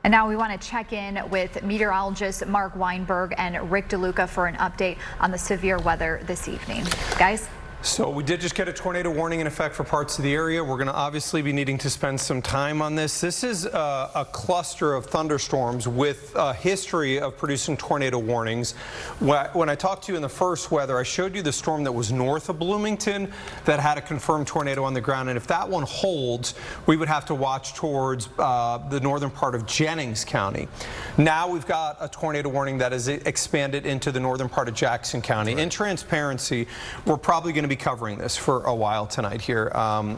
And now we want to check in with meteorologist Mark Weinberg and Rick DeLuca for an update on the severe weather this evening. Guys? So we did just get a tornado warning in effect for parts of the area. We're going to obviously be needing to spend some time on this. This is a cluster of thunderstorms with a history of producing tornado warnings. When I talked to you in the first weather, I showed you the storm that was north of Bloomington that had a confirmed tornado on the ground. And if that one holds, we would have to watch towards the northern part of Jennings County. Now we've got a tornado warning that is expanded into the northern part of Jackson County. In transparency, we're probably going to be covering this for a while tonight here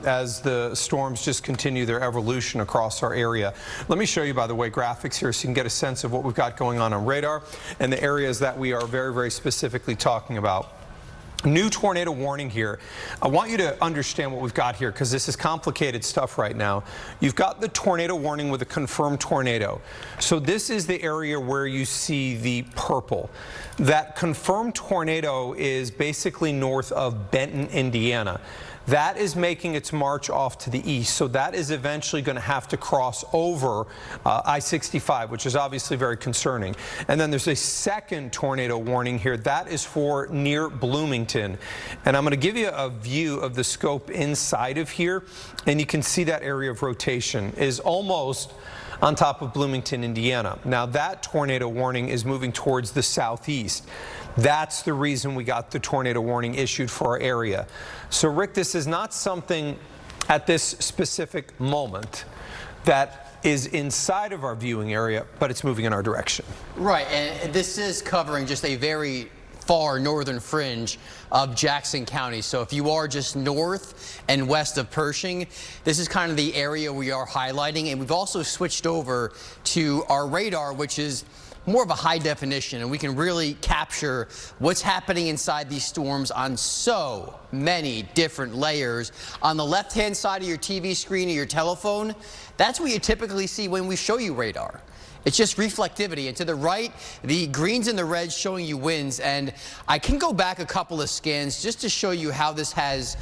as the storms just continue their evolution across our area. Let me show you, by the way, graphics here so you can get a sense of what we've got going on radar and the areas that we are very, very specifically talking about. New tornado warning here. I want you to understand what we've got here because this is complicated stuff right now. You've got the tornado warning with a confirmed tornado. So this is the area where you see the purple. That confirmed tornado is basically north of Benton, Indiana. That is making its march off to the east, so that is eventually going to have to cross over I-65, which is obviously very concerning. And then there's a second tornado warning here. That is for near Bloomington. And I'm going to give you a view of the scope inside of here, and you can see that area of rotation is almost on top of Bloomington, Indiana. Now that tornado warning is moving towards the southeast. That's the reason we got the tornado warning issued for our area. So Rick, this is not something at this specific moment that is inside of our viewing area, but it's moving in our direction. Right, and this is covering just a very far northern fringe of Jackson County. So if you are just north and west of Pershing, this is kind of the area we are highlighting. And we've also switched over to our radar, which is more of a high definition, and we can really capture what's happening inside these storms on so many different layers. On the left-hand side of your TV screen or your telephone, that's what you typically see when we show you radar. It's just reflectivity. And to the right, the greens and the reds showing you winds. And I can go back a couple of scans just to show you how this has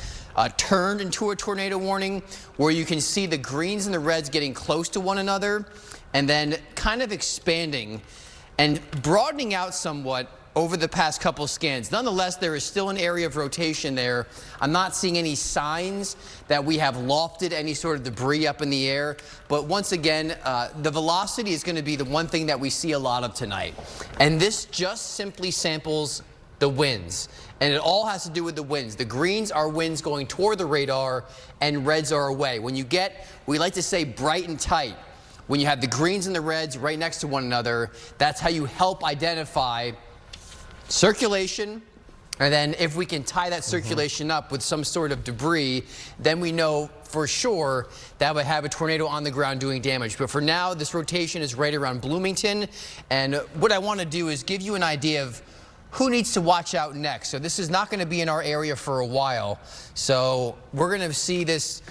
turned into a tornado warning, where you can see the greens and the reds getting close to one another and then kind of expanding and broadening out somewhat over the past couple scans. Nonetheless, there is still an area of rotation there. I'm not seeing any signs that we have lofted any sort of debris up in the air. But once again, the velocity is going to be the one thing that we see a lot of tonight. And this just simply samples the winds. And it all has to do with the winds. The greens are winds going toward the radar and reds are away. When you get, we like to say, bright and tight, when you have the greens and the reds right next to one another, that's how you help identify circulation. And then if we can tie that circulation up with some sort of debris, then we know for sure that would have a tornado on the ground doing damage. But for now, this rotation is right around Bloomington. And what I want to do is give you an idea of who needs to watch out next. So this is not going to be in our area for a while. So we're going to see this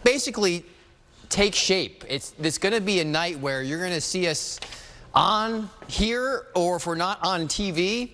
basically take shape. It's going to be a night where you're going to see us on here, or if we're not on TV,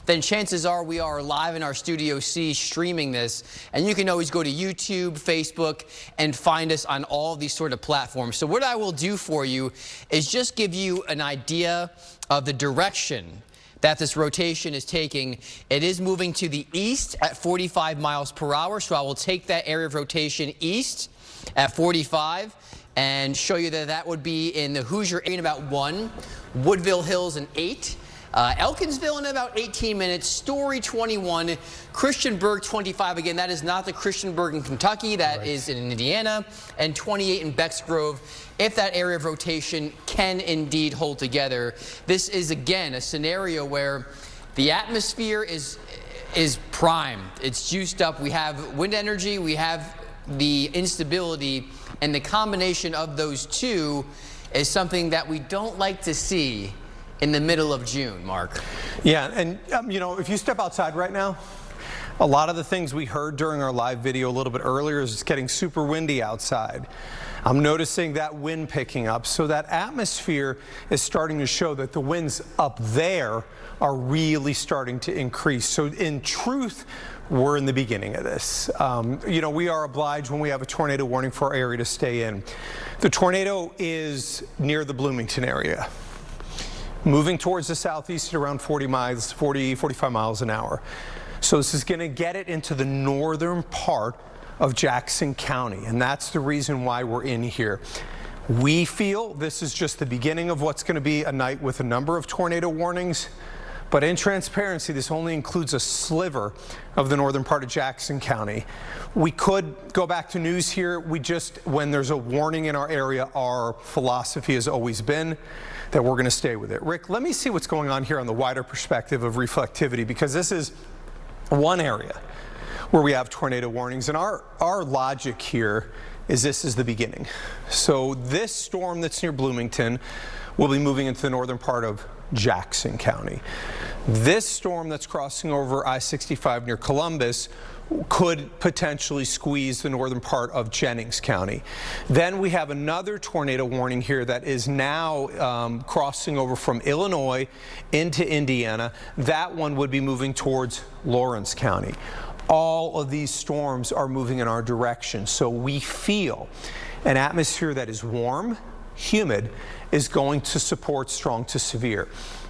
then chances are we are live in our Studio C streaming this. And you can always go to YouTube, Facebook, and find us on all of these sort of platforms. So what I will do for you is just give you an idea of the direction that this rotation is taking. It is moving to the east at 45 miles per hour. So I will take that area of rotation east at 45 and show you that that would be in the Hoosier in about 1, Woodville Hills in 8, Elkinsville in about 18 minutes, Story 21, Christiansburg 25. Again, that is not the Christiansburg in Kentucky, that is in Indiana, and 28 in Bexgrove. If that area of rotation can indeed hold together, this is again a scenario where the atmosphere is primed. It's juiced up. We have wind energy, we have the instability, and the combination of those two is something that we don't like to see in the middle of June, Mark. Yeah, and you know, if you step outside right now, a lot of the things we heard during our live video a little bit earlier is it's getting super windy outside. I'm noticing that wind picking up, so that atmosphere is starting to show that the winds up there are really starting to increase. So in truth, we're in the beginning of this. You know, we are obliged when we have a tornado warning for our area to stay in. The tornado is near the Bloomington area, moving towards the southeast at around 45 miles an hour. So this is going to get it into the northern part of Jackson County, and that's the reason why we're in here. We feel this is just the beginning of what's going to be a night with a number of tornado warnings. But in transparency, this only includes a sliver of the northern part of Jackson County. We could go back to news here. When there's a warning in our area, our philosophy has always been that we're going to stay with it. Rick, let me see what's going on here on the wider perspective of reflectivity, because this is one area where we have tornado warnings. And our logic here is this is the beginning. So this storm that's near Bloomington will be moving into the northern part of Jackson County. This storm that's crossing over I-65 near Columbus could potentially squeeze the northern part of Jennings County. Then we have another tornado warning here that is now crossing over from Illinois into Indiana. That one would be moving towards Lawrence County. All of these storms are moving in our direction, so we feel an atmosphere that is warm, humid, is going to support strong to severe.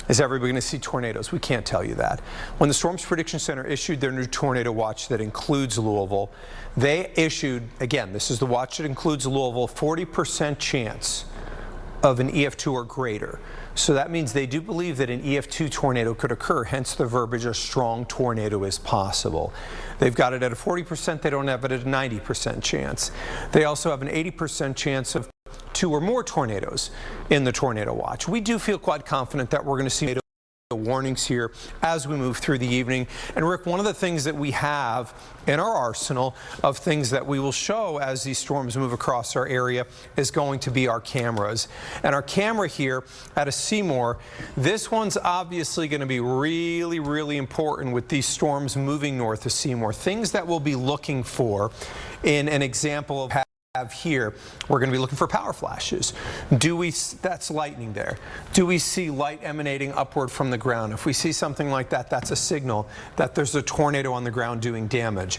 Is everybody going to see tornadoes? We can't tell you that. When the Storms Prediction Center issued their new tornado watch that includes Louisville, they issued, again, this is the watch that includes Louisville, 40% chance of an EF2 or greater. So that means they do believe that an EF2 tornado could occur, hence the verbiage, a strong tornado is possible. They've got it at a 40%, they don't have it at a 90% chance. They also have an 80% chance of 2 or more tornadoes in the tornado watch. We do feel quite confident that we're going to see tornado warnings here as we move through the evening. And Rick, one of the things that we have in our arsenal of things that we will show as these storms move across our area is going to be our cameras. And our camera here at a Seymour, this one's obviously going to be really, really important with these storms moving north of Seymour. Things that we'll be looking for in an example of here, we're going to be looking for power flashes. That's lightning there. Do we see light emanating upward from the ground? If we see something like that, that's a signal that there's a tornado on the ground doing damage.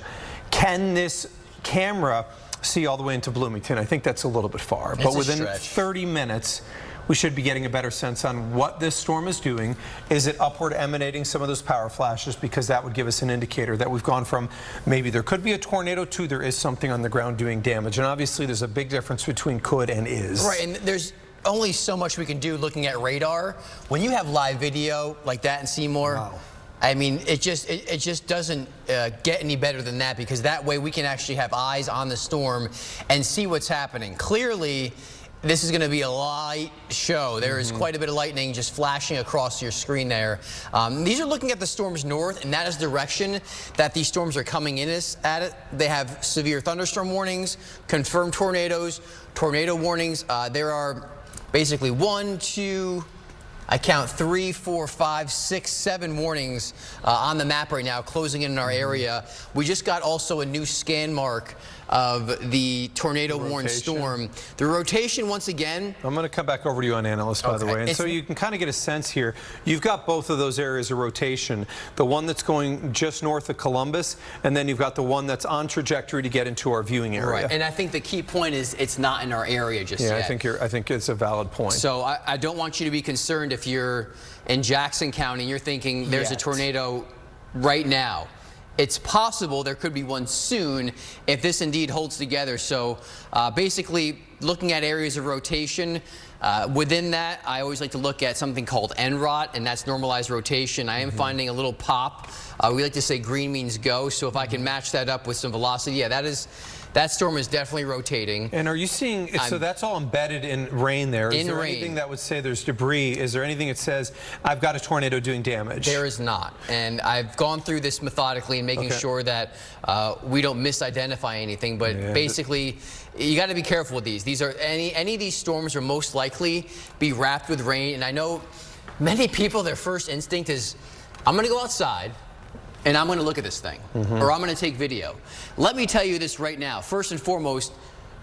Can this camera see all the way into Bloomington? I think that's a little bit far, but within 30 minutes, we should be getting a better sense on what this storm is doing. Is it upward emanating some of those power flashes? Because that would give us an indicator that we've gone from maybe there could be a tornado to there is something on the ground doing damage. And obviously there's a big difference between could and is. Right, and there's only so much we can do looking at radar. When you have live video like that in Seymour, wow. I mean, it just doesn't get any better than that, because that way we can actually have eyes on the storm and see what's happening. Clearly, this is going to be a light show. There is quite a bit of lightning just flashing across your screen there. These are looking at the storms north, and that is the direction that these storms are coming in at it. They have severe thunderstorm warnings, confirmed tornadoes, tornado warnings. There are basically 1, 2, I count 3, 4, 5, 6, 7 warnings on the map right now, closing in our area. We just got also a new scan mark of the tornado-warned storm. The rotation, once again. I'm going to come back over to you on analyst, by the way. And so you can kind of get a sense here. You've got both of those areas of rotation. The one that's going just north of Columbus, and then you've got the one that's on trajectory to get into our viewing area. Right. And I think the key point is it's not in our area just yet. I think it's a valid point. So I don't want you to be concerned if you're in Jackson County and you're thinking there's a tornado right now. It's possible there could be one soon if this indeed holds together. So basically, looking at areas of rotation, within that, I always like to look at something called NROT, and that's normalized rotation. I am finding a little pop. We like to say green means go. So if I can match that up with some velocity, yeah, that storm is definitely rotating. And are you seeing, so that's all embedded in rain there. Is there anything that would say there's debris? Is there anything that says, I've got a tornado doing damage? There is not. And I've gone through this methodically and making sure that we don't misidentify anything. But basically, you got to be careful with these. These are any of these storms are most likely be wrapped with rain. And I know many people, their first instinct is, I'm going to go outside and I'm going to look at this thing, or I'm going to take video. Let me tell you this right now. First and foremost,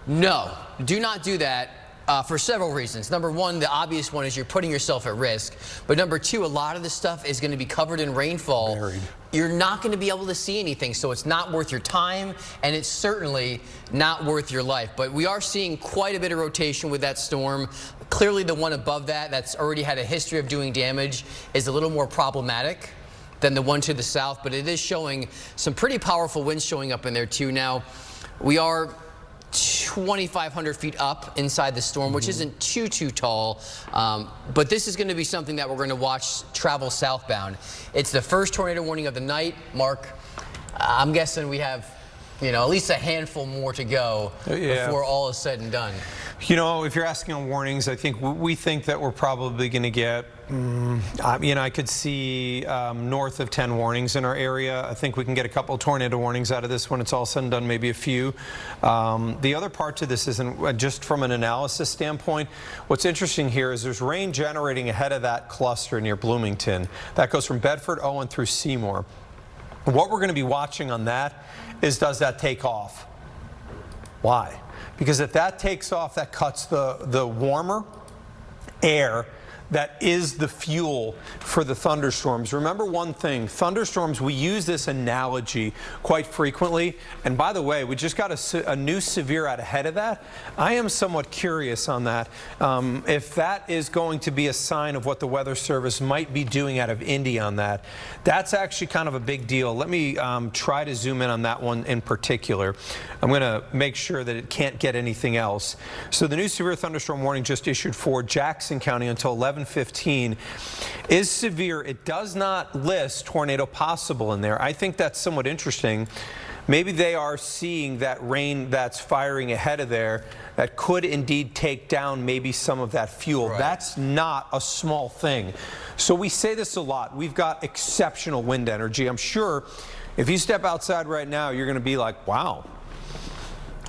no, do not do that. for several reasons. Number one, the obvious one is you're putting yourself at risk. But number two, a lot of this stuff is going to be covered in rainfall. Buried. You're not going to be able to see anything, so it's not worth your time, and it's certainly not worth your life. But we are seeing quite a bit of rotation with that storm. Clearly, the one above that, that's already had a history of doing damage, is a little more problematic than the one to the south, but it is showing some pretty powerful winds showing up in there too. Now, we are 2,500 feet up inside the storm, which isn't too tall, but this is going to be something that we're going to watch travel southbound. It's the first tornado warning of the night. Mark, I'm guessing we have, you know, at least a handful more to go before all is said and done. You know, if you're asking on warnings, I think we think that we're probably going to get, you know, I could see north of 10 warnings in our area. I think we can get a couple tornado warnings out of this when it's all said and done, maybe a few. The other part to this isn't just from an analysis standpoint. What's interesting here is there's rain generating ahead of that cluster near Bloomington. That goes from Bedford, Owen through Seymour. What we're going to be watching on that is, does that take off? Why? Because if that takes off, that cuts the warmer air that is the fuel for the thunderstorms. Remember one thing, thunderstorms, we use this analogy quite frequently. And by the way, we just got a new severe out ahead of that. I am somewhat curious on that. If that is going to be a sign of what the Weather Service might be doing out of Indy on that, that's actually kind of a big deal. Let me try to zoom in on that one in particular. I'm going to make sure that it can't get anything else. So the new severe thunderstorm warning just issued for Jackson County until 11:15 is severe. It does not list tornado possible in there. I think that's somewhat interesting. Maybe they are seeing that rain that's firing ahead of there that could indeed take down maybe some of that fuel. Right. That's not a small thing. So we say this a lot. We've got exceptional wind energy. I'm sure if you step outside right now, you're going to be like, wow,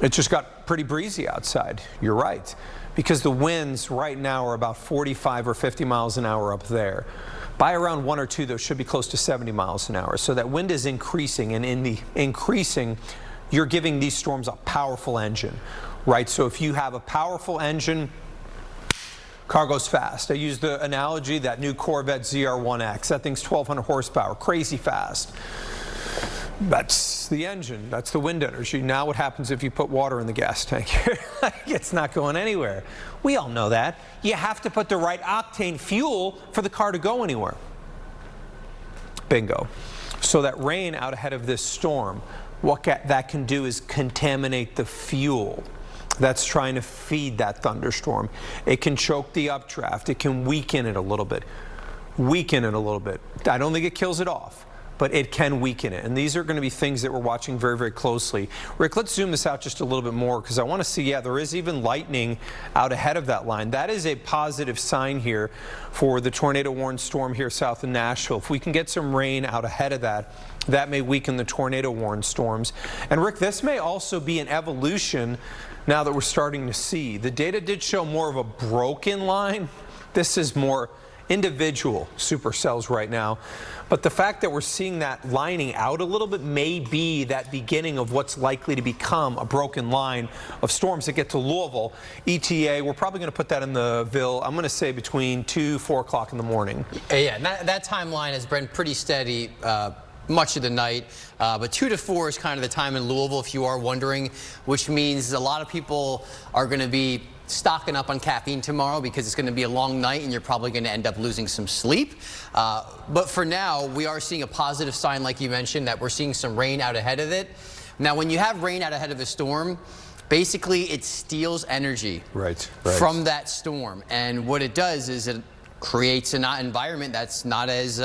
it just got pretty breezy outside. You're right. Because the winds right now are about 45 or 50 miles an hour up there. By around 1 or 2, those should be close to 70 miles an hour. So that wind is increasing, and in the increasing, you're giving these storms a powerful engine, right? So if you have a powerful engine, car goes fast. I use the analogy, that new Corvette ZR1X. That thing's 1,200 horsepower, crazy fast. That's the engine. That's the wind energy. Now what happens if you put water in the gas tank? It's not going anywhere. We all know that. You have to put the right octane fuel for the car to go anywhere. Bingo. So that rain out ahead of this storm, what that can do is contaminate the fuel that's trying to feed that thunderstorm. It can choke the updraft. It can weaken it a little bit. I don't think it kills it off, but it can weaken it. And these are going to be things that we're watching very, very closely. Rick, let's zoom this out just a little bit more, because I want to see, yeah, there is even lightning out ahead of that line. That is a positive sign here for the tornado warned storm here south of Nashville. If we can get some rain out ahead of that, that may weaken the tornado warned storms. And Rick, this may also be an evolution now that we're starting to see. The data did show more of a broken line. This is more individual supercells right now. But the fact that we're seeing that lining out a little bit may be that beginning of what's likely to become a broken line of storms that get to Louisville. ETA, we're probably going to put that in the Ville, I'm going to say between 2, 4 o'clock in the morning. Yeah, that timeline has been pretty steady much of the night, but 2 to 4 is kind of the time in Louisville, if you are wondering, which means a lot of people are going to be stocking up on caffeine tomorrow because it's going to be a long night and you're probably going to end up losing some sleep. But for now, we are seeing a positive sign, like you mentioned, that we're seeing some rain out ahead of it. Now, when you have rain out ahead of a storm, basically it steals energy from that storm. And what it does is it creates an environment that's not as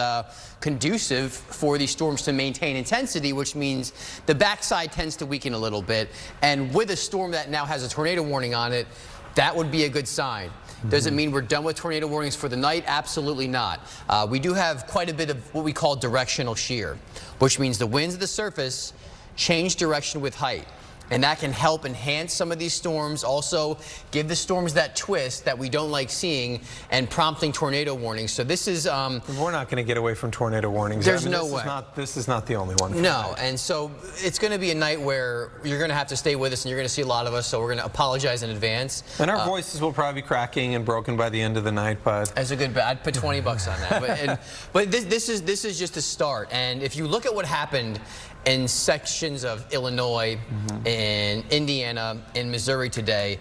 conducive for these storms to maintain intensity, which means the backside tends to weaken a little bit. And with a storm that now has a tornado warning on it, that would be a good sign. Does it mean we're done with tornado warnings for the night? Absolutely not. We do have quite a bit of what we call directional shear, which means the winds at the surface change direction with height. And that can help enhance some of these storms, also give the storms that twist that we don't like seeing, and prompting tornado warnings. So this is... We're not going to get away from tornado warnings. There's no way. This is not the only one. No, and so it's going to be a night where you're going to have to stay with us, and you're going to see a lot of us, so we're going to apologize in advance. And our voices will probably be cracking and broken by the end of the night, but... As a good bet, I'd put 20 bucks on that. But this is just a start. And if you look at what happened in sections of Illinois, in Indiana, in Missouri today,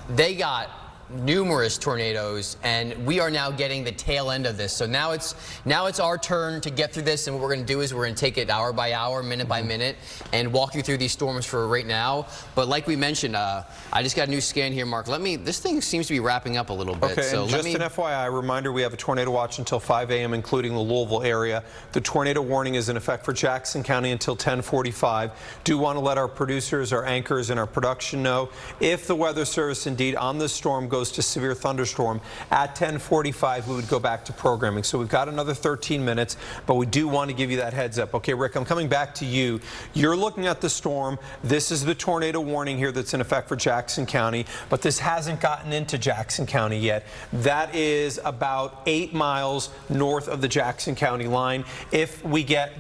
they got numerous tornadoes, and we are now getting the tail end of this. So now it's our turn to get through this, and what we're going to do is we're going to take it hour by hour, minute by minute, and walk you through these storms for right now. But like we mentioned, I just got a new scan here, Mark. This thing seems to be wrapping up a little bit. Okay, so and just an FYI reminder, we have a tornado watch until 5 a.m., including the Louisville area. The tornado warning is in effect for Jackson County until 10:45. Do want to let our producers, our anchors, and our production know if the Weather Service indeed on this storm goes to severe thunderstorm at 10:45, we would go back to programming. So we've got another 13 minutes, but we do want to give you that heads up. Okay, Rick, I'm coming back to you. You're looking at the storm. This is the tornado warning here that's in effect for Jackson County, but this hasn't gotten into Jackson County yet. That is about 8 miles north of the Jackson County line. If we get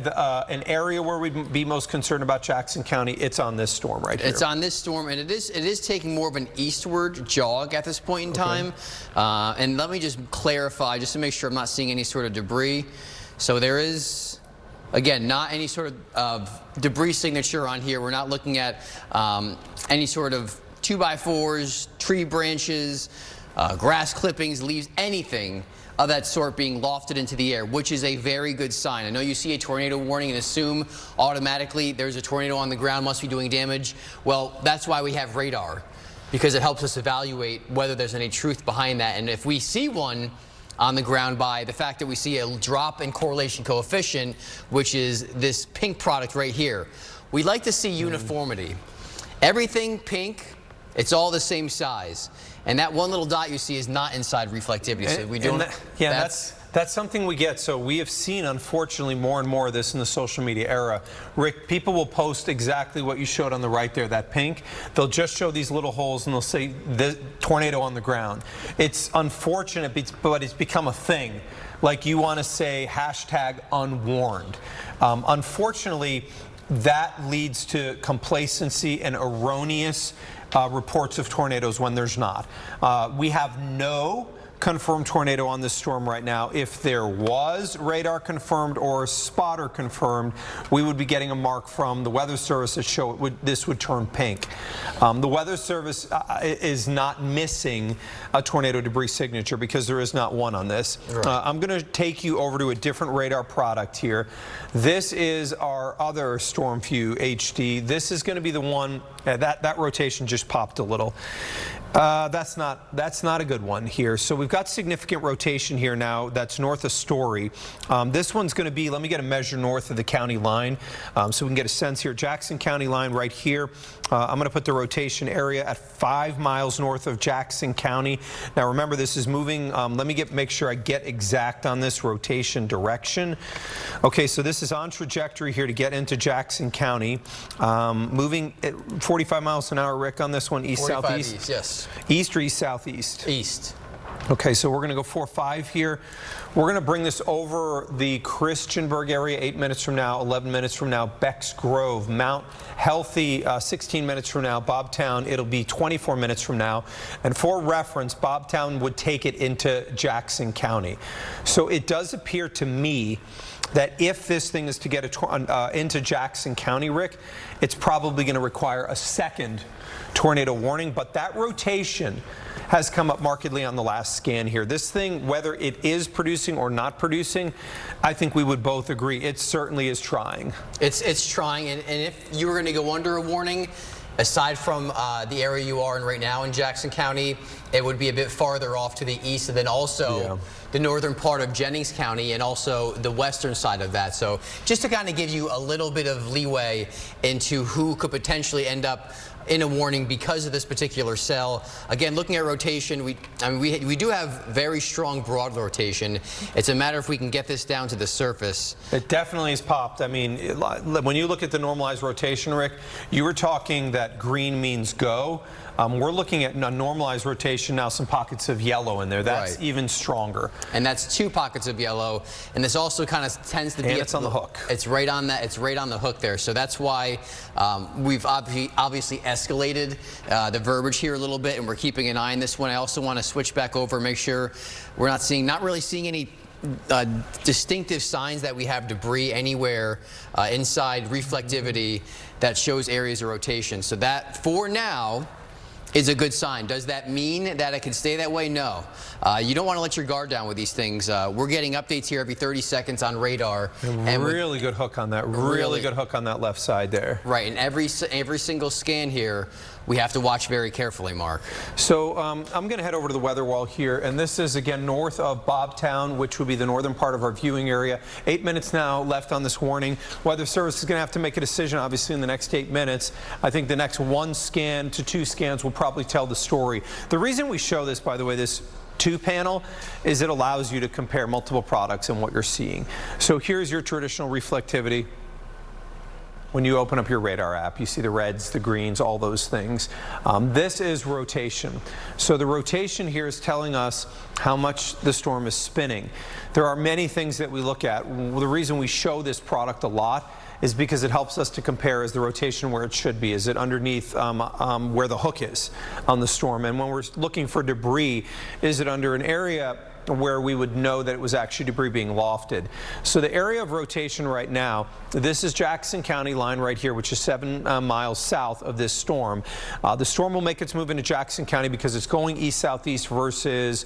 an area where we'd be most concerned about Jackson County, it's on this storm right here. It's on this storm, and it is taking more of an eastward jog at this point in time. And let me just clarify, just to make sure I'm not seeing any sort of debris. So there is, again, not any sort of debris signature on here. We're not looking at any sort of 2x4s, tree branches, grass clippings, leaves, anything of that sort being lofted into the air, which is a very good sign. I know you see a tornado warning and assume automatically there's a tornado on the ground, must be doing damage. Well, that's why we have radar, because it helps us evaluate whether there's any truth behind that. And if we see one on the ground by the fact that we see a drop in correlation coefficient, which is this pink product right here, we like to see uniformity. Everything pink, it's all the same size. And that one little dot you see is not inside reflectivity. So we don't. That's something we get. So we have seen, unfortunately, more and more of this in the social media era. Rick, people will post exactly what you showed on the right there, that pink. They'll just show these little holes and they'll say the tornado on the ground. It's unfortunate, but it's become a thing. Like you want to say hashtag unwarned. Unfortunately, that leads to complacency and erroneous reports of tornadoes when there's not. We have no confirmed tornado on this storm right now. If there was radar confirmed or spotter confirmed, we would be getting a mark from the Weather Service that show this would turn pink. The Weather Service is not missing a tornado debris signature because there is not one on this. Right. I'm going to take you over to a different radar product here. This is our other StormView HD. This is going to be the one that rotation just popped a little. That's not a good one here. So we've got significant rotation here now that's north of Story. This one's going to be, let me get a measure north of the county line so we can get a sense here. Jackson County line right here. I'm going to put the rotation area at 5 miles north of Jackson County. Now remember, this is moving. Let me make sure I get exact on this rotation direction. Okay, so this is on trajectory here to get into Jackson County. Moving at 45 miles an hour, Rick, on this one, east-southeast? East, yes. East or east-southeast? East. Okay, so we're going to go 4-5 here. We're going to bring this over the Christiansburg area 8 minutes from now, 11 minutes from now, Becks Grove, Mount Healthy 16 minutes from now, Bobtown, it'll be 24 minutes from now. And for reference, Bobtown would take it into Jackson County. So it does appear to me that if this thing is to get into Jackson County, Rick, it's probably going to require a second tornado warning. But that rotation has come up markedly on the last scan here. This thing, whether it is producing or not producing, I think we would both agree it certainly is trying. It's trying, and if you were going to go under a warning, aside from the area you are in right now in Jackson County, it would be a bit farther off to the east, and then also the northern part of Jennings County and also the western side of that. So just to kind of give you a little bit of leeway into who could potentially end up in a warning because of this particular cell. Again, looking at rotation, we do have very strong broad rotation. It's a matter if we can get this down to the surface. It definitely has popped. I mean, when you look at the normalized rotation, Rick, you were talking that green means go. We're looking at a normalized rotation now, some pockets of yellow in there. That's right. even stronger. And that's 2 pockets of yellow. And this also kind of tends to be... And it's on the hook. It's right on that. It's right on the hook there. So that's why we've obviously escalated the verbiage here a little bit, and we're keeping an eye on this one. I also want to switch back over and make sure we're not really seeing any distinctive signs that we have debris anywhere inside reflectivity that shows areas of rotation. So that, for now, is a good sign. Does that mean that it can stay that way? No. You don't want to let your guard down with these things. We're getting updates here every 30 seconds on radar. And really good hook on that. Really good hook on that left side there. Right, and every single scan here, we have to watch very carefully, Mark. So I'm going to head over to the weather wall here, and this is again north of Bobtown, which would be the northern part of our viewing area. 8 minutes now left on this warning. Weather Service is going to have to make a decision, obviously, in the next 8 minutes. I think the next 1 scan to 2 scans will probably tell the story. The reason we show this, by the way, this 2 panel, is it allows you to compare multiple products and what you're seeing. So here's your traditional reflectivity. When you open up your radar app, you see the reds, the greens, all those things. This is rotation. So the rotation here is telling us how much the storm is spinning. There are many things that we look at. The reason we show this product a lot is because it helps us to compare, is the rotation where it should be? Is it underneath where the hook is on the storm? And when we're looking for debris, is it under an area where we would know that it was actually debris being lofted? So the area of rotation right now, this is Jackson County line right here, which is 7 miles south of this storm. The storm will make its move into Jackson County because it's going east-southeast versus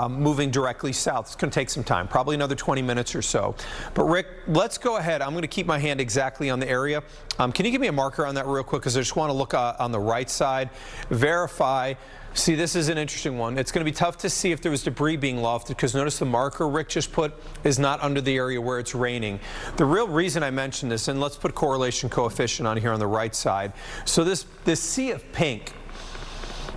moving directly south. It's going to take some time, probably another 20 minutes or so. But Rick, let's go ahead. I'm going to keep my hand exactly on the area. Can you give me a marker on that real quick? Because I just want to look on the right side, verify. See, this is an interesting one. It's going to be tough to see if there was debris being lofted, because notice the marker Rick just put is not under the area where it's raining. The real reason I mentioned this, and let's put correlation coefficient on here on the right side. So this sea of pink,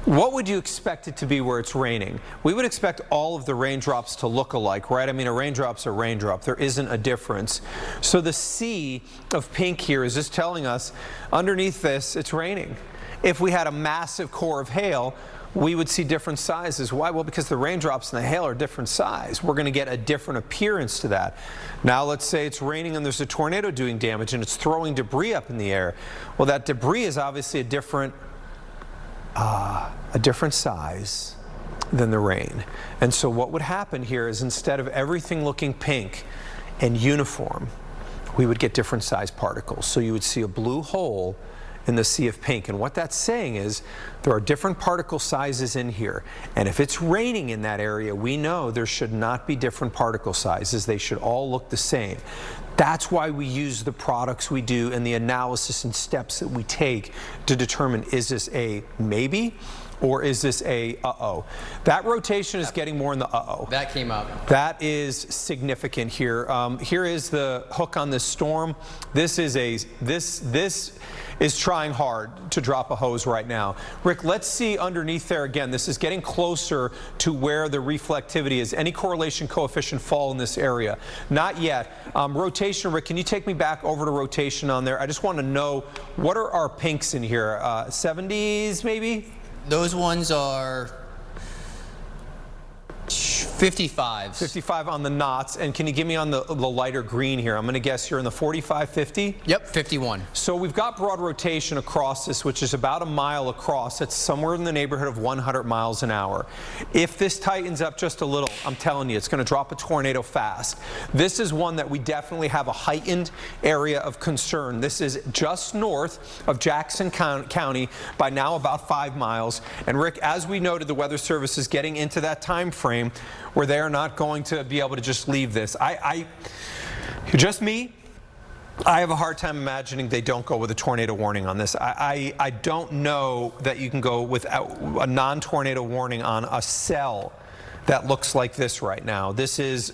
what would you expect it to be where it's raining? We would expect all of the raindrops to look alike, right? I mean, a raindrop's a raindrop. There isn't a difference. So the sea of pink here is just telling us underneath this, it's raining. If we had a massive core of hail, we would see different sizes. Why? Well, because the raindrops and the hail are different size. We're going to get a different appearance to that. Now, let's say it's raining and there's a tornado doing damage and it's throwing debris up in the air. Well, that debris is obviously a different size than the rain. And so what would happen here is, instead of everything looking pink and uniform, we would get different size particles. So you would see a blue hole in the sea of pink. And what that's saying is there are different particle sizes in here. And if it's raining in that area, we know there should not be different particle sizes. They should all look the same. That's why we use the products we do and the analysis and steps that we take to determine, is this a maybe or is this a uh-oh? That rotation is getting more in the uh-oh. That came up. That is significant here. Here is the hook on this storm. This is trying hard to drop a hose right now. Rick, let's see underneath there again. This is getting closer to where the reflectivity is. Any correlation coefficient fall in this area? Not yet. Rotation, Rick, can you take me back over to rotation on there? I just want to know, what are our pinks in here? 70s maybe? Those ones are 55s. 55 on the knots. And can you give me on the lighter green here? I'm going to guess you're in the 45, 50? Yep, 51. So we've got broad rotation across this, which is about a mile across. It's somewhere in the neighborhood of 100 miles an hour. If this tightens up just a little, I'm telling you, it's going to drop a tornado fast. This is one that we definitely have a heightened area of concern. This is just north of Jackson County by now about 5 miles. And Rick, as we noted, the Weather Service is getting into that time frame where they are not going to be able to just leave this. Just me, I have a hard time imagining they don't go with a tornado warning on this. I don't know that you can go without a non-tornado warning on a cell that looks like this right now. This is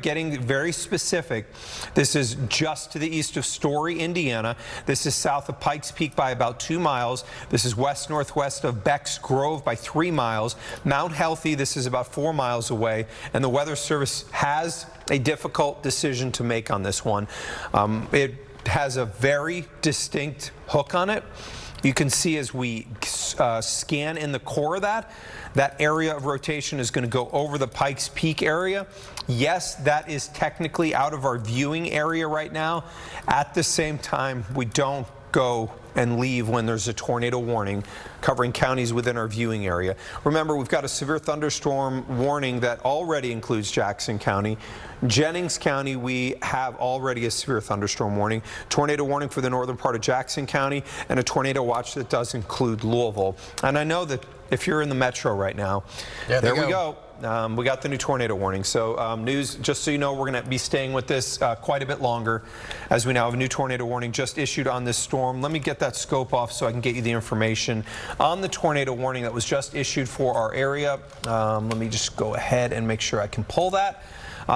getting very specific. This is just to the east of Story, Indiana. This is south of Pikes Peak by about 2 miles. This is west-northwest of Beck's Grove by 3 miles. Mount Healthy, this is about 4 miles away. And the Weather Service has a difficult decision to make on this one. It has a very distinct hook on it. You can see as we scan in the core of that area of rotation is going to go over the Pikes Peak area. Yes, that is technically out of our viewing area right now. At the same time, we don't go and leave when there's a tornado warning covering counties within our viewing area. Remember, we've got a severe thunderstorm warning that already includes Jackson County. Jennings County, we have already a severe thunderstorm warning, tornado warning for the northern part of Jackson County, and a tornado watch that does include Louisville. And I know that if you're in the metro right now, there we go. We got the new tornado warning. So news, just so you know, we're going to be staying with this quite a bit longer as we now have a new tornado warning just issued on this storm. Let me get that scope off so I can get you the information on the tornado warning that was just issued for our area. Let me just go ahead and make sure I can pull that.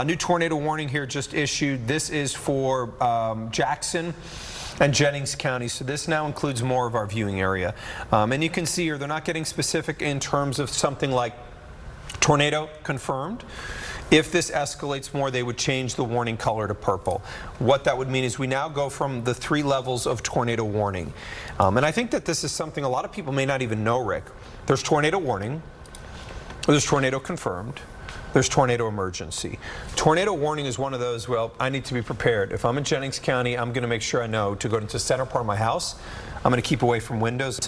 New tornado warning here just issued. This is for Jackson and Jennings County, so this now includes more of our viewing area. And you can see here they're not getting specific in terms of something like tornado confirmed. If this escalates more, they would change the warning color to purple. What that would mean is we now go from the 3 levels of tornado warning. And I think that this is something a lot of people may not even know, Rick. There's tornado warning, there's tornado confirmed, there's tornado emergency. Tornado warning is one of those, well, I need to be prepared. If I'm in Jennings County, I'm going to make sure I know to go into the center part of my house. I'm going to keep away from windows.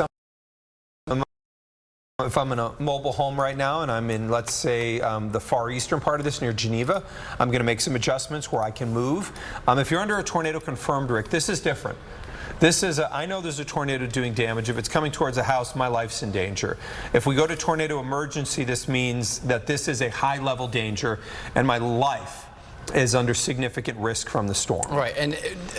If I'm in a mobile home right now and I'm in, let's say, the far eastern part of this near Geneva, I'm going to make some adjustments where I can move. If you're under a tornado confirmed, Rick, this is different. This is I know there's a tornado doing damage. If it's coming towards a house, my life's in danger. If we go to tornado emergency, this means that this is a high-level danger and my life is under significant risk from the storm. Right, and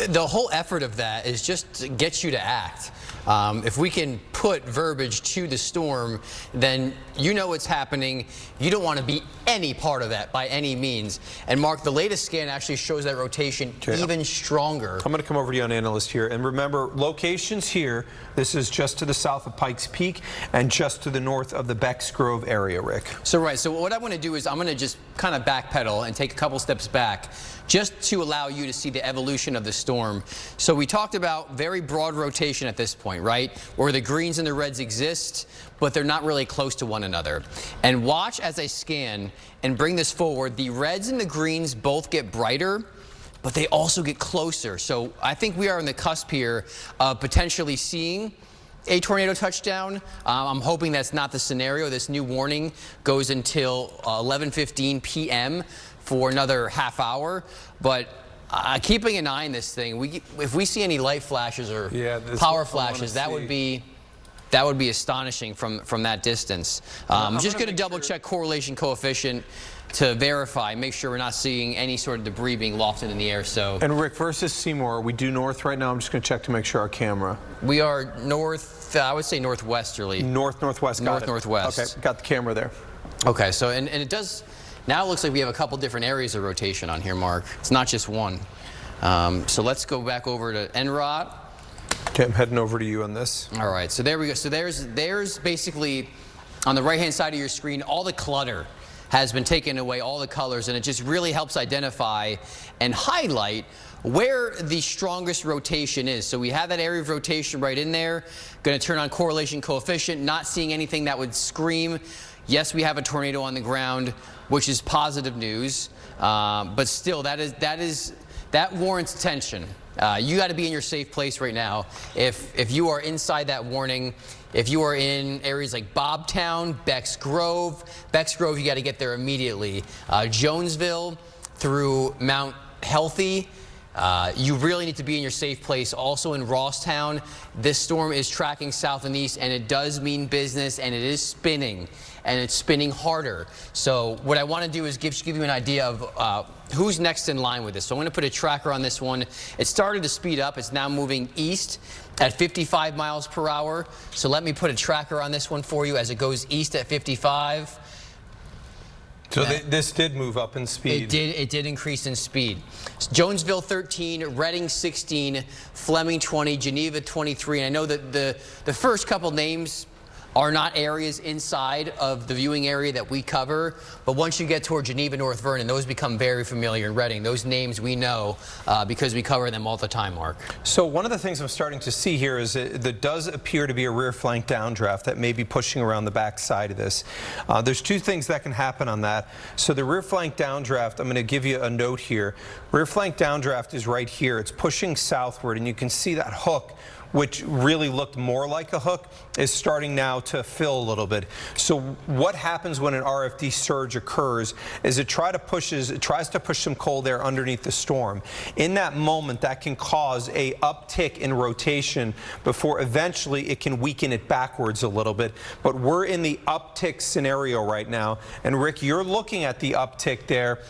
the whole effort of that is just to get you to act. If we can put verbiage to the storm, then you know what's happening. You don't want to be any part of that by any means. And Mark, the latest scan actually shows that rotation even stronger. I'm going to come over to you on analyst here. And remember, locations here, this is just to the south of Pikes Peak and just to the north of the Beck's Grove area, Rick. So what I want to do is I'm going to just kind of backpedal and take a couple steps back just to allow you to see the evolution of the storm. So we talked about very broad rotation at this point, right? Where the greens and the reds exist, but they're not really close to one another. And watch as I scan and bring this forward. The reds and the greens both get brighter, but they also get closer. So I think we are on the cusp here of potentially seeing a tornado touchdown. I'm hoping that's not the scenario. This new warning goes until 11:15 p.m. for another half hour, but keeping an eye on this thing, if we see any light flashes or power flashes, that would be astonishing from that distance. I'm just going to double check correlation coefficient to verify, make sure we're not seeing any sort of debris being lofted in the air. So. And Rick, versus Seymour, we do north right now. I'm just going to check to make sure our camera. We are north, I would say northwesterly. Northwest. Northwest. Okay, got the camera there. Okay, so and it does. Now it looks like we have a couple different areas of rotation on here, Mark. It's not just one. So let's go back over to NROT. Okay, I'm heading over to you on this. All right, so there we go. So there's basically, on the right-hand side of your screen, all the clutter has been taken away, all the colors, and it just really helps identify and highlight where the strongest rotation is. So we have that area of rotation right in there. Going to turn on correlation coefficient, not seeing anything that would scream, yes, we have a tornado on the ground, which is positive news, but still, that warrants attention. You got to be in your safe place right now. If you are inside that warning, if you are in areas like Bobtown, Beck's Grove, you got to get there immediately. Jonesville through Mount Healthy, you really need to be in your safe place. Also in Rossztown, this storm is tracking south and east, and it does mean business, and it is spinning, and it's spinning harder. So what I want to do is give you an idea of who's next in line with this. So I'm going to put a tracker on this one. It started to speed up. It's now moving east at 55 miles per hour. So let me put a tracker on this one for you as it goes east at 55. So this did move up in speed. It did increase in speed. Jonesville 13, Reading 16, Fleming 20, Geneva 23. And I know that the first couple names are not areas inside of the viewing area that we cover, but once you get toward Geneva, North Vernon, those become very familiar in Reading. Those names we know because we cover them all the time, Mark. So one of the things I'm starting to see here is that there does appear to be a rear flank downdraft that may be pushing around the back side of this. There's two things that can happen on that. So the rear flank downdraft, I'm going to give you a note here. Rear flank downdraft is right here. It's pushing southward, and you can see that hook, which really looked more like a hook, is starting now to fill a little bit. So what happens when an RFD surge occurs is it tries to push some cold air underneath the storm. In that moment, that can cause a uptick in rotation before eventually it can weaken it backwards a little bit. But we're in the uptick scenario right now. And Rick, you're looking at the uptick there.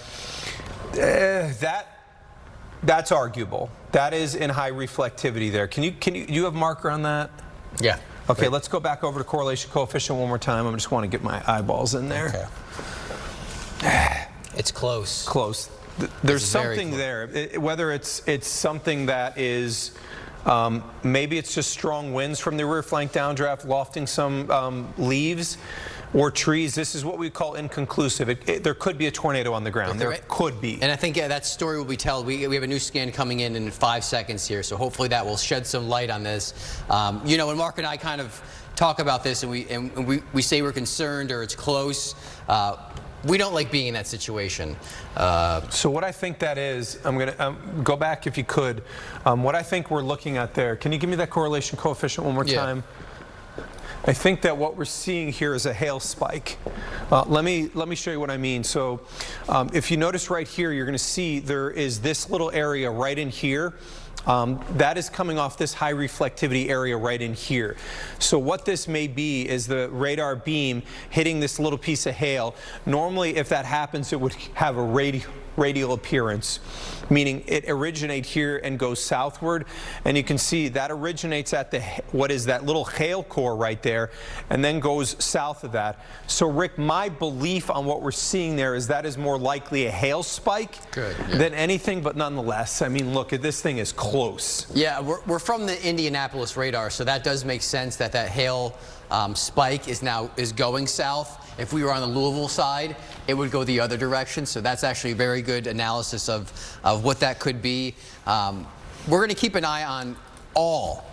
That's arguable. That is in high reflectivity there. Can you have marker on that? Yeah. Okay, let's go back over to correlation coefficient one more time. I just want to get my eyeballs in there. Okay. It's close. Close. There's something there. Whether it's something that is maybe it's just strong winds from the rear flank downdraft lofting some leaves or trees. This is what we call inconclusive. There could be a tornado on the ground. There could be. And I think that story will be told. We have a new scan coming in 5 seconds here, so hopefully that will shed some light on this. You know, when Mark and I kind of talk about this and we say we're concerned or it's close, we don't like being in that situation. So what I think that is, I'm going to go back if you could. What I think we're looking at there, can you give me that correlation coefficient one more time? I think that what we're seeing here is a hail spike. Let me show you what I mean. So if you notice right here, you're going to see there is this little area right in here. That is coming off this high reflectivity area right in here. So what this may be is the radar beam hitting this little piece of hail. Normally, if that happens, it would have a radial appearance, meaning it originates here and goes southward. And you can see that originates at what is that little hail core right there and then goes south of that. So Rick, my belief on what we're seeing there is that is more likely a hail spike than anything, but nonetheless, I mean, look, this thing is close. Yeah, we're from the Indianapolis radar, so that does make sense that hail spike is going south. If we were on the Louisville side, it would go the other direction. So that's actually a very good analysis of what that could be. We're going to keep an eye on all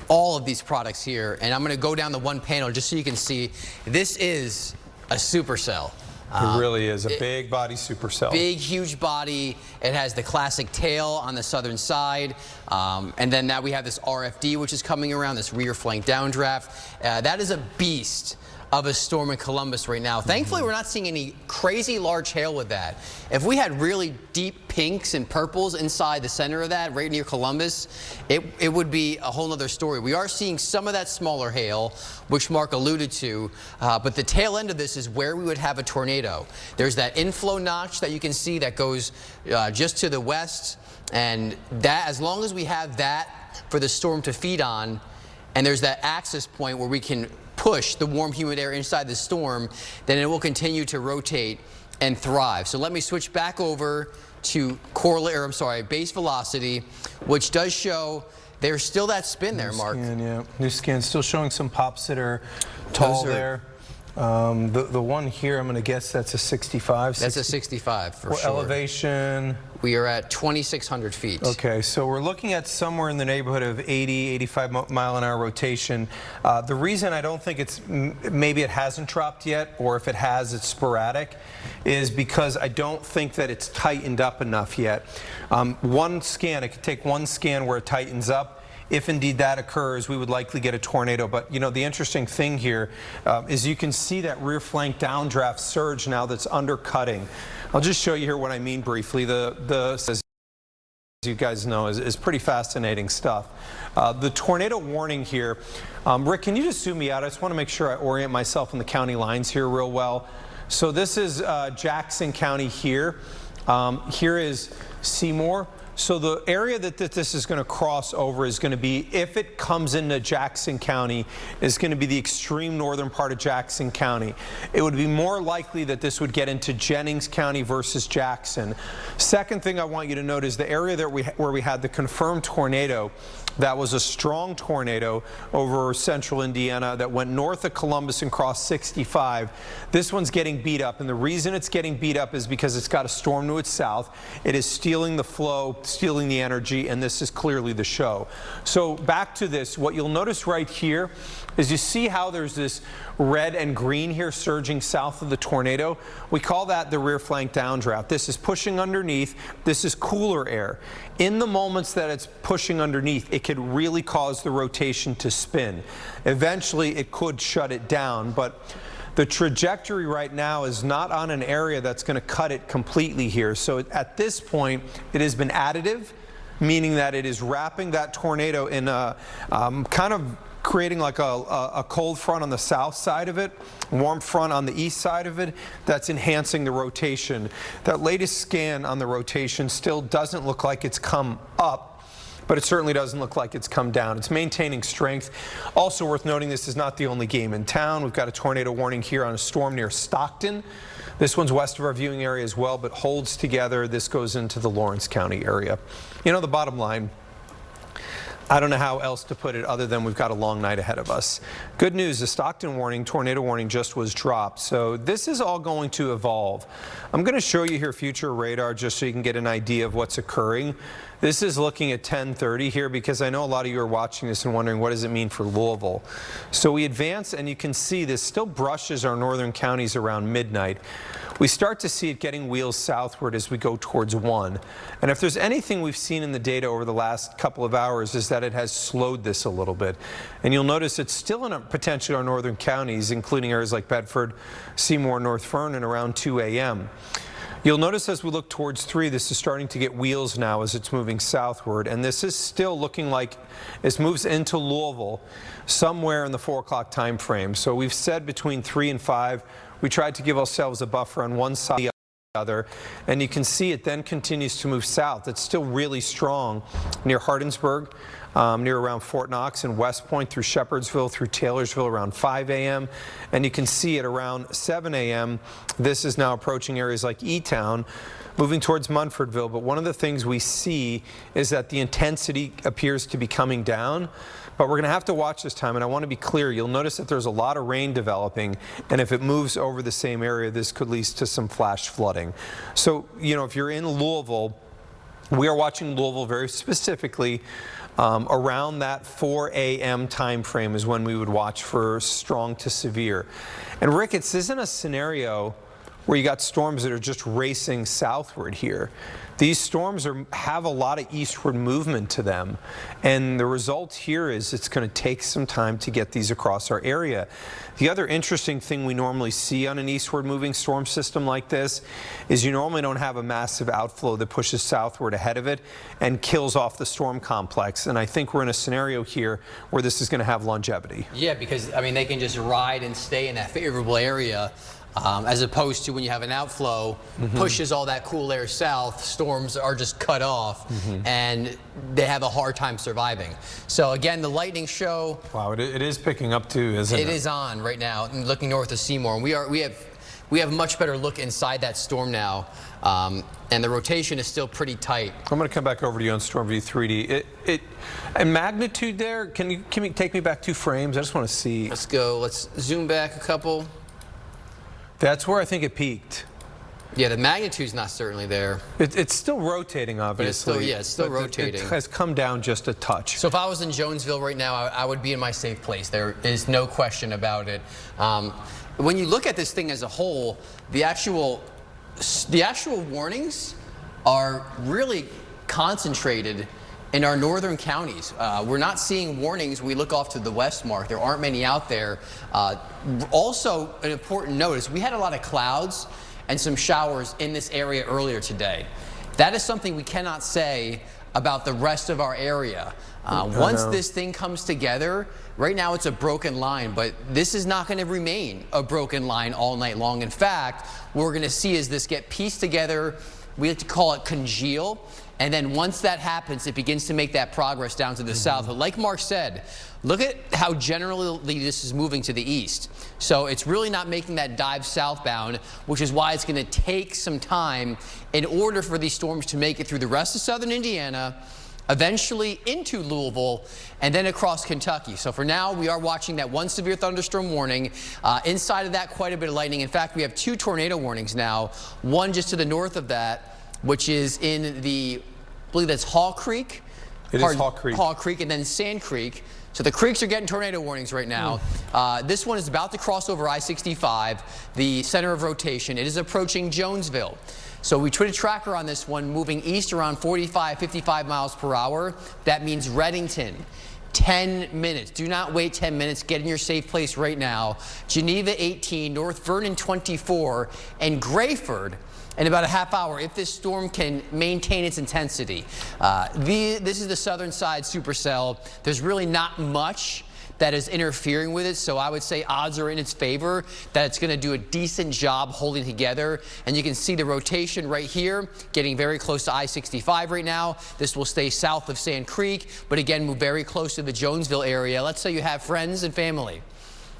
of these products here. And I'm going to go down the one panel just so you can see. This is a supercell. It really is a big body supercell. Big, huge body. It has the classic tail on the southern side. And then now we have this RFD, which is coming around, this rear flank downdraft. That is a beast of a storm in Columbus right now. Thankfully, we're not seeing any crazy large hail with that. If we had really deep pinks and purples inside the center of that, right near Columbus, it would be a whole other story. We are seeing some of that smaller hail, which Mark alluded to, but the tail end of this is where we would have a tornado. There's that inflow notch that you can see that goes just to the west, and that, as long as we have that for the storm to feed on, and there's that access point where we can push the warm, humid air inside the storm, then it will continue to rotate and thrive. So let me switch back over to base velocity, which does show there's still that spin there, Mark. New scan, still showing some pops that are tall there. The one here, I'm going to guess that's a 65. That's a 65 for sure. Elevation. We are at 2,600 feet. Okay, so we're looking at somewhere in the neighborhood of 80, 85 mile an hour rotation. The reason I don't think maybe it hasn't dropped yet, or if it has, it's sporadic, is because I don't think that it's tightened up enough yet. One scan, it could take one scan where it tightens up. If indeed that occurs, we would likely get a tornado. But you know, the interesting thing here is you can see that rear flank downdraft surge now that's undercutting. I'll just show you here what I mean briefly. As you guys know, is pretty fascinating stuff. The tornado warning here, Rick, can you just zoom me out? I just want to make sure I orient myself in the county lines here real well. So this is Jackson County here. Here is Seymour. So the area that this is going to cross over is going to be, if it comes into Jackson County, is going to be the extreme northern part of Jackson County. It would be more likely that this would get into Jennings County versus Jackson. Second thing I want you to note is the area that where we had the confirmed tornado. That was a strong tornado over central Indiana that went north of Columbus and crossed 65. This one's getting beat up, and the reason it's getting beat up is because it's got a storm to its south. It is stealing the flow, stealing the energy, and this is clearly the show. So back to this, what you'll notice right here is you see how there's this red and green here surging south of the tornado. We call that the rear flank downdraft. This is pushing underneath. This is cooler air. In the moments that it's pushing underneath, it could really cause the rotation to spin. Eventually, it could shut it down, but the trajectory right now is not on an area that's going to cut it completely here. So at this point, it has been additive, meaning that it is wrapping that tornado in a kind of creating like a cold front on the south side of it, warm front on the east side of it, that's enhancing the rotation. That latest scan on the rotation still doesn't look like it's come up, but it certainly doesn't look like it's come down. It's maintaining strength. Also worth noting, this is not the only game in town. We've got a tornado warning here on a storm near Stockton. This one's west of our viewing area as well, but holds together. This goes into the Lawrence County area. You know, the bottom line, I don't know how else to put it other than we've got a long night ahead of us. Good news, the Stockton warning, tornado warning, just was dropped. So this is all going to evolve. I'm going to show you here future radar just so you can get an idea of what's occurring. This is looking at 10:30 here because I know a lot of you are watching this and wondering what does it mean for Louisville. So we advance and you can see this still brushes our northern counties around midnight. We start to see it getting wheels southward as we go towards 1. And if there's anything we've seen in the data over the last couple of hours is that it has slowed this a little bit. And you'll notice it's still in potentially our northern counties, including areas like Bedford, Seymour, North Vernon around 2 a.m. You'll notice as we look towards 3, this is starting to get wheels now as it's moving southward. And this is still looking like it moves into Louisville somewhere in the 4 o'clock time frame. So we've said between 3 and 5, we tried to give ourselves a buffer on one side or the other. And you can see it then continues to move south. It's still really strong near Hardinsburg, near around Fort Knox and West Point through Shepherdsville, through Taylorsville around 5 a.m. And you can see it around 7 a.m. This is now approaching areas like E-Town, moving towards Munfordville. But one of the things we see is that the intensity appears to be coming down. But we're going to have to watch this time, and I want to be clear. You'll notice that there's a lot of rain developing, and if it moves over the same area, this could lead to some flash flooding. So, you know, if you're in Louisville, we are watching Louisville very specifically. Around that 4 a.m. time frame is when we would watch for strong to severe. And Rick, this isn't a scenario where you got storms that are just racing southward here. These storms have a lot of eastward movement to them. And the result here is it's going to take some time to get these across our area. The other interesting thing we normally see on an eastward moving storm system like this is you normally don't have a massive outflow that pushes southward ahead of it and kills off the storm complex. And I think we're in a scenario here where this is going to have longevity. Yeah, because, I mean, they can just ride and stay in that favorable area. As opposed to when you have an outflow, pushes all that cool air south, storms are just cut off, and they have a hard time surviving. So again, the lightning show. Wow, it is picking up too, isn't it? It is on right now, and looking north of Seymour. And we have much better look inside that storm now, and the rotation is still pretty tight. I'm going to come back over to you on Storm View 3D. And magnitude there, can you take me back 2 frames? I just want to see. Let's go. Let's zoom back a couple. That's where I think it peaked. Yeah, the magnitude's not certainly there. It's still rotating, obviously. It's still rotating. It has come down just a touch. So if I was in Jonesville right now, I would be in my safe place. There is no question about it. When you look at this thing as a whole, the actual warnings are really concentrated in our northern counties. We're not seeing warnings. We look off to the west, Mark. There aren't many out there. Also, an important note is we had a lot of clouds and some showers in this area earlier today. That is something we cannot say about the rest of our area. Once this thing comes together, right now it's a broken line, but this is not going to remain a broken line all night long. In fact, what we're going to see is this get pieced together We like to call it congeal. And then once that happens, it begins to make that progress down to the south. But like Mark said, look at how generally this is moving to the east. So it's really not making that dive southbound, which is why it's going to take some time in order for these storms to make it through the rest of southern Indiana, eventually into Louisville, and then across Kentucky. So for now, we are watching that one severe thunderstorm warning. Inside of that, quite a bit of lightning. In fact, we have 2 tornado warnings now, one just to the north of that, which is in the, I believe that's Hall Creek. It is Hall Creek. Hall Creek and then Sand Creek. So the creeks are getting tornado warnings right now. This one is about to cross over I-65, the center of rotation. It is approaching Jonesville. So we put a tracker on this one moving east around 45, 55 miles per hour. That means Reddington. 10 minutes. Do not wait 10 minutes. Get in your safe place right now. Geneva 18, North Vernon 24, and Grayford in about a half hour if this storm can maintain its intensity. This is the southern side supercell. There's really not much that is interfering with it, so I would say odds are in its favor that it's going to do a decent job holding together. And you can see the rotation right here getting very close to I-65 right now. This will stay south of Sand Creek, but again move very close to the Jonesville area. Let's say you have friends and family.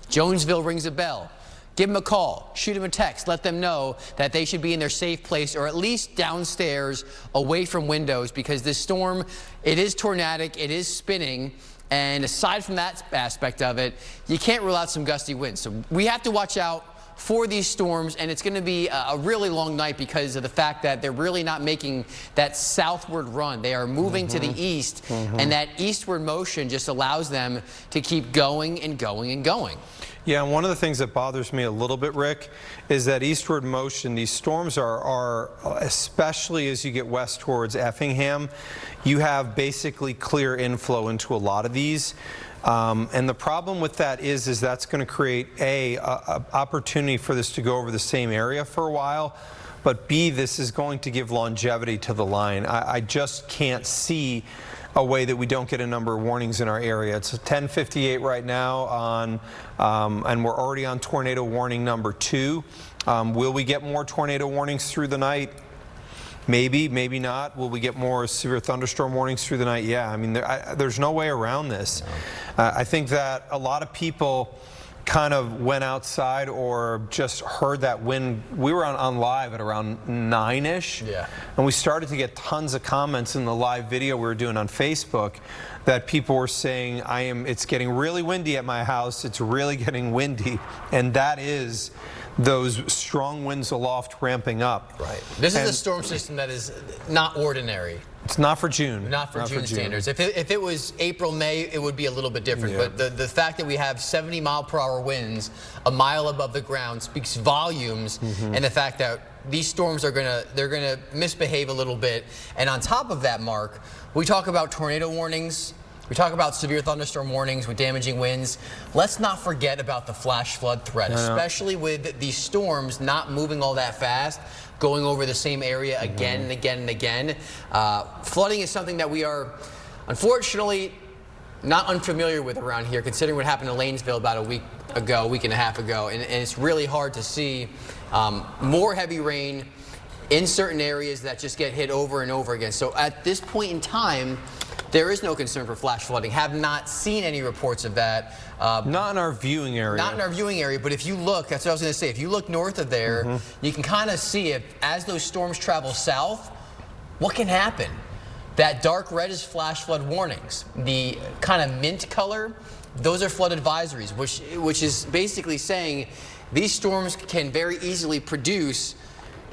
Jonesville rings a bell. Give them a call, shoot them a text, let them know that they should be in their safe place or at least downstairs away from windows, because this storm, it is tornadic, it is spinning. And aside from that aspect of it, you can't rule out some gusty winds. So we have to watch out for these storms, and it's going to be a really long night because of the fact that they're really not making that southward run. They are moving to the east, and that eastward motion just allows them to keep going and going and going. Yeah, and one of the things that bothers me a little bit, Rick, is that eastward motion. These storms are especially as you get west towards Effingham, you have basically clear inflow into a lot of these. And the problem with that is that's going to create a opportunity for this to go over the same area for a while, but B, this is going to give longevity to the line. I just can't see a way that we don't get a number of warnings in our area. It's 10:58 right now on, and we're already on tornado warning number 2. Will we get more tornado warnings through the night? Maybe, maybe not. Will we get more severe thunderstorm warnings through the night? Yeah, I mean, there's no way around this. I think that a lot of people kind of went outside or just heard that wind. We were on live at around 9-ish, and we started to get tons of comments in the live video we were doing on Facebook that people were saying, it's getting really windy at my house, it's really getting windy, and that is those strong winds aloft ramping up. Right. This is a storm system that is not ordinary. It's not for June. Not for June standards. If it was April, May, it would be a little bit different. Yeah. But the fact that we have 70-mile-per-hour winds a mile above the ground speaks volumes, and the fact that these storms are gonna misbehave a little bit. And on top of that, Mark, we talk about tornado warnings. We talk about severe thunderstorm warnings with damaging winds. Let's not forget about the flash flood threat, especially with these storms not moving all that fast, going over the same area again and again and again. Flooding is something that we are, unfortunately, not unfamiliar with around here, considering what happened to Lanesville about a week and a half ago. And it's really hard to see more heavy rain in certain areas that just get hit over and over again. So at this point in time, there is no concern for flash flooding. Have not seen any reports of that. Not in our viewing area. Not in our viewing area, but if you look, that's what I was going to say, if you look north of there, you can kind of see as those storms travel south, what can happen. That dark red is flash flood warnings. The kind of mint color, those are flood advisories, which is basically saying these storms can very easily produce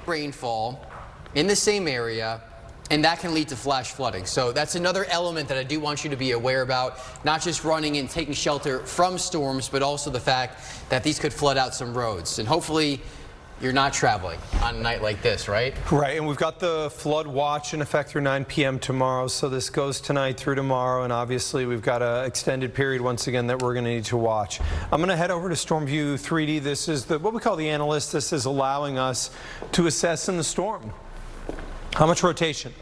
rainfall in the same area, and that can lead to flash flooding. So that's another element that I do want you to be aware about, not just running and taking shelter from storms, but also the fact that these could flood out some roads. And hopefully you're not traveling on a night like this, right? Right, and we've got the flood watch in effect through 9 p.m. tomorrow, so this goes tonight through tomorrow, and obviously we've got an extended period once again that we're going to need to watch. I'm going to head over to StormView 3D. This is what we call the analyst. This is allowing us to assess in the storm. How much rotation?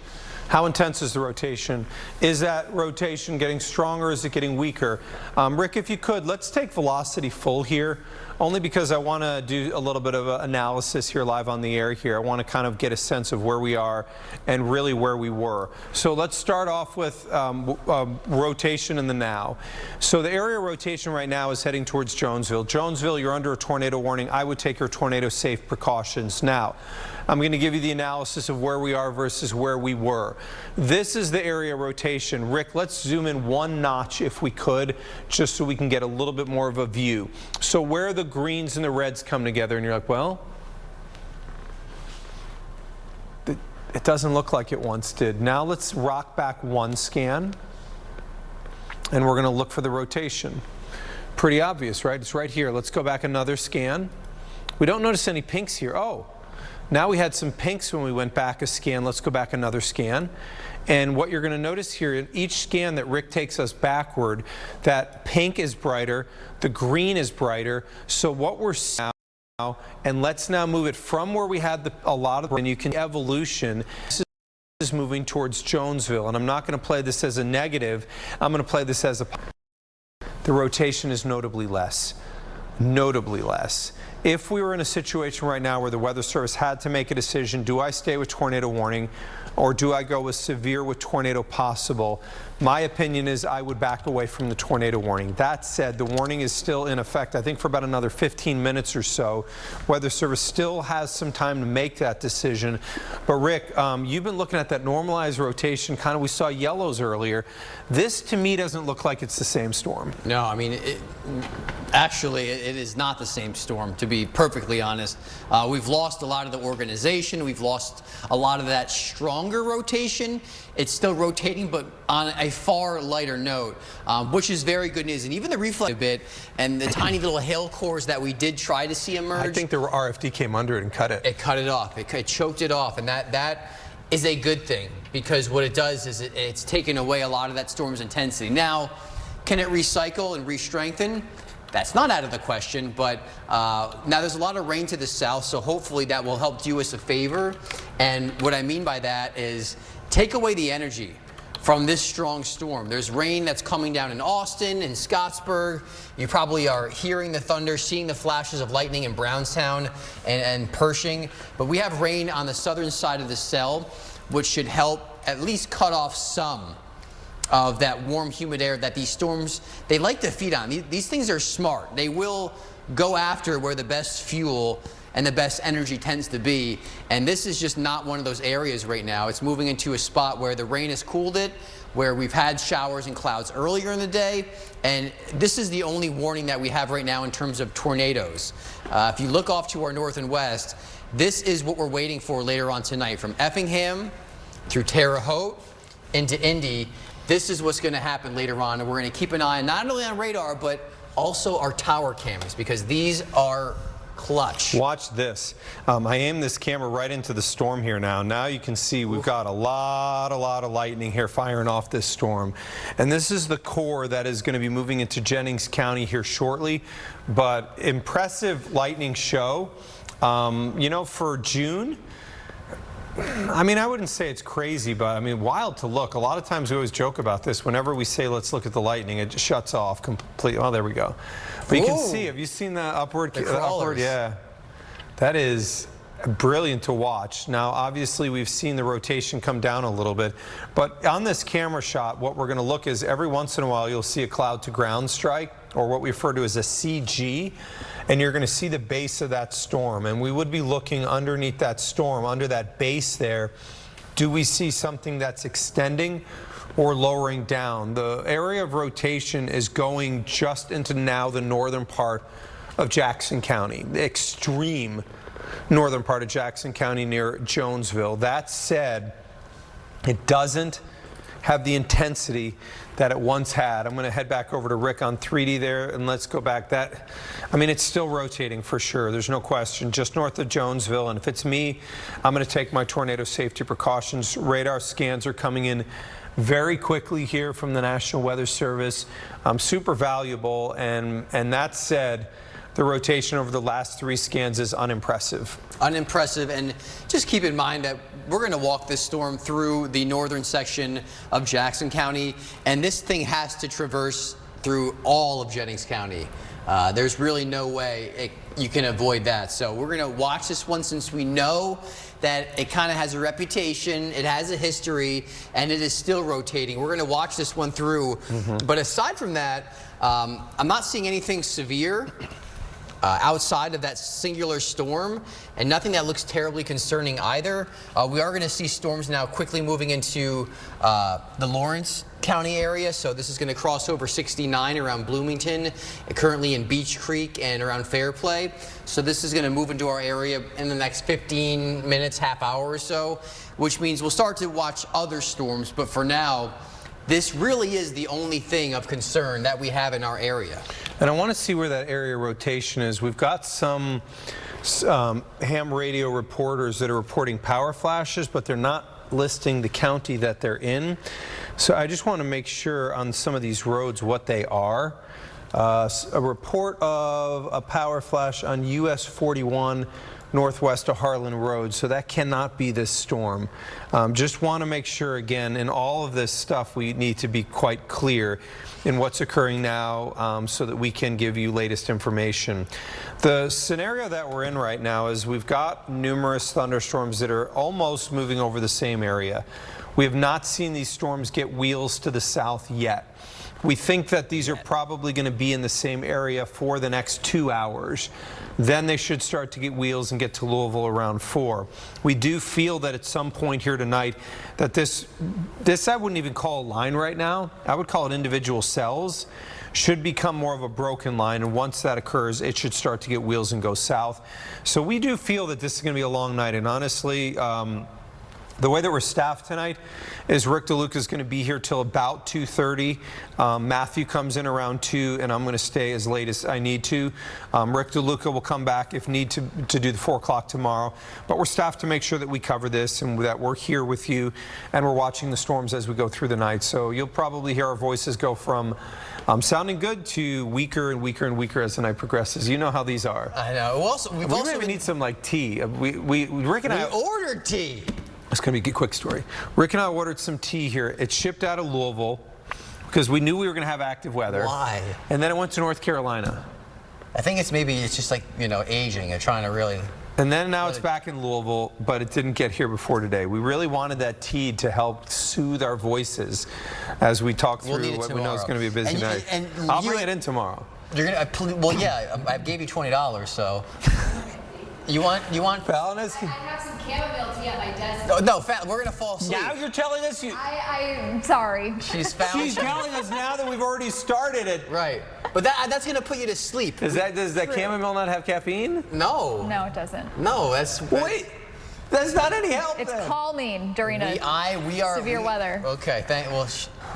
How intense is the rotation? Is that rotation getting stronger? Is it getting weaker? Rick, if you could, let's take velocity full here only because I want to do a little bit of analysis here live on the air here. I want to kind of get a sense of where we are and really where we were. So let's start off with rotation in the now. So the area rotation right now is heading towards Jonesville. Jonesville, you're under a tornado warning. I would take your tornado safe precautions. Now, I'm going to give you the analysis of where we are versus where we were. This is the area rotation. Rick, let's zoom in one notch if we could, just so we can get a little bit more of a view. So where the greens and the reds come together, and you're like, well, it doesn't look like it once did. Now let's rock back one scan, and we're going to look for the rotation. Pretty obvious, right? It's right here. Let's go back another scan. We don't notice any pinks here. Oh. Now we had some pinks when we went back a scan. Let's go back another scan. And what you're going to notice here in each scan that Rick takes us backward, that pink is brighter, the green is brighter. So what we're seeing now, and let's now move it from where we had a lot of, and you can see evolution. This is moving towards Jonesville. And I'm not going to play this as a negative. I'm going to play this as a positive. The rotation is notably less. Notably less. If we were in a situation right now where the Weather Service had to make a decision, do I stay with tornado warning or do I go with severe with tornado possible? My opinion is I would back away from the tornado warning. That said, the warning is still in effect, I think, for about another 15 minutes or so. Weather Service still has some time to make that decision. But Rick, you've been looking at that normalized rotation, kind of, we saw yellows earlier. This to me doesn't look like it's the same storm. No, I mean, actually, it is not the same storm, to be perfectly honest. We've lost a lot of the organization. We've lost a lot of that stronger rotation. It's still rotating, but on a far lighter note, which is very good news. And even the reflect a bit and the tiny little hail cores that we did try to see emerge. I think the RFD came under it and cut it. It cut it off. It choked it off. And that is a good thing, because what it does is it's taken away a lot of that storm's intensity. Now, can it recycle and re-strengthen? That's not out of the question, but now there's a lot of rain to the south, so hopefully that will help do us a favor. And what I mean by that is take away the energy from this strong storm. There's rain that's coming down in Austin, in Scottsburg. You probably are hearing the thunder, seeing the flashes of lightning in Brownstown and Pershing. But we have rain on the southern side of the cell, which should help at least cut off some of that warm, humid air that these storms, they like to feed on. These things are smart. They will go after where the best fuel and the best energy tends to be. And this is just not one of those areas right now. It's moving into a spot where the rain has cooled it, where we've had showers and clouds earlier in the day. And this is the only warning that we have right now in terms of tornadoes. If you look off to our north and west, this is what we're waiting for later on tonight. From Effingham through Terre Haute into Indy, this is what's going to happen later on. And we're going to keep an eye not only on radar, but also our tower cameras, because these are clutch. Watch this. I aim this camera right into the storm here now. Now you can see we've got a lot of lightning here firing off this storm. And this is the core that is going to be moving into Jennings County here shortly. But impressive lightning show. You know, for June, I mean, I wouldn't say it's crazy, but I mean, wild to look. A lot of times we always joke about this. Whenever we say, let's look at the lightning, it just shuts off completely. Oh, there we go. But you can see, have you seen the upward? Yeah. That is brilliant to watch. Now, obviously, we've seen the rotation come down a little bit. But on this camera shot, what we're going to look is every once in a while, you'll see a cloud to ground strike, or what we refer to as a CG. And you're going to see the base of that storm. And we would be looking underneath that storm, under that base there. Do we see something that's extending or lowering down? The area of rotation is going just into now the northern part of Jackson County, the extreme northern part of Jackson County near Jonesville. That said, it doesn't have the intensity that it once had. I'm going to head back over to Rick on 3D there, and let's go back. That, I mean, it's still rotating for sure. There's no question. Just north of Jonesville, and if it's me, I'm going to take my tornado safety precautions. Radar scans are coming in very quickly here from the National Weather Service. Super valuable, and that said, the rotation over the last 3 scans is unimpressive. Unimpressive, and just keep in mind that we're going to walk this storm through the northern section of Jackson County, and this thing has to traverse through all of Jennings County. There's really no way you can avoid that. So we're going to watch this one since we know that it kind of has a reputation, it has a history, and it is still rotating. We're going to watch this one through. But aside from that, I'm not seeing anything severe outside of that singular storm, and nothing that looks terribly concerning either. We are going to see storms now quickly moving into the Lawrence County area, so this is going to cross over 69 around Bloomington, currently in Beach Creek and around Fairplay. So this is going to move into our area in the next 15 minutes, half hour or so, which means we'll start to watch other storms, but for now, this really is the only thing of concern that we have in our area. And I want to see where that area rotation is. We've got some ham radio reporters that are reporting power flashes, but they're not listing the county that they're in. So I just want to make sure on some of these roads what they are. A report of a power flash on US 41 northwest of Harlan Road, so that cannot be this storm. Just want to make sure, again, in all of this stuff, we need to be quite clear in what's occurring now so that we can give you latest information. The scenario that we're in right now is we've got numerous thunderstorms that are almost moving over the same area. We have not seen these storms get wheels to the south yet. We think that these are probably going to be in the same area for the next 2 hours. Then they should start to get wheels and get to Louisville around 4. We do feel that at some point here tonight that this I wouldn't even call a line right now. I would call it individual cells. Should become more of a broken line, and once that occurs, it should start to get wheels and go south. So we do feel that this is going to be a long night, and honestly, the way that we're staffed tonight is Rick DeLuca is going to be here till about 2:30. Matthew comes in around 2, and I'm going to stay as late as I need to. Rick DeLuca will come back if need to do the 4 o'clock tomorrow. But we're staffed to make sure that we cover this and that we're here with you, and we're watching the storms as we go through the night. So you'll probably hear our voices go from sounding good to weaker and weaker and weaker as the night progresses. You know how these are. I know. We maybe need some like tea. Rick and I ordered tea. It's going to be a quick story. Rick and I ordered some tea here. It shipped out of Louisville because we knew we were going to have active weather. Why? And then it went to North Carolina. I think it's just like, aging and trying to really... And then now it's back in Louisville, but it didn't get here before today. We really wanted that tea to help soothe our voices as we talk through what we know is going to be a busy night. I'll bring it in tomorrow. You're gonna, well, yeah, I gave you $20, so... You want Falloness? I have some chamomile tea at my desk. No, we're gonna fall asleep. Now you're telling us I'm sorry. She's telling us now that we've already started it. Right, but that's gonna put you to sleep. Does that chamomile not have caffeine? No. No, it doesn't. No, that's wait. That's not any help. It's then. calming during severe weather. Okay,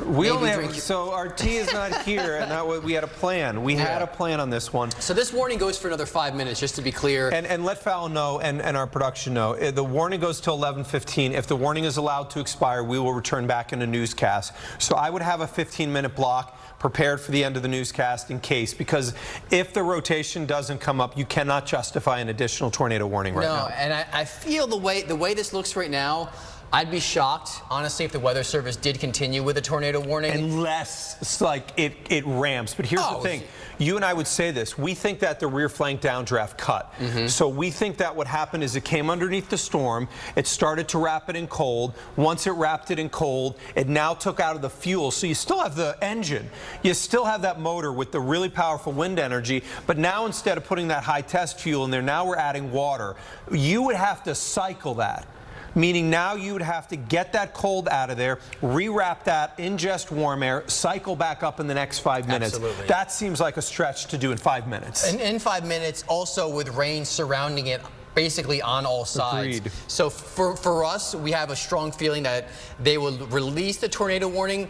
we only have, so our tea is not here, and not what we had a plan. We had a plan on this one. So this warning goes for another 5 minutes, just to be clear. And let Fallon know, and our production know. The warning goes till 11:15. If the warning is allowed to expire, we will return back in a newscast. So I would have a 15-minute block prepared for the end of the newscast in case, because if the rotation doesn't come up, you cannot justify an additional tornado warning right now. No, and I feel the way this looks right now, I'd be shocked, honestly, if the Weather Service did continue with a tornado warning. Unless it's like it ramps. But here's the thing. You and I would say this. We think that the rear flank downdraft cut. So we think that what happened is it came underneath the storm. It started to wrap it in cold. Once it wrapped it in cold, it now took out of the fuel. So you still have the engine. You still have that motor with the really powerful wind energy. But now instead of putting that high test fuel in there, now we're adding water. You would have to cycle that. Meaning now you would have to get that cold out of there, rewrap that, ingest warm air, cycle back up in the next 5 minutes. Absolutely. That seems like a stretch to do in 5 minutes. In 5 minutes, also with rain surrounding it basically on all sides. Agreed. So for us, we have a strong feeling that they will release the tornado warning.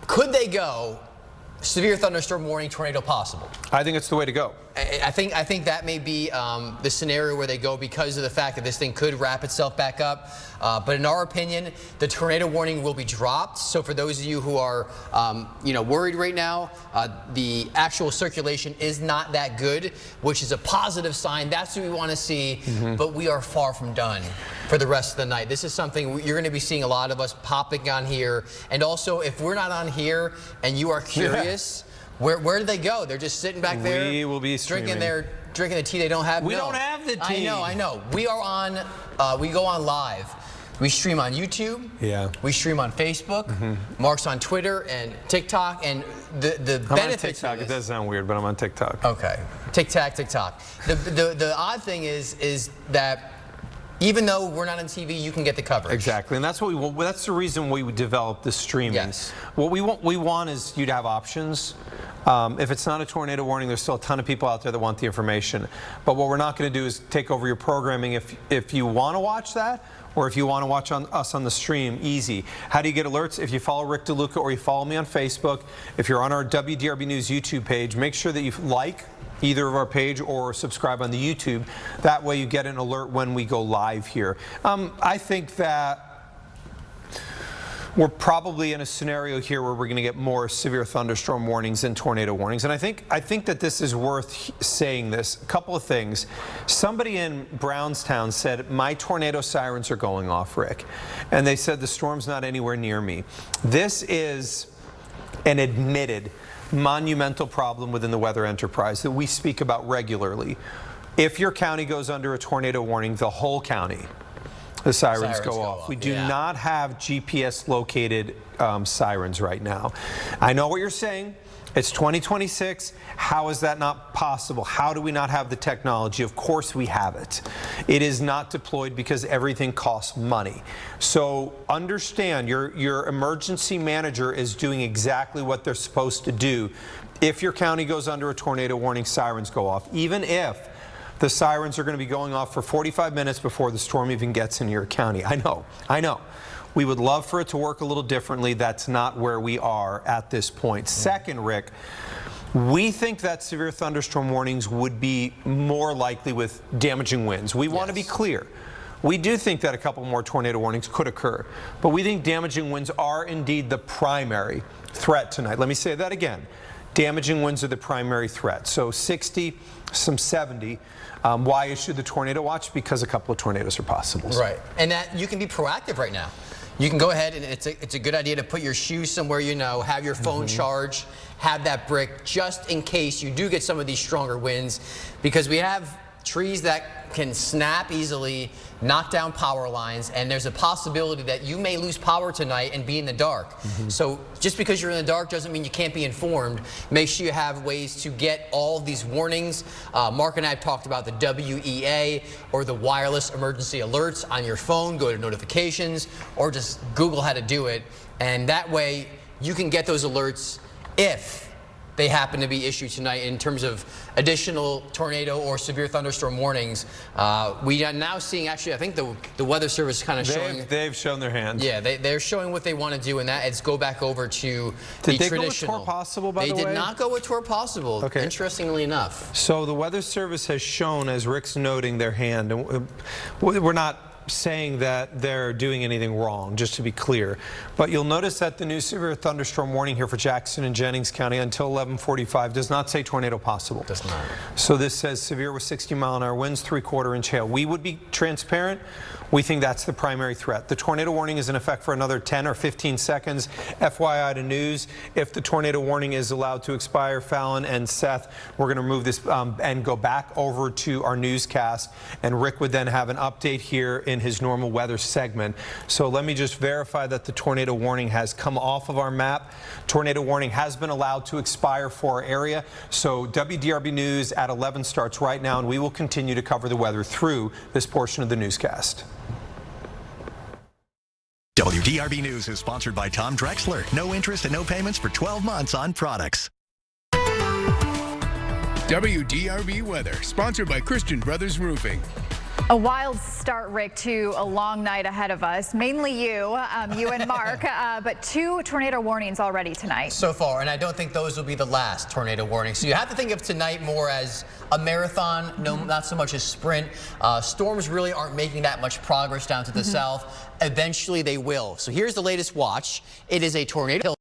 Could they go severe thunderstorm warning, tornado possible? I think it's the way to go. I think that may be the scenario where they go because of the fact that this thing could wrap itself back up. But in our opinion, the tornado warning will be dropped. So for those of you who are, worried right now, the actual circulation is not that good, which is a positive sign. That's what we want to see. But we are far from done for the rest of the night. This is something you're going to be seeing a lot of us popping on here. And also, if we're not on here and you are curious, Where do they go? They're just sitting back there. We will be drinking the tea they don't have. We No. don't have the tea. I know. We are on. We go on live. We stream on YouTube. Yeah. We stream on Facebook. Mark's on Twitter and TikTok. And the I'm on benefits TikTok. of this. It does sound weird, but I'm on TikTok. Okay. TikTok. The odd thing is that even though we're not on TV, you can get the coverage. Exactly, and that's what we want. That's the reason we developed the streaming. Yes. What we want is you to have options. If it's not a tornado warning, there's still a ton of people out there that want the information. But what we're not going to do is take over your programming. If you want to watch that, or if you want to watch us on the stream, easy. How do you get alerts? If you follow Rick DeLuca or you follow me on Facebook, if you're on our WDRB News YouTube page, make sure that you like either of our page or subscribe on the YouTube. That way you get an alert when we go live here. I think that we're probably in a scenario here where we're going to get more severe thunderstorm warnings and tornado warnings. And I think that this is worth saying this. A couple of things. Somebody in Brownstown said, my tornado sirens are going off, Rick. And they said the storm's not anywhere near me. This is an admitted monumental problem within the weather enterprise that we speak about regularly. If your county goes under a tornado warning, the whole county, the sirens go off. We do not have GPS located sirens right now. I know what you're saying. It's 2026. How is that not possible? How do we not have the technology? Of course we have it. It is not deployed because everything costs money. So understand your emergency manager is doing exactly what they're supposed to do. If your county goes under a tornado warning, sirens go off. Even if the sirens are going to be going off for 45 minutes before the storm even gets into your county. I know. We would love for it to work a little differently. That's not where we are at this point. Second, Rick, we think that severe thunderstorm warnings would be more likely with damaging winds. We want to be clear. We do think that a couple more tornado warnings could occur, but we think damaging winds are indeed the primary threat tonight. Let me say that again. Damaging winds are the primary threat. So 60, some 70. Why issue the tornado watch? Because a couple of tornadoes are possible. Right, and that you can be proactive right now. You can go ahead and it's a good idea to put your shoes somewhere you know, have your phone charged, have that brick just in case you do get some of these stronger winds, because we have trees that can snap easily, knock down power lines, and there's a possibility that you may lose power tonight and be in the dark. So just because you're in the dark doesn't mean you can't be informed. Make sure you have ways to get all of these warnings. Mark and I have talked about the WEA or the wireless emergency alerts on your phone. Go to notifications or just Google how to do it, and that way you can get those alerts if they happen to be issued tonight in terms of additional tornado or severe thunderstorm warnings. We are now seeing, actually, I think the Weather Service is kind of showing. They've shown their hand. Yeah, they're showing what they want to do, and that is go back over to the traditional. Did they go with Tor Possible, by the way? They did not go with Tor Possible, interestingly enough. So the Weather Service has shown, as Rick's noting, their hand. And we're not saying that they're doing anything wrong, just to be clear. But you'll notice that the new severe thunderstorm warning here for Jackson and Jennings County until 11:45 does not say tornado possible. Does not. So this says severe with 60-mile-an-hour winds, 3/4 inch hail. We would be transparent. We think that's the primary threat. The tornado warning is in effect for another 10 or 15 seconds. FYI to news, if the tornado warning is allowed to expire, Fallon and Seth, we're going to remove this and go back over to our newscast, and Rick would then have an update here in his normal weather segment. So let me just verify that the tornado warning has come off of our map. Tornado warning has been allowed to expire for our area. So WDRB News at 11 starts right now, and we will continue to cover the weather through this portion of the newscast. WDRB News is sponsored by Tom Drexler. No interest and no payments for 12 months on products. WDRB Weather, sponsored by Christian Brothers Roofing. A wild start, Rick, to a long night ahead of us. Mainly you and Mark, but 2 tornado warnings already tonight. So far, and I don't think those will be the last tornado warning. So you have to think of tonight more as a marathon, not so much a sprint. Storms really aren't making that much progress down to the south. Eventually they will. So here's the latest watch. It is a tornado.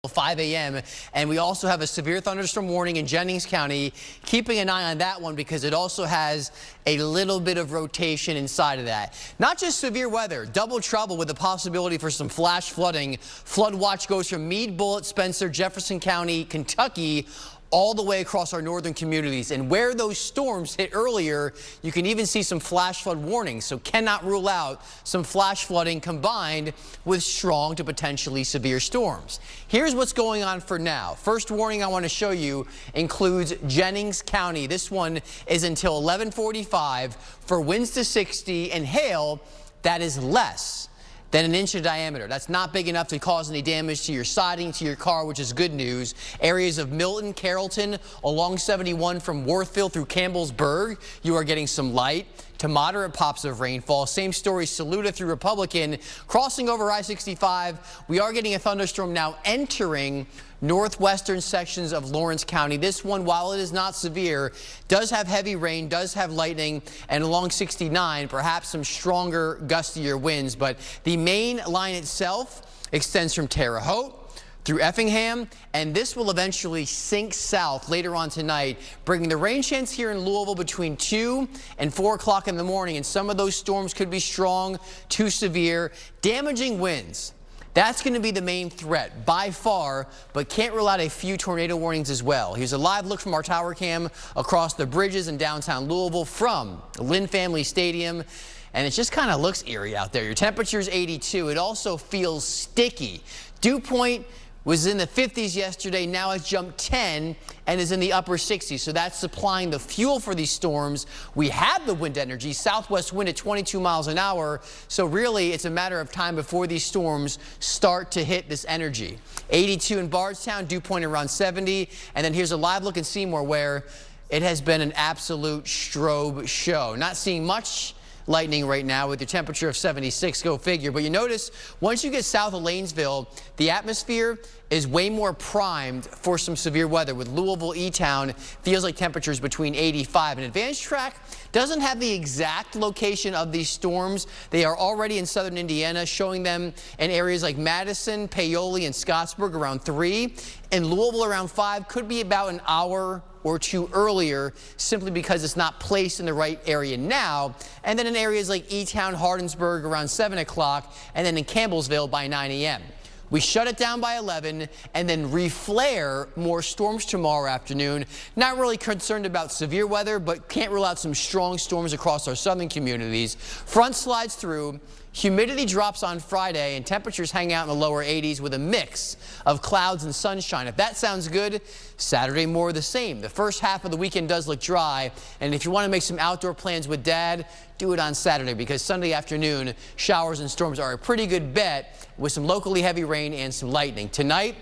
5 a.m. And we also have a severe thunderstorm warning in Jennings County. Keeping an eye on that one because it also has a little bit of rotation inside of that. Not just severe weather, double trouble with the possibility for some flash flooding. Flood watch goes from Meade, Bullitt, Spencer, Jefferson County, Kentucky, all the way across our northern communities. And where those storms hit earlier, you can even see some flash flood warnings. So cannot rule out some flash flooding combined with strong to potentially severe storms. Here's what's going on for now. First warning I want to show you includes Jennings County. This one is until 11:45 for winds to 60 and hail that is less than an inch in diameter. That's not big enough to cause any damage to your siding, to your car, which is good news. Areas of Milton, Carrollton, along 71 from Worthville through Campbellsburg, you are getting some light to moderate pops of rainfall. Same story, Saluda through Republican. Crossing over I-65, we are getting a thunderstorm now entering northwestern sections of Lawrence County. This one, while it is not severe, does have heavy rain, does have lightning, and along 69, perhaps some stronger, gustier winds. But the main line itself extends from Terre Haute through Effingham, and this will eventually sink south later on tonight, bringing the rain chance here in Louisville between 2 and 4 o'clock in the morning. And some of those storms could be strong to severe, damaging winds. That's going to be the main threat by far, but can't rule out a few tornado warnings as well. Here's a live look from our tower cam across the bridges in downtown Louisville from Lynn Family Stadium. And it just kind of looks eerie out there. Your temperature is 82. It also feels sticky. Dew point was in the 50s yesterday. Now it's jumped 10 and is in the upper 60s. So that's supplying the fuel for these storms. We have the wind energy, southwest wind at 22 miles an hour. So really it's a matter of time before these storms start to hit this energy. 82 in Bardstown, dew point around 70. And then here's a live look in Seymour where it has been an absolute strobe show. Not seeing much lightning right now with your temperature of 76, go figure. But you notice once you get south of Lanesville, the atmosphere is way more primed for some severe weather. With Louisville, E-Town, feels like temperatures between 85. An advanced track doesn't have the exact location of these storms. They are already in southern Indiana, showing them in areas like Madison, Paoli, and Scottsburg around 3. And Louisville around 5, could be about an hour or two earlier, simply because it's not placed in the right area now. And then in areas like E-Town, Hardinsburg around 7 o'clock, and then in Campbellsville by 9 a.m. We shut it down by 11 and then reflare more storms tomorrow afternoon. Not really concerned about severe weather, but can't rule out some strong storms across our southern communities. Front slides through. Humidity drops on Friday and temperatures hang out in the lower 80s with a mix of clouds and sunshine. If that sounds good, Saturday more of the same. The first half of the weekend does look dry, and if you want to make some outdoor plans with Dad, do it on Saturday, because Sunday afternoon showers and storms are a pretty good bet with some locally heavy rain and some lightning. Tonight,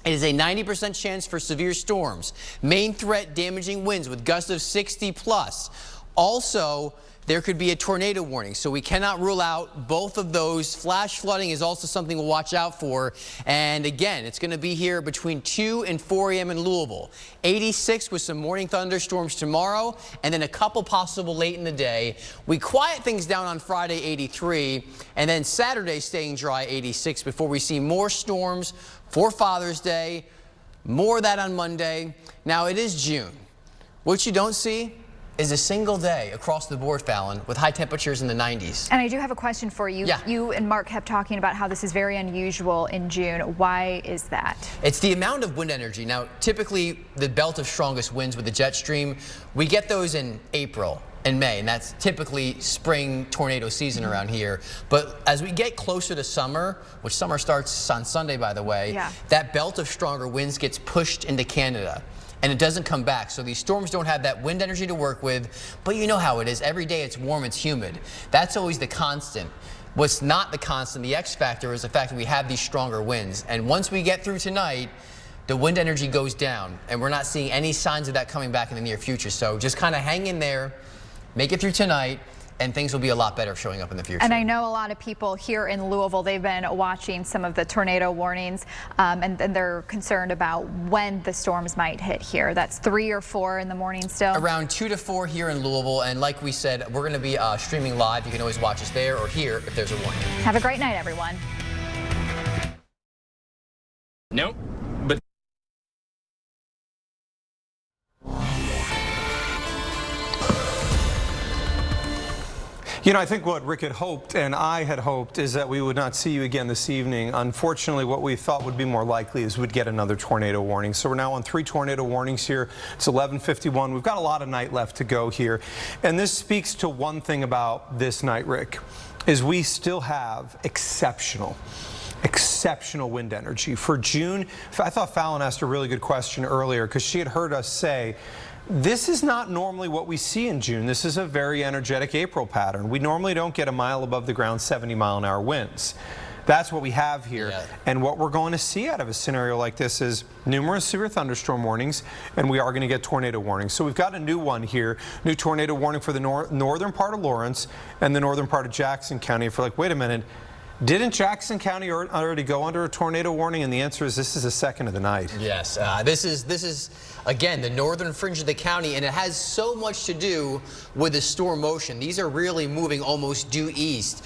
it is a 90% chance for severe storms. Main threat, damaging winds with gusts of 60 plus. Also, there could be a tornado warning, so we cannot rule out both of those. Flash flooding is also something we'll watch out for. And again, it's going to be here between 2 and 4 a.m. in Louisville. 86 with some morning thunderstorms tomorrow, and then a couple possible late in the day. We quiet things down on Friday, 83, and then Saturday staying dry, 86, before we see more storms for Father's Day. More of that on Monday. Now, it is June. What you don't see is a single day across the board, Fallon, with high temperatures in the 90s. And I do have a question for you. Yeah. You and Mark kept talking about how this is very unusual in June. Why is that? It's the amount of wind energy. Now, typically, the belt of strongest winds with the jet stream, we get those in April and May, and that's typically spring tornado season around here. But as we get closer to summer, which summer starts on Sunday, by the way, that belt of stronger winds gets pushed into Canada, and it doesn't come back. So these storms don't have that wind energy to work with. But you know how it is. Every day it's warm, it's humid. That's always the constant. What's not the constant, the X factor, is the fact that we have these stronger winds. And once we get through tonight, the wind energy goes down, and we're not seeing any signs of that coming back in the near future. So just kind of hang in there, make it through tonight, and things will be a lot better showing up in the future. And I know a lot of people here in Louisville, they've been watching some of the tornado warnings, and they're concerned about when the storms might hit here. That's 3 or 4 in the morning still? Around 2 to 4 here in Louisville, and like we said, we're going to be streaming live. You can always watch us there or here if there's a warning. Have a great night, everyone. Nope. You know, I think what Rick had hoped and I had hoped is that we would not see you again this evening. Unfortunately, what we thought would be more likely is we'd get another tornado warning. So we're now on 3 tornado warnings here. It's 11:51. We've got a lot of night left to go here. And this speaks to one thing about this night, Rick, is we still have exceptional wind energy. For June, I thought Fallon asked a really good question earlier because she had heard us say, this is not normally what we see in June. This is a very energetic April pattern. We normally don't get a mile above the ground 70-mile-an-hour winds. That's what we have here. Yeah. And what we're going to see out of a scenario like this is numerous severe thunderstorm warnings, and we are going to get tornado warnings. So we've got a new one here, new tornado warning for the northern part of Lawrence and the northern part of Jackson County. If you're like, wait a minute, didn't Jackson County already go under a tornado warning? And the answer is this is the second of the night. Yes, this is again the northern fringe of the county, and it has so much to do with the storm motion. These are really moving almost due east.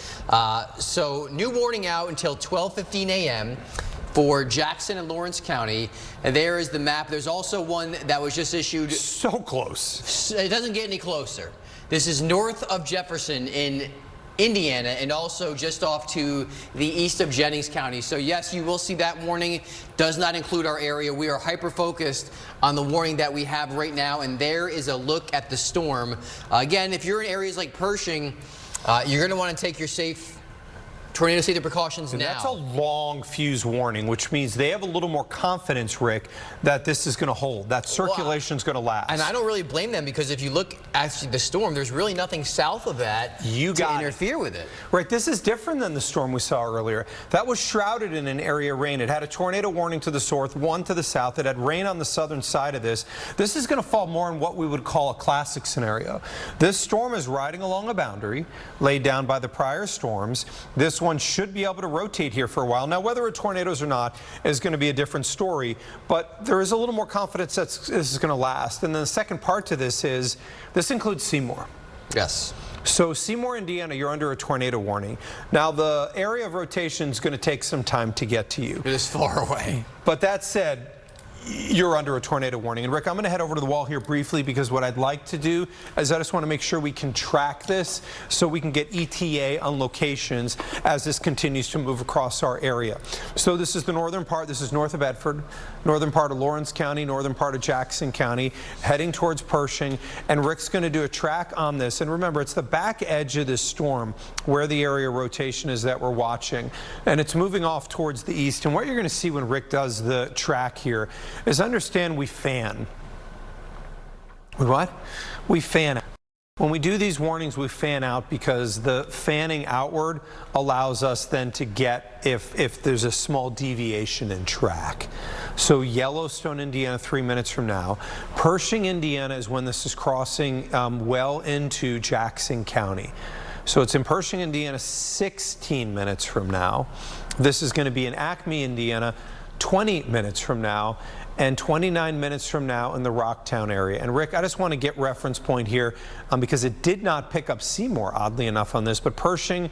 So new warning out until 12:15 a.m. for Jackson and Lawrence County. And there is the map. There's also one that was just issued. So close. It doesn't get any closer. This is north of Jefferson in Indiana, and also just off to the east of Jennings County. So yes, you will see that warning. Does not include our area. We are hyper focused on the warning that we have right now, and there is a look at the storm. Again, if you're in areas like Pershing, you're going to want to take your tornado safety precautions now. That's a long fuse warning, which means they have a little more confidence, Rick, that this is going to hold, that circulation is going to last. And I don't really blame them, because if you look at the storm, there's really nothing south of that to interfere with it. Right, this is different than the storm we saw earlier. That was shrouded in an area of rain. It had a tornado warning to the north, one to the south. It had rain on the southern side of this. This is going to fall more in what we would call a classic scenario. This storm is riding along a boundary laid down by the prior storms. This one should be able to rotate here for a while. Now, whether it tornadoes or not is going to be a different story, but there is a little more confidence that this is going to last. And then the second part to this is, this includes Seymour. Yes. So Seymour, Indiana, you're under a tornado warning. Now, the area of rotation is going to take some time to get to you. It is far away. But that said, you're under a tornado warning. And Rick, I'm going to head over to the wall here briefly, because what I'd like to do is I just want to make sure we can track this so we can get ETA on locations as this continues to move across our area. So this is the northern part. This is north of Bedford, northern part of Lawrence County, northern part of Jackson County, heading towards Pershing. And Rick's going to do a track on this. And remember, it's the back edge of this storm where the area rotation is that we're watching. And it's moving off towards the east. And what you're going to see when Rick does the track here is understand we fan. What? We fan out. When we do these warnings, we fan out because the fanning outward allows us then to get if there's a small deviation in track. So Yellowstone, Indiana, 3 minutes from now. Pershing, Indiana is when this is crossing well into Jackson County. So it's in Pershing, Indiana, 16 minutes from now. This is going to be in Acme, Indiana, 20 minutes from now, and 29 minutes from now in the Rocktown area. And Rick, I just want to get reference point here because it did not pick up Seymour, oddly enough, on this, but Pershing,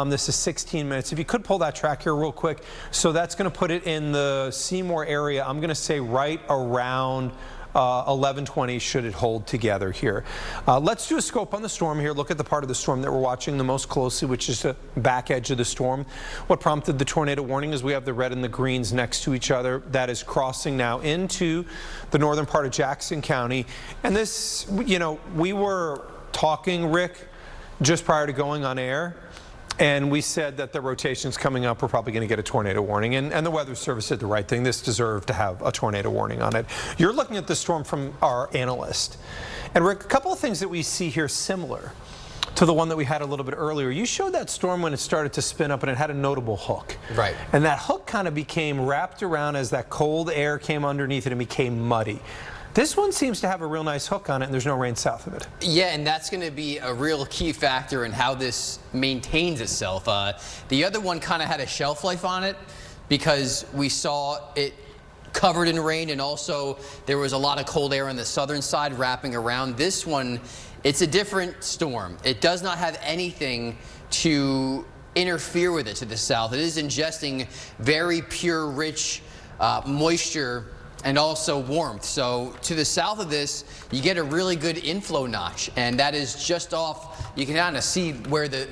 this is 16 minutes. If you could pull that track here real quick. So that's going to put it in the Seymour area. I'm going to say right around 11:20 should it hold together here. Let's do a scope on the storm here. Look at the part of the storm that we're watching the most closely, which is the back edge of the storm. What prompted the tornado warning is we have the red and the greens next to each other. That is crossing now into the northern part of Jackson County. And this, you know, we were talking, Rick, just prior to going on air. And we said that the rotations coming up, we're probably going to get a tornado warning. And the Weather Service did the right thing. This deserved to have a tornado warning on it. You're looking at the storm from our analyst. And Rick, a couple of things that we see here similar to the one that we had a little bit earlier. You showed that storm when it started to spin up and it had a notable hook. Right. And that hook kind of became wrapped around as that cold air came underneath it and became muddy. This one seems to have a real nice hook on it, and there's no rain south of it. Yeah, and that's going to be a real key factor in how this maintains itself. The other one kind of had a shelf life on it because we saw it covered in rain, and also there was a lot of cold air on the southern side wrapping around. This one, it's a different storm. It does not have anything to interfere with it to the south. It is ingesting very pure, rich moisture and also warmth. So to the south of this, you get a really good inflow notch, and that is just off. You can kind of see where the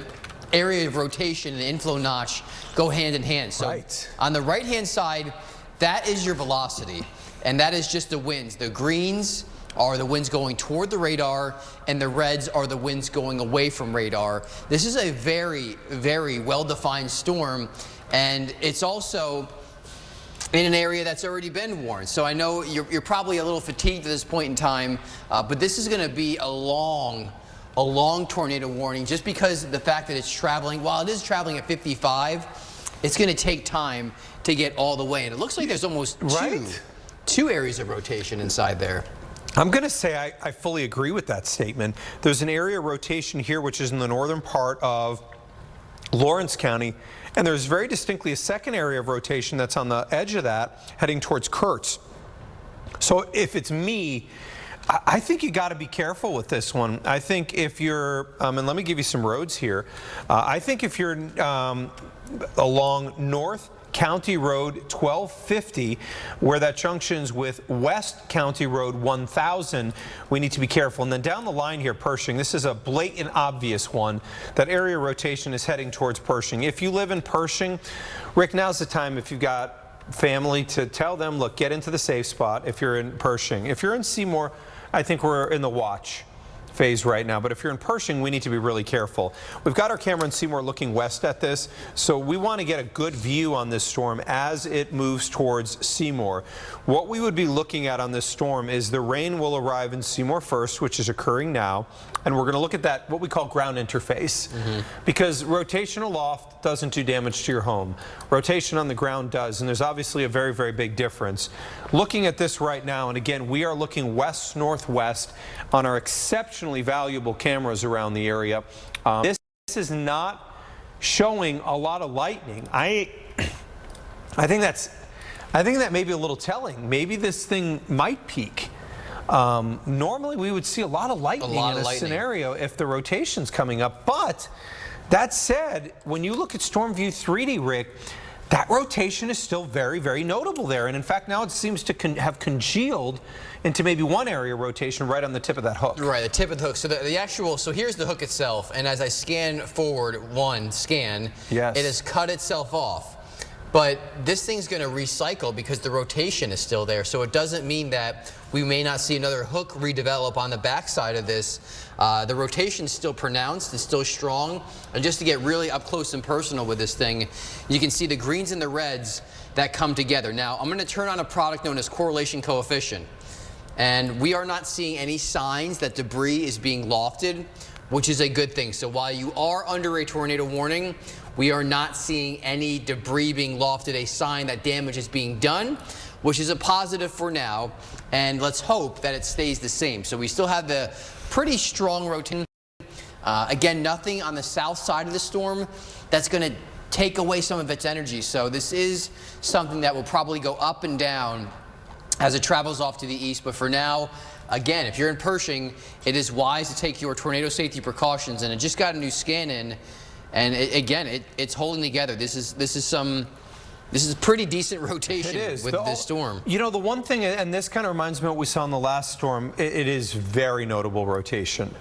area of rotation and the inflow notch go hand in hand. So on the right-hand side, that is your velocity, and that is just the winds. The greens are the winds going toward the radar, and the reds are the winds going away from radar. This is a very, very well-defined storm, and it's also in an area that's already been warned. So I know you're probably a little fatigued at this point in time, but this is going to be a long tornado warning, just because of the fact that it's traveling. While it is traveling at 55, it's going to take time to get all the way. And it looks like there's almost two areas of rotation inside there. I'm going to say I fully agree with that statement. There's an area of rotation here, which is in the northern part of Lawrence County, and there's very distinctly a second area of rotation that's on the edge of that, heading towards Kurtz. So if it's me, I think you got to be careful with this one. I think if you're, and let me give you some roads here. I think if you're along North County Road 1250, where that junctions with West County Road 1000, we need to be careful. And then down the line here, Pershing, this is a blatant, obvious one. That area rotation is heading towards Pershing. If you live in Pershing, Rick, now's the time, if you've got family, to tell them, look, get into the safe spot if you're in Pershing. If you're in Seymour, I think we're in the watch phase right now, but if you're in Pershing, we need to be really careful. We've got our camera in Seymour looking west at this, so we want to get a good view on this storm as it moves towards Seymour. What we would be looking at on this storm is the rain will arrive in Seymour first, which is occurring now, and we're going to look at that, what we call ground interface, because rotation aloft doesn't do damage to your home. Rotation on the ground does, and there's obviously a very, very big difference. Looking at this right now, and again, we are looking west-northwest on our exceptionally valuable cameras around the area. This is not showing a lot of lightning. I think that may be a little telling. Maybe this thing might peak. Normally we would see a lot of lightning in a scenario if the rotation's coming up. But that said, when you look at Storm View 3D, Rick, that rotation is still very, very notable there. And in fact, now it seems to have congealed into maybe one area rotation right on the tip of that hook. Right, the tip of the hook. So the actual, so here's the hook itself. And as I scan forward, it has cut itself off. But this thing's going to recycle because the rotation is still there. So it doesn't mean that we may not see another hook redevelop on the backside of this. The rotation's still pronounced, it's still strong. And just to get really up close and personal with this thing, you can see the greens and the reds that come together. Now, I'm going to turn on a product known as correlation coefficient. And we are not seeing any signs that debris is being lofted, which is a good thing. So while you are under a tornado warning, we are not seeing any debris being lofted, a sign that damage is being done, which is a positive for now. And let's hope that it stays the same. So we still have the pretty strong rotation. Again, nothing on the south side of the storm that's going to take away some of its energy. So this is something that will probably go up and down as it travels off to the east. But for now, again, if you're in Pershing, it is wise to take your tornado safety precautions. And it just got a new scan in, and it's holding together. This is pretty decent rotation with this storm. You know, the one thing, and this kind of reminds me of what we saw in the last storm, it is very notable rotation.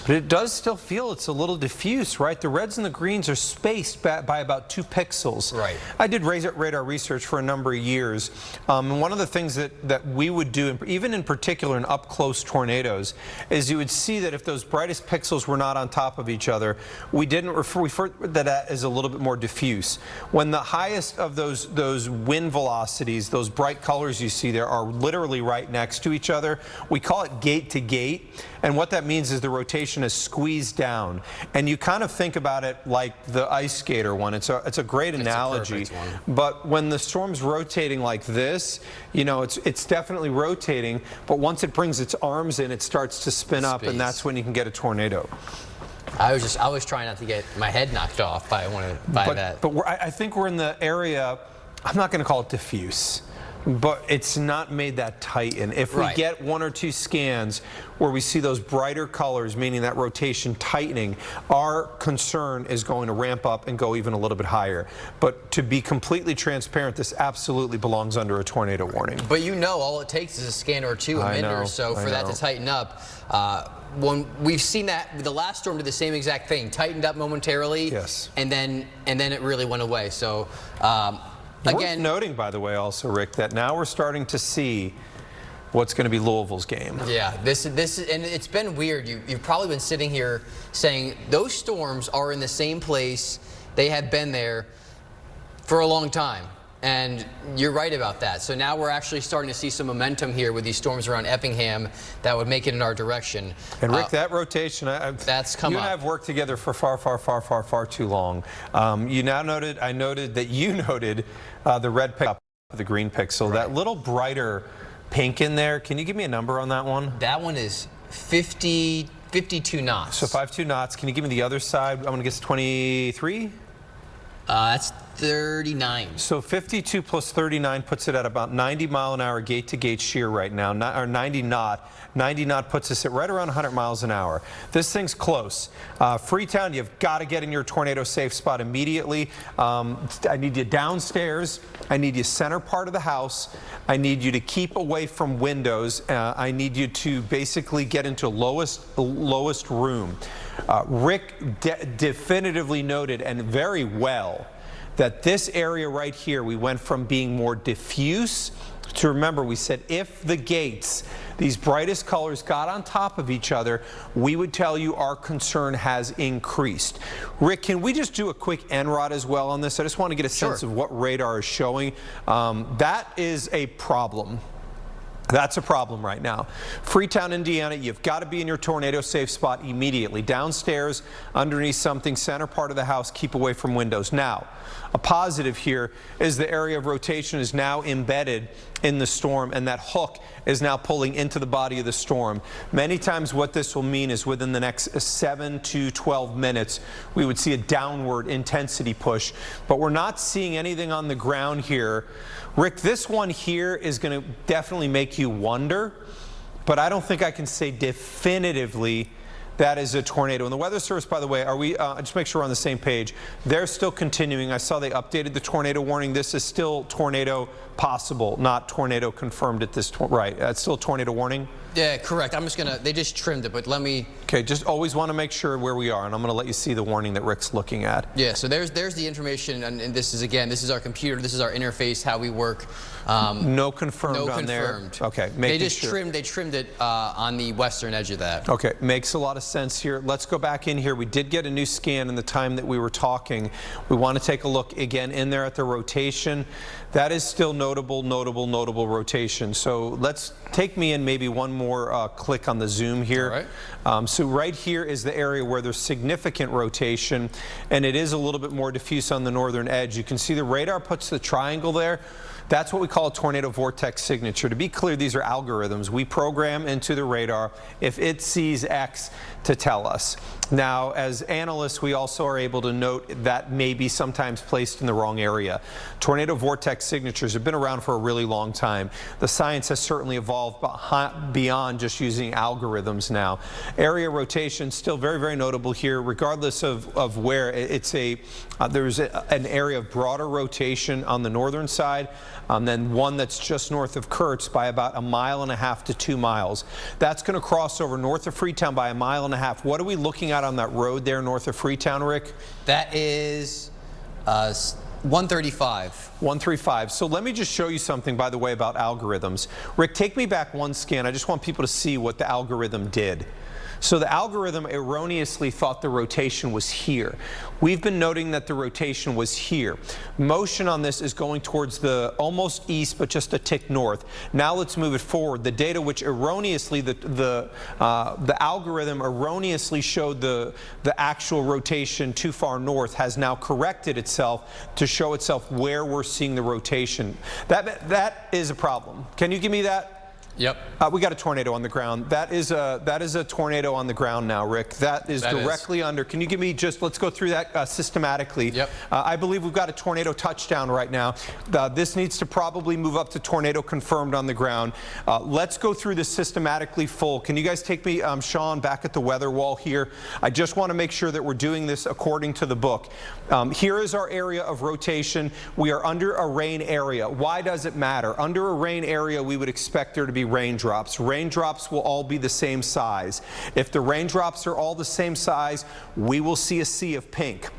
But it does still feel it's a little diffuse, right? The reds and the greens are spaced by about 2 pixels. Right. I did radar research for a number of years. And one of the things that we would do, even in particular in up-close tornadoes, is you would see that if those brightest pixels were not on top of each other, we refer to that as a little bit more diffuse. When the highest of those wind velocities, those bright colors you see there, are literally right next to each other, we call it gate to gate. And what that means is the rotation is squeezed down. And you kind of think about it like the ice skater one. It's a great analogy. It's a perfect one. But when the storm's rotating like this, you know, it's definitely rotating. But once it brings its arms in, it starts to spin up, and that's when you can get a tornado. I was trying not to get my head knocked off by that. But I think we're in the area, I'm not going to call it diffuse. But it's not made that tighten. If we Right. get 1 or 2 scans where we see those brighter colors, meaning that rotation tightening, our concern is going to ramp up and go even a little bit higher. But to be completely transparent, this absolutely belongs under a tornado warning. But you know, all it takes is a scan or two, a minute or so for that to tighten up. When we've seen that, the last storm did the same exact thing, tightened up momentarily, Yes. and then it really went away. So Worth again, noting, by the way, also, Rick, that now we're starting to see what's going to be Louisville's game. yeah, this is, and it's been weird. You've probably been sitting here saying those storms are in the same place. They have been there for a long time. And you're right about that. So now we're actually starting to see some momentum here with these storms around Effingham that would make it in our direction. And Rick, that rotation, that's come you up. and I have worked together for far too long. You now noted, I noted that you noted the red pick up, the green pixel, that little brighter pink in there. Can you give me a number on that one? That one is 52 knots. So 52 knots. Can you give me the other side? I'm going to guess 23? That's 39. So 52 plus 39 puts it at about 90 mile an hour gate to gate shear right now, or 90 knot. 90 knot puts us at right around 100 miles an hour. This thing's close. Freetown, you've got to get in your tornado safe spot immediately. I need you downstairs. I need you center part of the house. I need you to keep away from windows. I need you to basically get into lowest room. Rick definitively noted, and very well, that this area right here, we went from being more diffuse to, remember, we said if the gates, these brightest colors, got on top of each other, we would tell you our concern has increased. Rick, can we just do a quick NROD as well on this? I just want to get a sense of what radar is showing. That is a problem. That's a problem right now. Freetown, Indiana, you've got to be in your tornado safe spot immediately. Downstairs, underneath something, center part of the house, keep away from windows. Now, a positive here is the area of rotation is now embedded in the storm, and that hook is now pulling into the body of the storm. Many times what this will mean is within the next 7 to 12 minutes, we would see a downward intensity push, but we're not seeing anything on the ground here. Rick, this one here is going to definitely make you wonder, but I don't think I can say definitively that is a tornado. And the Weather Service, by the way, are we, just make sure we're on the same page. They're still continuing. I saw they updated the tornado warning. This is still tornado possible, not tornado confirmed at this, right. It's still a tornado warning? Yeah, correct. I'm just going to, they just trimmed it, but let me. Okay, just always want to make sure where we are, and I'm going to let you see the warning that Rick's looking at. Yeah, so there's the information, and this is, again, this is our computer, this is our interface, how we work. No confirmed no on confirmed. there? Okay, they just trimmed it on the western edge of that. Okay, makes a lot of sense here. Let's go back in here. We did get a new scan in the time that we were talking. We want to take a look again in there at the rotation. That is still notable rotation. So let's take me in maybe one more click on the zoom here. All right. So right here is the area where there's significant rotation, and it is a little bit more diffuse on the northern edge. You can see the radar puts the triangle there. That's what we call a tornado vortex signature. To be clear, these are algorithms. We program into the radar if it sees X to tell us. Now, as analysts, we also are able to note that may be sometimes placed in the wrong area. Tornado vortex signatures have been around for a really long time. The science has certainly evolved beyond just using algorithms now. Area rotation still very notable here, regardless of where. It's there's an area of broader rotation on the northern side, then one that's just north of Kurtz by about 1.5 miles to 2 miles. That's going to cross over north of Freetown by 1.5 miles. What are we looking at on that road there north of Freetown, Rick? That is 135. 135. So let me just show you something, by the way, about algorithms. Rick, take me back one scan. I just want people to see what the algorithm did. So the algorithm erroneously thought the rotation was here. We've been noting that the rotation was here. Motion on this is going towards the almost east, but just a tick north. Now let's move it forward. The data which erroneously, the algorithm erroneously showed the actual rotation too far north has now corrected itself to show itself where we're seeing the rotation. That is a problem. Can you give me that? Yep. We got a tornado on the ground. That is a tornado on the ground now, Rick. That is directly under. Can you give me let's go through that systematically. Yep. I believe we've got a tornado touchdown right now. This needs to probably move up to tornado confirmed on the ground. Let's go through this systematically full. Can you guys take me, Sean, back at the weather wall here? I just want to make sure that we're doing this according to the book. Here is our area of rotation. We are under a rain area. Why does it matter? Under a rain area, we would expect there to be raindrops. Raindrops will all be the same size. If the raindrops are all the same size, we will see a sea of pink.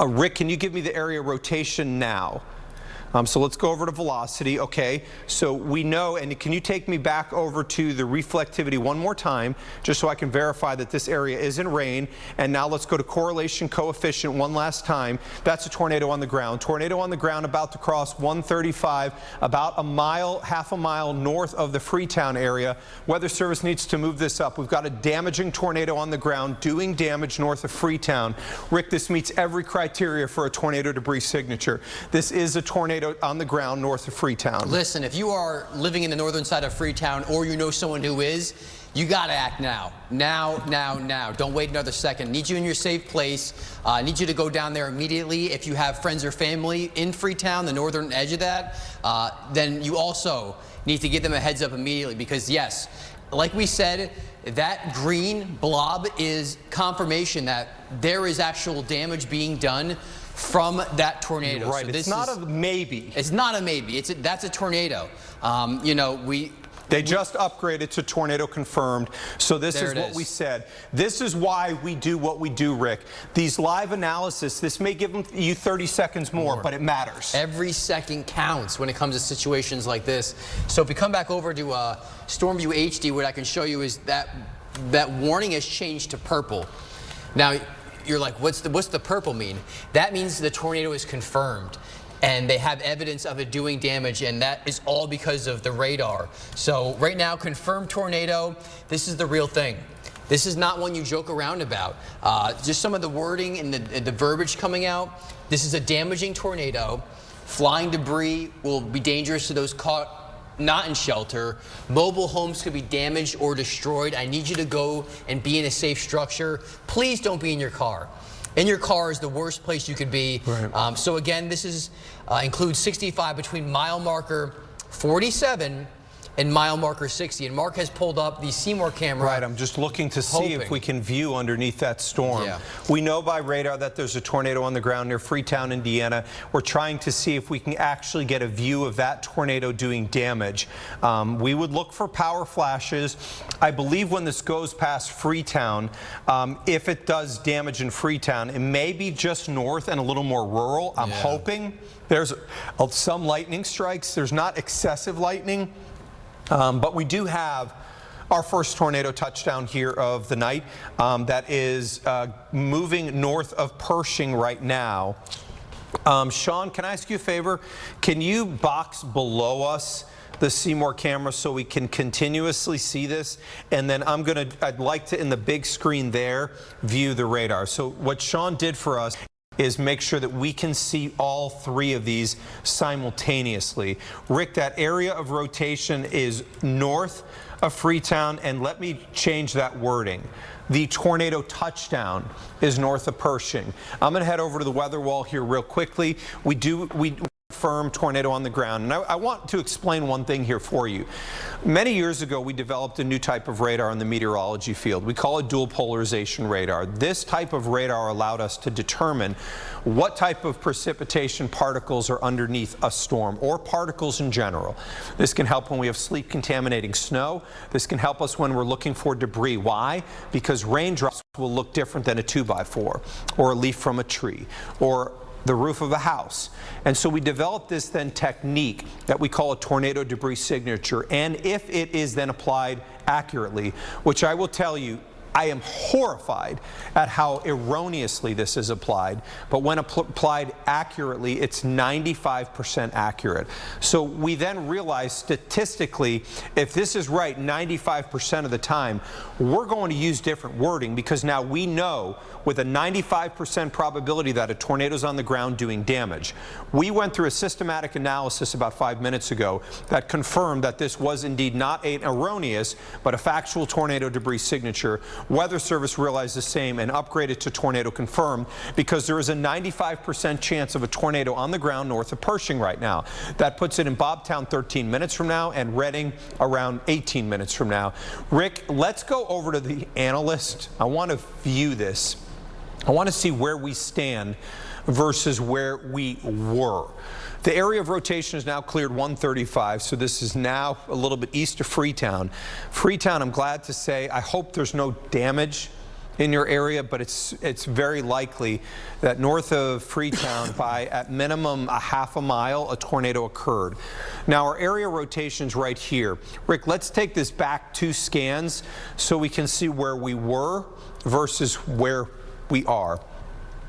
Rick, can you give me the area rotation now? So let's go over to velocity. Okay, so we know, and can you take me back over to the reflectivity one more time, just so I can verify that this area is in rain. And now let's go to correlation coefficient one last time. That's a tornado on the ground. Tornado on the ground about to cross 135, about a mile, half a mile north of the Freetown area. Weather Service needs to move this up. We've got a damaging tornado on the ground doing damage north of Freetown. Rick, this meets every criteria for a tornado debris signature. This is a tornado on the ground north of Freetown. Listen, if you are living in the northern side of Freetown, or you know someone who is, you got to act now. Now. Don't wait another second. Need you in your safe place. Need you to go down there immediately. If you have friends or family in Freetown, the northern edge of that, then you also need to give them a heads up immediately, because yes, like we said, that green blob is confirmation that there is actual damage being done from that tornado. Right, So this it's not a maybe. It's not a maybe. That's a tornado. You know, They just upgraded to tornado confirmed. So this is what we said. This is why we do what we do, Rick. These live analysis, this may give you 30 seconds more, but it matters. Every second counts when it comes to situations like this. So if we come back over to StormView HD, what I can show you is that warning has changed to purple. Now, you're like, what's the purple mean? That means the tornado is confirmed, and they have evidence of it doing damage, and that is all because of the radar. So right now, confirmed tornado, this is the real thing. This is not one you joke around about. Just some of the wording and the verbiage coming out. This is a damaging tornado. Flying debris will be dangerous to those caught not in shelter. Mobile homes could be damaged or destroyed. I need you to go and be in a safe structure. Please don't be in your car. In your car is the worst place you could be. Right. So again, this is includes 65 between mile marker 47 and mile marker 60. And Mark has pulled up the Seymour camera. Right, I'm just looking to see if we can view underneath that storm. Yeah. We know by radar that there's a tornado on the ground near Freetown, Indiana. We're trying to see if we can actually get a view of that tornado doing damage. We would look for power flashes. I believe when this goes past Freetown, if it does damage in Freetown, it may be just north and a little more rural. I'm hoping. There's some lightning strikes. There's not excessive lightning. But we do have our first tornado touchdown here of the night that is moving north of Pershing right now. Sean, can I ask you a favor? Can you box below us the Seymour camera so we can continuously see this? And then I'd like to, in the big screen there, view the radar. So what Sean did for us is make sure that we can see all three of these simultaneously. Rick, that area of rotation is north of Freetown, and let me change that wording. The tornado touchdown is north of Pershing. I'm going to head over to the weather wall here real quickly. We confirm tornado on the ground. And I want to explain one thing here for you. Many years ago, we developed a new type of radar in the meteorology field. We call it dual polarization radar. This type of radar allowed us to determine what type of precipitation particles are underneath a storm, or particles in general. This can help when we have sleet contaminating snow. This can help us when we're looking for debris. Why? Because raindrops will look different than a 2x4 or a leaf from a tree or the roof of a house. And so we developed this technique that we call a tornado debris signature. And if it is then applied accurately, which I will tell you, I am horrified at how erroneously this is applied, but when applied accurately, it's 95% accurate. So we then realize statistically, if this is right 95% of the time, we're going to use different wording, because now we know with a 95% probability that a tornado's on the ground doing damage. We went through a systematic analysis about 5 minutes ago that confirmed that this was indeed not an erroneous, but a factual tornado debris signature. Weather Service realized the same and upgraded to tornado confirmed, because there is a 95% chance of a tornado on the ground north of Pershing right now. That puts it in Bobtown 13 minutes from now and Redding around 18 minutes from now. Rick, let's go over to the analyst. I want to view this. I want to see where we stand versus where we were. The area of rotation is now cleared 135, so this is now a little bit east of Freetown. Freetown, I'm glad to say, I hope there's no damage in your area, but it's very likely that north of Freetown, by at minimum a half a mile, a tornado occurred. Now our area rotation's right here. Rick, let's take this back 2 scans so we can see where we were versus where we are.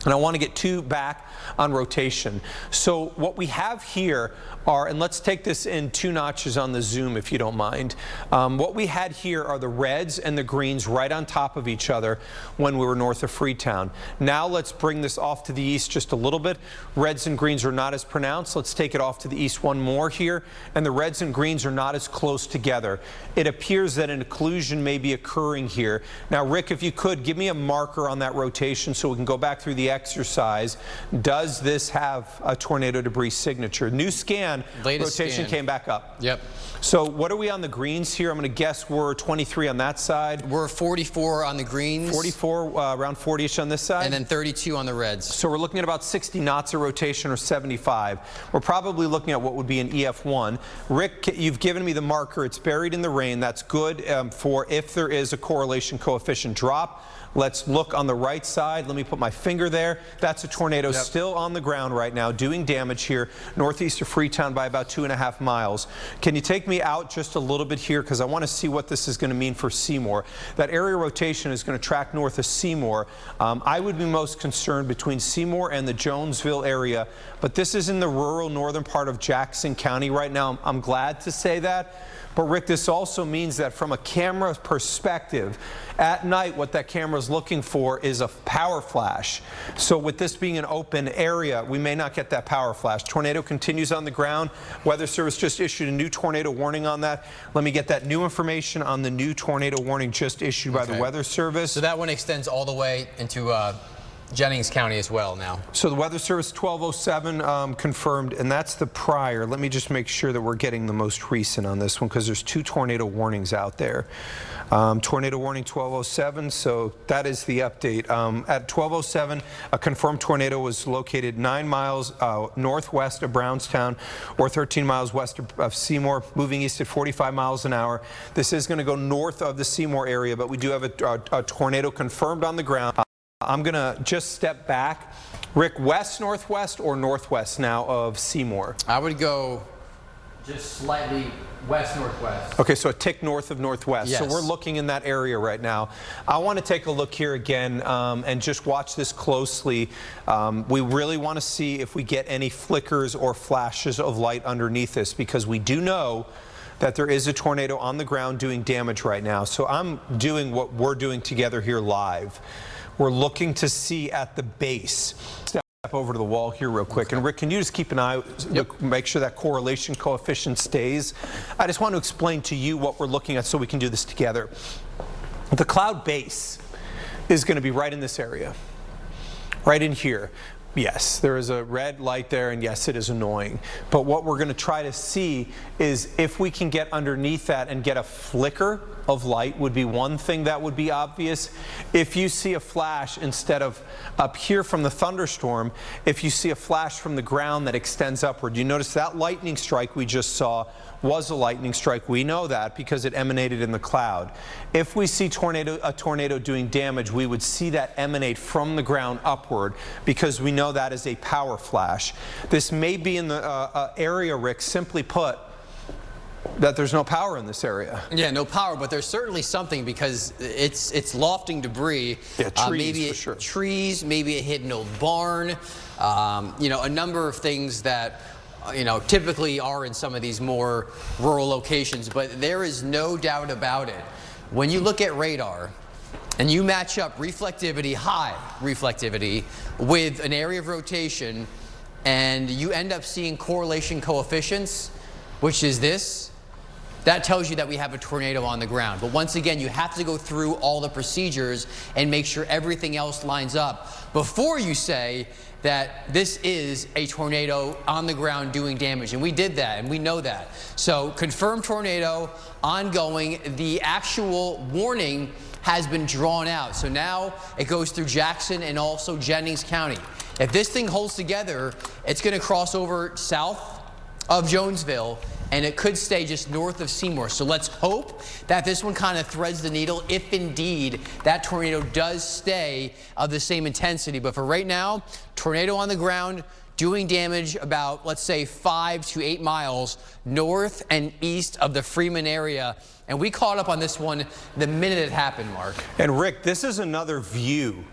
And I want to get 2 back on rotation. So what we have here are, and let's take this in 2 notches on the zoom if you don't mind. What we had here are the reds and the greens right on top of each other when we were north of Freetown. Now let's bring this off to the east just a little bit. Reds and greens are not as pronounced. Let's take it off to the east one more here, and the reds and greens are not as close together. It appears that an occlusion may be occurring here. Now Rick, if you could, give me a marker on that rotation so we can go back through the exercise. Does this have a tornado debris signature? New scan, latest rotation scan came back up. Yep. So what are we on the greens here? I'm going to guess we're 23 on that side. We're 44 on the greens. 44, around 40-ish on this side. And then 32 on the reds. So we're looking at about 60 knots of rotation, or 75. We're probably looking at what would be an EF1. Rick, you've given me the marker. It's buried in the rain. That's good for if there is a correlation coefficient drop. Let's look on the right side. Let me put my finger there. That's a tornado still on the ground right now, doing damage here northeast of Freetown by about 2.5 miles. Can you take me out just a little bit here, because I want to see what this is going to mean for Seymour. That area rotation is going to track north of Seymour. I would be most concerned between Seymour and the Jonesville area, but this is in the rural northern part of Jackson County right now. I'm glad to say that. But Rick, this also means that from a camera perspective, at night what that camera is looking for is a power flash. So with this being an open area, we may not get that power flash. Tornado continues on the ground. Weather Service just issued a new tornado warning on that. Let me get that new information on the new tornado warning just issued by the Weather Service. So that one extends all the way into Jennings County as well now. So the Weather Service 1207 confirmed, and that's the prior. Let me just make sure that we're getting the most recent on this one, because there's 2 tornado warnings out there. Tornado warning 1207, so that is the update. At 1207, a confirmed tornado was located 9 miles northwest of Brownstown, or 13 miles west of Seymour, moving east at 45 miles an hour. This is going to go north of the Seymour area, but we do have a tornado confirmed on the ground. I'm going to just step back. Rick, west-northwest or northwest now of Seymour? I would go just slightly west-northwest. Okay, so a tick north of northwest. Yes. So we're looking in that area right now. I want to take a look here again and just watch this closely. We really want to see if we get any flickers or flashes of light underneath this, because we do know that there is a tornado on the ground doing damage right now. So I'm doing what we're doing together here live. We're looking to see at the base. Step over to the wall here real quick. And Rick, can you just keep an eye, make sure that correlation coefficient stays? I just want to explain to you what we're looking at so we can do this together. The cloud base is going to be right in this area, right in here. Yes, there is a red light there, and yes, it is annoying. But what we're going to try to see is if we can get underneath that and get a flicker of light would be one thing that would be obvious. If you see a flash instead of up here from the thunderstorm, if you see a flash from the ground that extends upward, you notice that lightning strike we just saw was a lightning strike. We know that because it emanated in the cloud. If we see a tornado doing damage, we would see that emanate from the ground upward, because we know that is a power flash. This may be in the area, Rick, simply put, that there's no power in this area. Yeah, no power, but there's certainly something because it's lofting debris. Yeah, trees maybe for sure. Trees, maybe it hit an old barn. You know, a number of things that typically are in some of these more rural locations. But there is no doubt about it. When you look at radar and you match up reflectivity, high reflectivity, with an area of rotation, and you end up seeing correlation coefficients, which is this, that tells you that we have a tornado on the ground. But once again, you have to go through all the procedures and make sure everything else lines up before you say that this is a tornado on the ground doing damage. And we did that, and we know that. So confirmed tornado, ongoing. The actual warning has been drawn out. So now it goes through Jackson and also Jennings County. If this thing holds together, it's going to cross over south of Jonesville, and it could stay just north of Seymour. So let's hope that this one kind of threads the needle if indeed that tornado does stay of the same intensity. But for right now, tornado on the ground doing damage about, let's say, 5 to 8 miles north and east of the Freeman area. And we caught up on this one the minute it happened, Mark. And Rick, this is another view.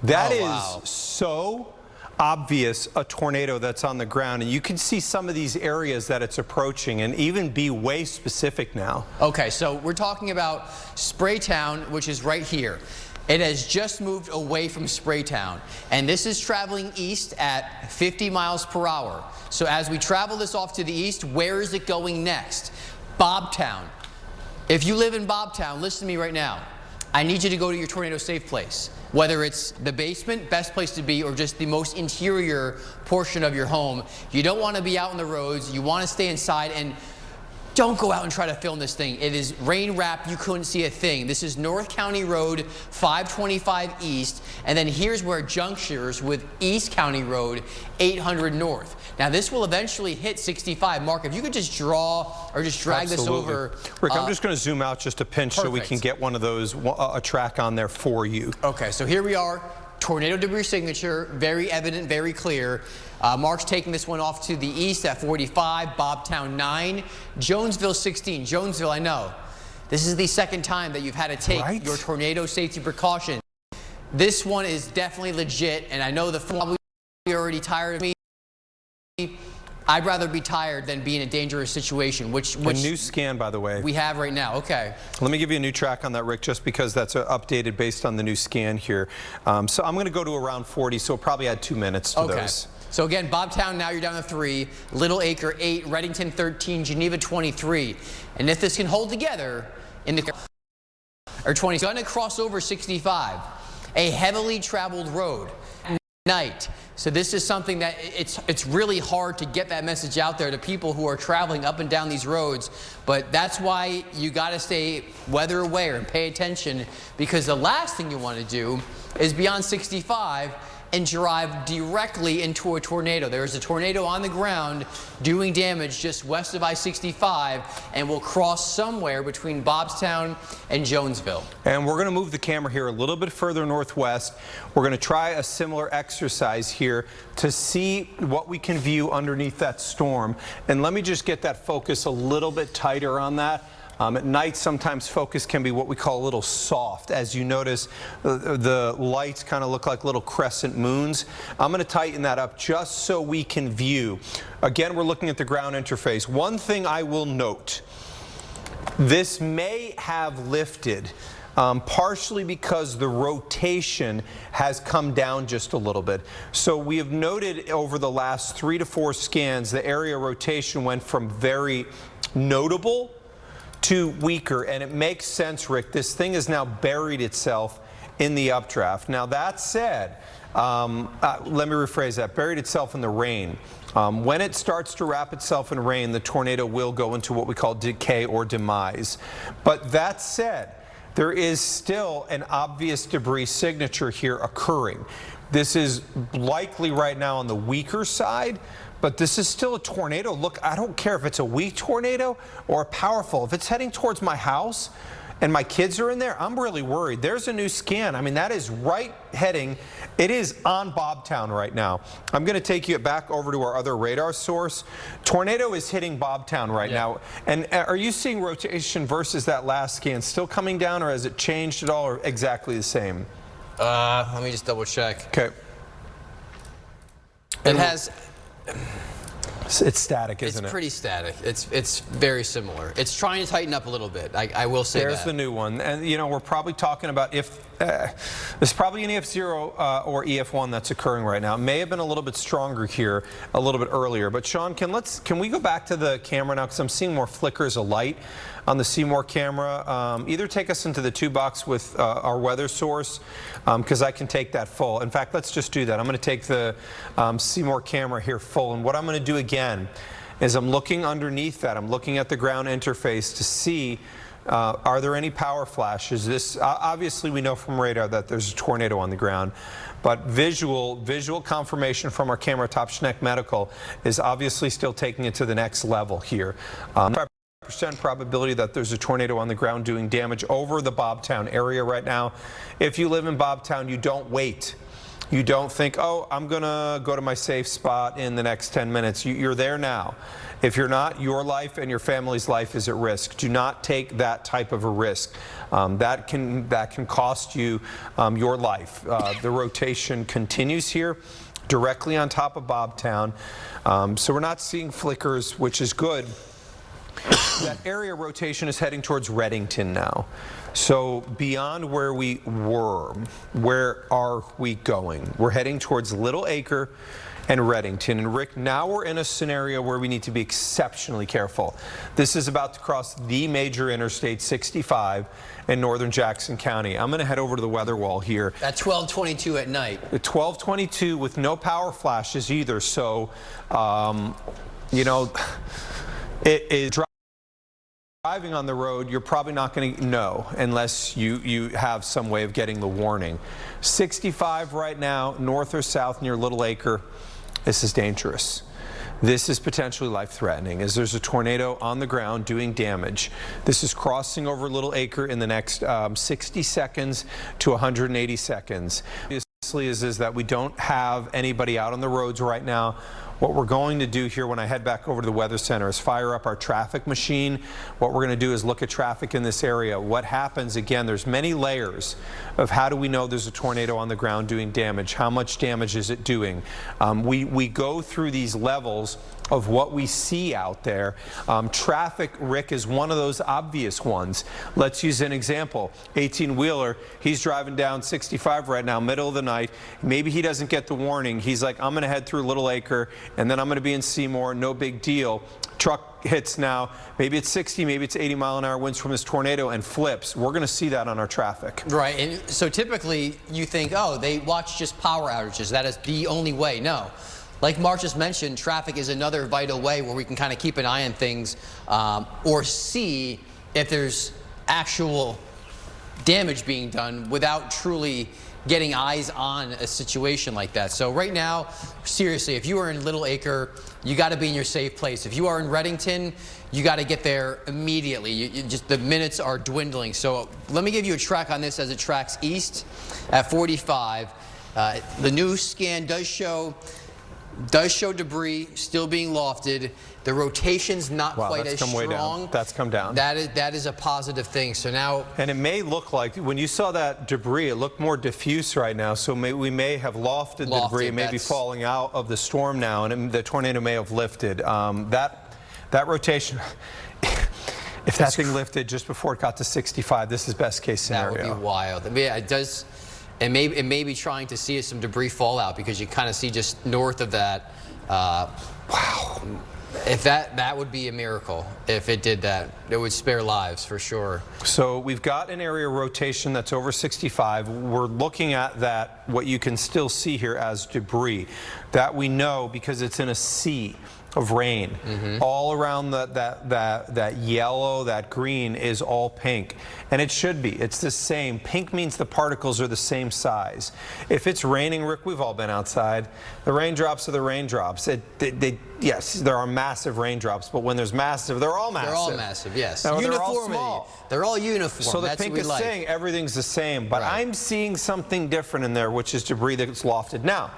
That is so obvious, a tornado that's on the ground, and you can see some of these areas that it's approaching and even be way specific now. Okay, so we're talking about Spraytown, which is right here. It has just moved away from Spraytown, and this is traveling east at 50 miles per hour. So as we travel this off to the east, where is it going next? Bobtown. If you live in Bobtown, listen to me right now. I need you to go to your tornado safe place. Whether it's the basement, best place to be, or just the most interior portion of your home. You don't want to be out on the roads. You want to stay inside, and don't go out and try to film this thing. It is rain wrapped. You couldn't see a thing. This is North County Road 525 East, and then here's where it junctures with East County Road 800 North. Now this will eventually hit 65. Mark, if you could just draw or just drag this over. Rick, I'm just going to zoom out just a pinch so we can get one of those, a track on there for you. Okay, so here we are. Tornado debris signature, very evident, very clear. Mark's taking this one off to the east at 45, Bobtown 9, Jonesville 16. Jonesville, I know. This is the second time that you've had to take your tornado safety precaution. This one is definitely legit, and I know the probably already tired of me. I'd rather be tired than be in a dangerous situation, which a new scan, by the way, we have right now. Okay. Let me give you a new track on that, Rick, just because that's updated based on the new scan here. So I'm going to go to around 40, so we'll probably add 2 minutes to those. So again, Bobtown, now you're down to 3, Little Acre 8, Reddington 13, Geneva 23. And if this can hold together in the 20, it's going to cross over 65, a heavily traveled road at night. So this is something that it's really hard to get that message out there to people who are traveling up and down these roads. But that's why you got to stay weather aware and pay attention, because the last thing you want to do is be on 65 and drive directly into a tornado. There is a tornado on the ground doing damage just west of I-65 and will cross somewhere between Bobstown and Jonesville. And we're going to move the camera here a little bit further northwest. We're going to try a similar exercise here to see what we can view underneath that storm. And let me just get that focus a little bit tighter on that. At night, sometimes focus can be what we call a little soft. As you notice, the lights kind of look like little crescent moons. I'm going to tighten that up just so we can view. Again, we're looking at the ground interface. One thing I will note, this may have lifted partially because the rotation has come down just a little bit. So we have noted over the last 3 to 4 scans, the area rotation went from very notable to weaker, and it makes sense, Rick. This thing has now buried itself in the updraft. Now that said, let me rephrase that, buried itself in the rain. When it starts to wrap itself in rain, the tornado will go into what we call decay or demise. But that said, there is still an obvious debris signature here occurring. This is likely right now on the weaker side, but this is still a tornado. Look, I don't care if it's a weak tornado or a powerful. If it's heading towards my house and my kids are in there, I'm really worried. There's a new scan. I mean, that is right heading It is on Bobtown right now. I'm going to take you back over to our other radar source. Tornado is hitting Bobtown right now. And are you seeing rotation versus that last scan still coming down, or has it changed at all, or exactly the same? Let me just double check. Okay. It has. It's static, isn't it? It's pretty static. It's very similar. It's trying to tighten up a little bit. I will say There's that. the new one. And, you know, we're probably talking about if there's probably an EF0 or EF1 that's occurring right now. It may have been a little bit stronger here a little bit earlier. But, Sean, can we go back to the camera now? Because I'm seeing more flickers of light on the Seymour camera. Either take us into the 2-box with our weather source, because I can take that full. In fact, let's just do that. I'm going to take the Seymour camera here full. And what I'm going to do again is I'm looking underneath that. I'm looking at the ground interface to see are there any power flashes. This obviously we know from radar that there's a tornado on the ground, but visual confirmation from our camera, Top Schneck Medical, is obviously still taking it to the next level here. 5% probability that there's a tornado on the ground doing damage over the Bobtown area right now. If you live in Bobtown, you don't wait. You don't think, oh, I'm going to go to my safe spot in the next 10 minutes. You're there now. If you're not, your life and your family's life is at risk. Do not take that type of a risk. That can cost you your life. The rotation continues here directly on top of Bobtown. So we're not seeing flickers, which is good. That area rotation is heading towards Reddington now. So beyond where we were, where are we going? We're heading towards Little Acre and Reddington. And Rick, now we're in a scenario where we need to be exceptionally careful. This is about to cross the major interstate 65 in northern Jackson County. I'm going to head over to the weather wall here. At 12:22 at night. At 12:22 with no power flashes either. So, you know, it is driving on the road, you're probably not going to know unless you have some way of getting the warning. 65 right now, north or south near Little Acre. This is dangerous. This is potentially life-threatening as there's a tornado on the ground doing damage. This is crossing over Little Acre in the next 60 seconds to 180 seconds. Obviously is that we don't have anybody out on the roads right now. What we're going to do here when I head back over to the Weather Center is fire up our traffic machine. What we're going to do is look at traffic in this area. What happens, again, there's many layers of how do we know there's a tornado on the ground doing damage? How much damage is it doing? We go through these levels of what we see out there. Traffic, Rick, is one of those obvious ones. Let's use an example. 18-wheeler, he's driving down 65 right now, middle of the night. Maybe he doesn't get the warning. He's like, I'm going to head through Little Acre, and then I'm going to be in Seymour, no big deal. Truck hits now, maybe it's 60, maybe it's 80-mile-an-hour winds from this tornado and flips. We're going to see that on our traffic. Right, and so typically you think, oh, they watch just power outages. That is the only way. No. Like Mark just mentioned, traffic is another vital way where we can kind of keep an eye on things or see if there's actual damage being done without truly getting eyes on a situation like that. So right now, seriously, if you are in Little Acre, you got to be in your safe place. If you are in Reddington, you got to get there immediately. You just the minutes are dwindling. So let me give you a track on this as it tracks east at 45. The new scan does show debris still being lofted. The rotation's not quite as strong. Way down. That's come down. That is a positive thing. So now, and it may look like when you saw that debris, it looked more diffuse right now. So we may have lofted the debris. It may be falling out of the storm now, and the tornado may have lifted. That rotation. If that thing lifted just before it got to 65, this is best case scenario. That would be wild. Yeah, it does. It may be trying to see some debris fall out because you kind of see just north of that. Wow. If that would be a miracle if it did that. It would spare lives for sure. So we've got an area rotation that's over 65. We're looking at that, what you can still see here as debris. That we know because it's in a C. of rain. All around that yellow, that green is all pink. And it should be. It's the same. Pink means the particles are the same size. If it's raining, Rick, we've all been outside. The raindrops are the raindrops. Yes, there are massive raindrops, but when there's massive, they're all massive. They're all massive, yes. Now, Uniformity. they're all small. They're all uniform. So the That's pink what we is like. saying everything's the same, but Right. I'm seeing something different in there, which is debris that's lofted. Now,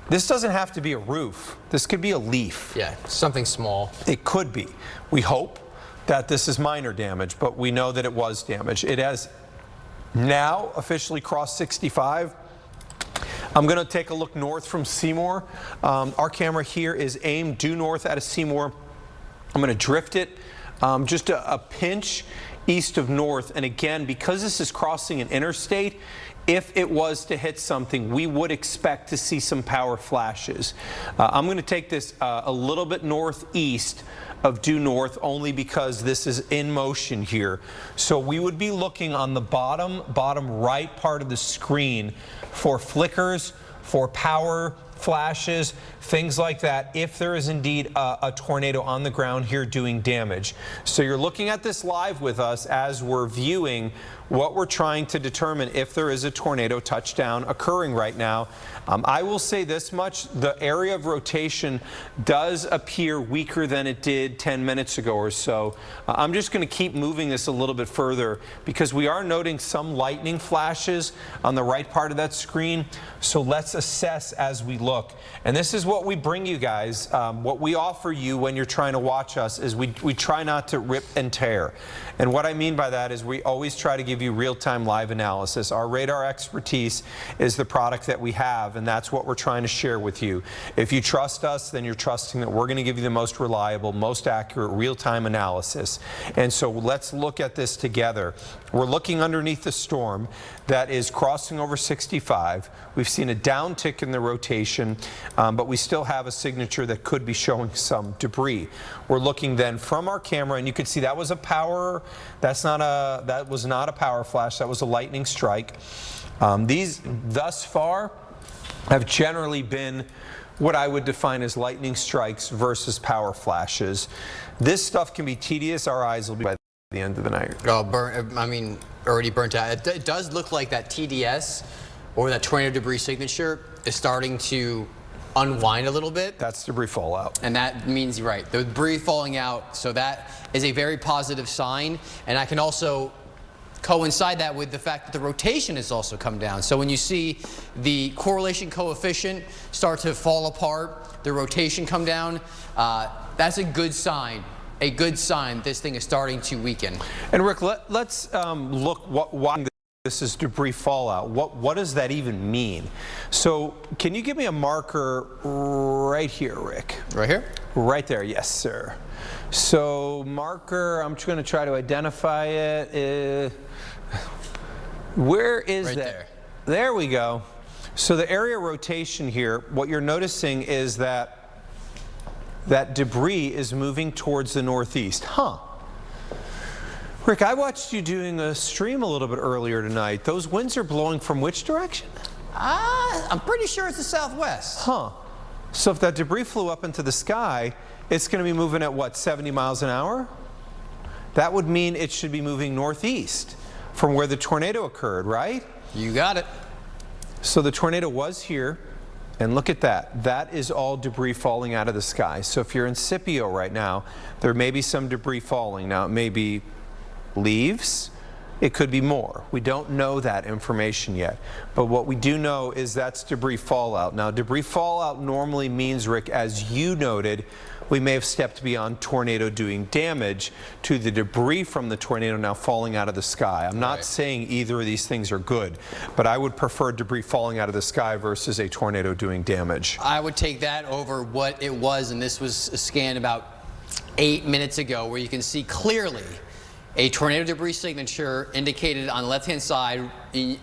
this doesn't have to be a roof. This could be a leaf. Yeah, something small. It could be. We hope that this is minor damage, but we know that it was damage. It has now officially crossed 65. I'm going to take a look north from Seymour. Our camera here is aimed due north out of Seymour. I'm going to drift it just a pinch east of north. And again, because this is crossing an interstate, if it was to hit something, we would expect to see some power flashes. I'm going to take this a little bit northeast of due north only because this is in motion here. So we would be looking on the bottom right part of the screen for flickers, for power flashes, things like that, if there is indeed a tornado on the ground here doing damage. So you're looking at this live with us as we're viewing what we're trying to determine if there is a tornado touchdown occurring right now. I will say this much, the area of rotation does appear weaker than it did 10 minutes ago or so. I'm just going to keep moving this a little bit further because we are noting some lightning flashes on the right part of that screen. So let's assess as we look. And this is what we bring you guys, what we offer you when you're trying to watch us is we try not to rip and tear. And what I mean by that is we always try to give you real-time live analysis. Our radar expertise is the product that we have, and that's what we're trying to share with you. If you trust us, then you're trusting that we're going to give you the most reliable, most accurate real-time analysis. And so let's look at this together. We're looking underneath the storm that is crossing over 65. We've seen a downtick in the rotation, but we still have a signature that could be showing some debris. We're looking then from our camera, and you can see that was a power. That was not a power flash. That was a lightning strike. These thus far have generally been what I would define as lightning strikes versus power flashes. This stuff can be tedious. Our eyes will be by the end of the night. Oh, already burnt out. It does look like that TDS or that tornado debris signature is starting to unwind a little bit. That's debris fallout. And that means, you're right, the debris falling out. So that is a very positive sign. And I can also coincide that with the fact that the rotation has also come down. So when you see the correlation coefficient start to fall apart, the rotation come down, that's a good sign. A good sign this thing is starting to weaken. And Rick, let's look why this is debris fallout. What does that even mean? So can you give me a marker right here, Rick? Right here? Right there, yes, sir. So marker, I'm just going to try to identify it. Where is right that? There. There we go. So the area rotation here, what you're noticing is that debris is moving towards the northeast. Huh. Rick, I watched you doing a stream a little bit earlier tonight. Those winds are blowing from which direction? I'm pretty sure it's the southwest. Huh. So if that debris flew up into the sky, it's going to be moving at what, 70 miles an hour? That would mean it should be moving northeast from where the tornado occurred, right? You got it. So the tornado was here, and look at that. That is all debris falling out of the sky. So if you're in Scipio right now, there may be some debris falling. Now, it may be leaves. It could be more. We don't know that information yet. But what we do know is that's debris fallout. Now, debris fallout normally means, Rick, as you noted, we may have stepped beyond tornado doing damage to the debris from the tornado now falling out of the sky. I'm not saying either of these things are good, but I would prefer debris falling out of the sky versus a tornado doing damage. I would take that over what it was, and this was a scan about 8 minutes ago, where you can see clearly a tornado debris signature indicated on the left-hand side.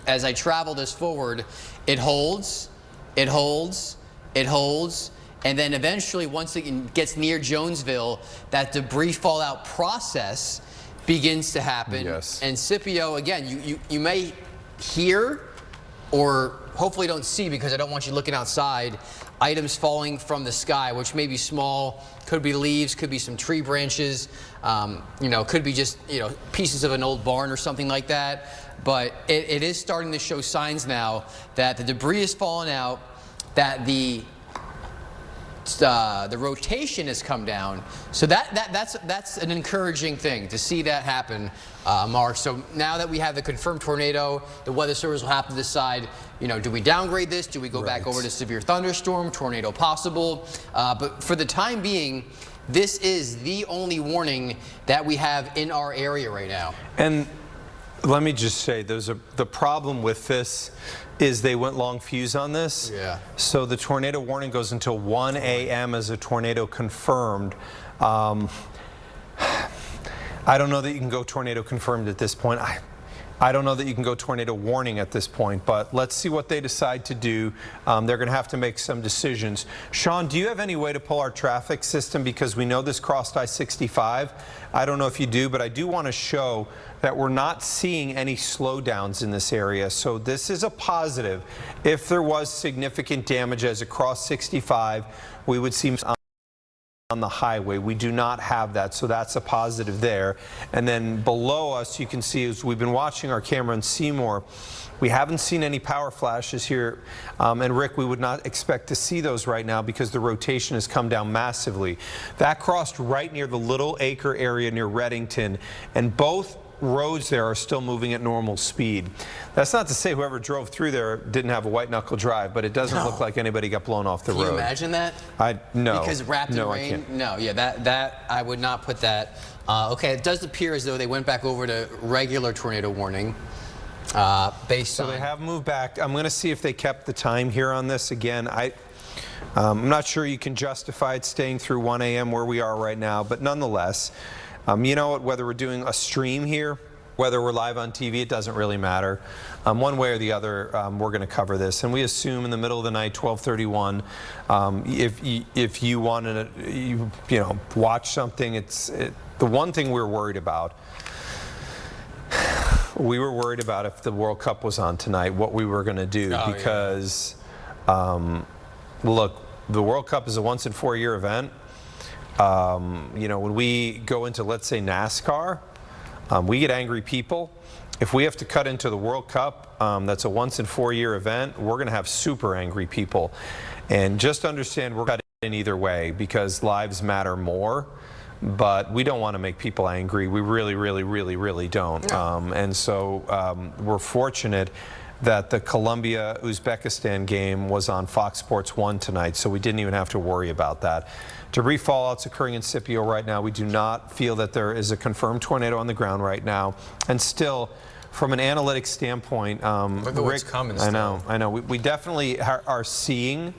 As I travel this forward, it holds, it holds, it holds, and then eventually, once it gets near Jonesville, that debris fallout process begins to happen. Yes. And Scipio, again, you may hear, or hopefully don't see because I don't want you looking outside, items falling from the sky, which may be small, could be leaves, could be some tree branches, you know, could be just, you know, pieces of an old barn or something like that. But it is starting to show signs now that the debris is falling out, that the rotation has come down, so that's an encouraging thing to see that happen, Mark. So now that we have the confirmed tornado, the Weather Service will have to decide, you know, do we downgrade this? Do we go back over to severe thunderstorm, tornado possible? But for the time being, this is the only warning that we have in our area right now. And let me just say, the problem with this is they went long fuse on this. Yeah. So the tornado warning goes until 1 a.m. as a tornado confirmed. I don't know that you can go tornado confirmed at this point. I don't know that you can go tornado warning at this point, but let's see what they decide to do. They're going to have to make some decisions. Sean, do you have any way to pull our traffic system? Because we know this crossed I-65. I don't know if you do, but I do want to show that we're not seeing any slowdowns in this area. So this is a positive. If there was significant damage as it crossed 65, we would see on the highway. We do not have that, so that's a positive there. And then below us, you can see, as we've been watching our camera in Seymour, we haven't seen any power flashes here. And Rick, we would not expect to see those right now because the rotation has come down massively. That crossed right near the Little Acre area near Reddington, and both roads there are still moving at normal speed. That's not to say whoever drove through there didn't have a white knuckle drive, but it doesn't look like anybody got blown off the road. Can you imagine that? No. Because wrapped in rain? I can't. No, yeah, that I would not put that. Okay, it does appear as though they went back over to regular tornado warning. Based on... So they have moved back. I'm going to see if they kept the time here on this again. I'm not sure you can justify it staying through 1 a.m. where we are right now, but nonetheless, you know what, whether we're doing a stream here, whether we're live on TV, it doesn't really matter. One way or the other, we're going to cover this. And we assume in the middle of the night, 12:31, if you want to, you know, watch something, the one thing we're worried about, if the World Cup was on tonight, what we were going to do. Because, look, the World Cup is a once in 4 year event. You know, when we go into, let's say, NASCAR, we get angry people. If we have to cut into the World Cup, that's a once in 4 year event, we're going to have super angry people. And just understand we're cut in either way because lives matter more. But we don't want to make people angry. We really, really, really, really don't. And so we're fortunate that the Colombia-Uzbekistan game was on Fox Sports 1 tonight, so we didn't even have to worry about that. Debris fallouts occurring in Scipio right now. We do not feel that there is a confirmed tornado on the ground right now. And still, from an analytics standpoint, look at what's coming still. I know. We definitely are seeing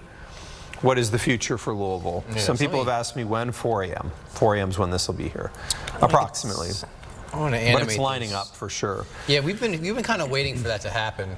what is the future for Louisville. Yeah, some people have asked me when. 4 a.m. 4 a.m. is when this will be here, approximately. I want to animate but it's lining this up for sure. Yeah, we've been kind of waiting for that to happen.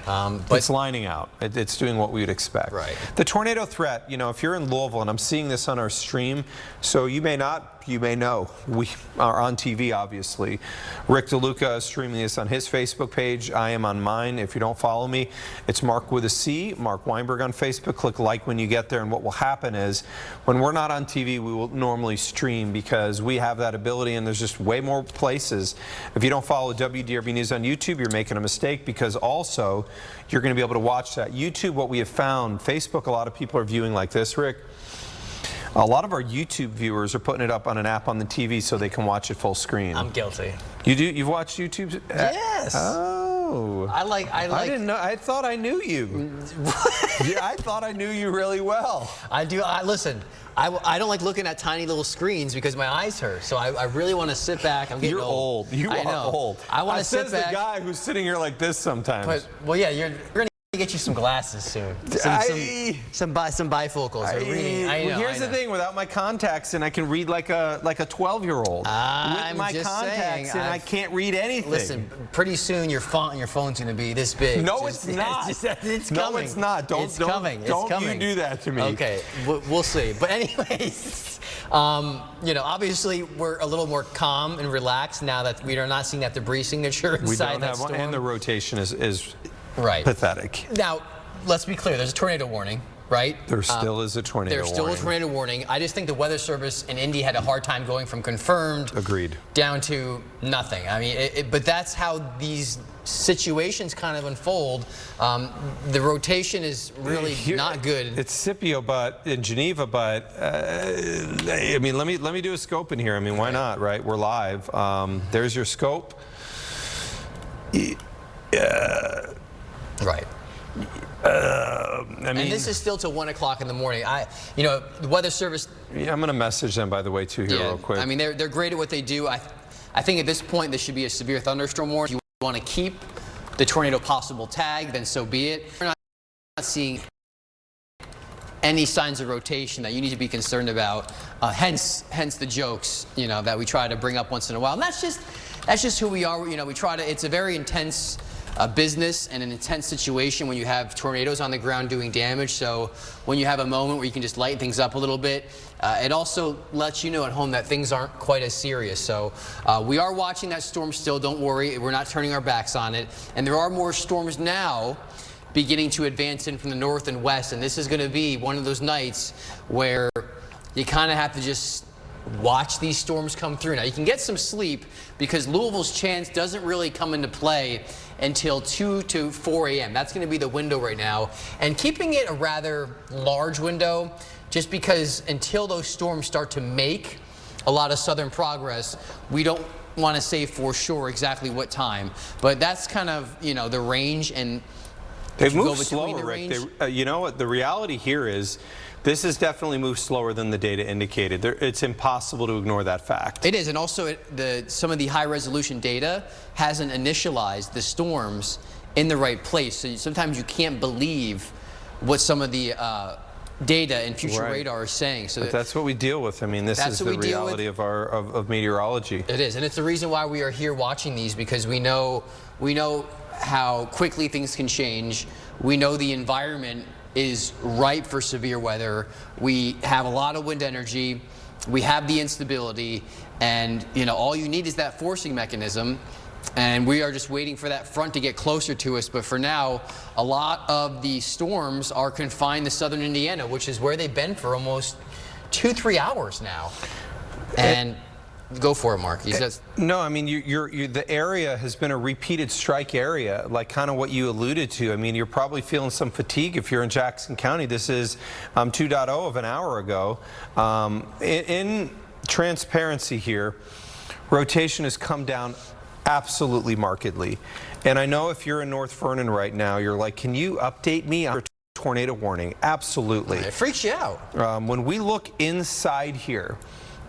But it's lining out. It's doing what we would expect. Right. The tornado threat, you know, if you're in Louisville, and I'm seeing this on our stream, so you may not, you may know, we are on TV, obviously. Rick DeLuca is streaming this on his Facebook page. I am on mine. If you don't follow me, it's Mark with a C, Mark Weinberg on Facebook. Click like when you get there, and what will happen is, when we're not on TV, we will normally stream because we have that ability, and there's just way more places. If you don't follow WDRB News on YouTube, you're making a mistake, because also, you're going to be able to watch that. YouTube, what we have found, Facebook, a lot of people are viewing like this, Rick. A lot of our YouTube viewers are putting it up on an app on the TV so they can watch it full screen. I'm guilty. You do? You've watched YouTube? Yes. Oh. I didn't know. I thought I knew you. Yeah, I thought I knew you really well. I do. Listen. I don't like looking at tiny little screens because my eyes hurt. So I really want to sit back. I'm getting old. You are old. I want to sit back. Says the guy who's sitting here like this sometimes. But, well, yeah, you're going to get you some glasses soon. Some bifocals. Here's the thing: without my contacts, and I can read like a 12-year-old. I'm with my just contacts, saying, and I can't read anything. Listen, pretty soon your font on your phone's going to be this big. No, it's not. It's no, coming. it's not. Don't you do that to me. Okay, we'll see. But anyways, you know, obviously we're a little more calm and relaxed now that we are not seeing that debris signature inside that storm. And the rotation is right. Pathetic. Now, let's be clear. There's a tornado warning. right? There still is a tornado There's still warning. a tornado warning. I just think the Weather Service in Indy had a hard time going from confirmed Agreed. down to nothing. I mean, but that's how these situations kind of unfold. The rotation is really not good. It's Scipio, but in Geneva, but I mean, let me do a scope in here. I mean, why not, right? We're live. There's your scope. Right. I mean, And this is still till 1 o'clock in the morning. You know, the Weather Service. Yeah, I'm going to message them, by the way, too, here real quick. I mean, they're great at what they do. I think at this point this should be a severe thunderstorm warning. If you want to keep the tornado possible tag, then so be it. We're not seeing any signs of rotation that you need to be concerned about. Hence the jokes, you know, that we try to bring up once in a while. And that's just who we are. You know, we try to. It's a very intense business and an intense situation when you have tornadoes on the ground doing damage. So when you have a moment where you can just lighten things up a little bit, it also lets you know at home that things aren't quite as serious. So we are watching that storm still. Don't worry, we're not turning our backs on it. And there are more storms now beginning to advance in from the north and west. And this is going to be one of those nights where you kind of have to just watch these storms come through. Now, you can get some sleep because Louisville's chance doesn't really come into play until 2 to 4 a.m. That's going to be the window right now. And keeping it a rather large window, just because until those storms start to make a lot of southern progress, we don't want to say for sure exactly what time. But that's kind of, you know, the range. And they've moved slower, Rick. You know what? The reality here is this has definitely moved slower than the data indicated. It's impossible to ignore that fact. It is, and also some of the high-resolution data hasn't initialized the storms in the right place. So sometimes you can't believe what some of the data and future radar is saying. So but that's what we deal with. I mean, this is the reality of meteorology. It is, and it's the reason why we are here watching these, because we know how quickly things can change. We know the environment is ripe for severe weather. We have a lot of wind energy. We have the instability, and you know, all you need is that forcing mechanism. And we are just waiting for that front to get closer to us. But for now, a lot of the storms are confined to southern Indiana, which is where they've been for almost 2-3 hours now. And go for it, Mark. No, I mean, the area has been a repeated strike area, like kind of what you alluded to. I mean, you're probably feeling some fatigue if you're in Jackson County. This is 2.0 of an hour ago. In transparency here, rotation has come down absolutely markedly. And I know if you're in North Vernon right now, you're like, can you update me on tornado warning? Absolutely. It freaks you out. When we look inside here,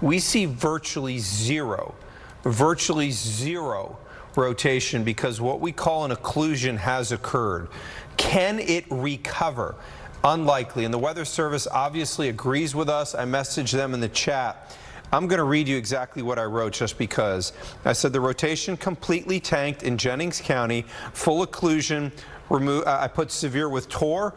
we see virtually zero rotation because what we call an occlusion has occurred. Can it recover? Unlikely. And the Weather Service obviously agrees with us. I messaged them in the chat. I'm going to read you exactly what I wrote just because. I said the rotation completely tanked in Jennings County, full occlusion. I put severe with TOR,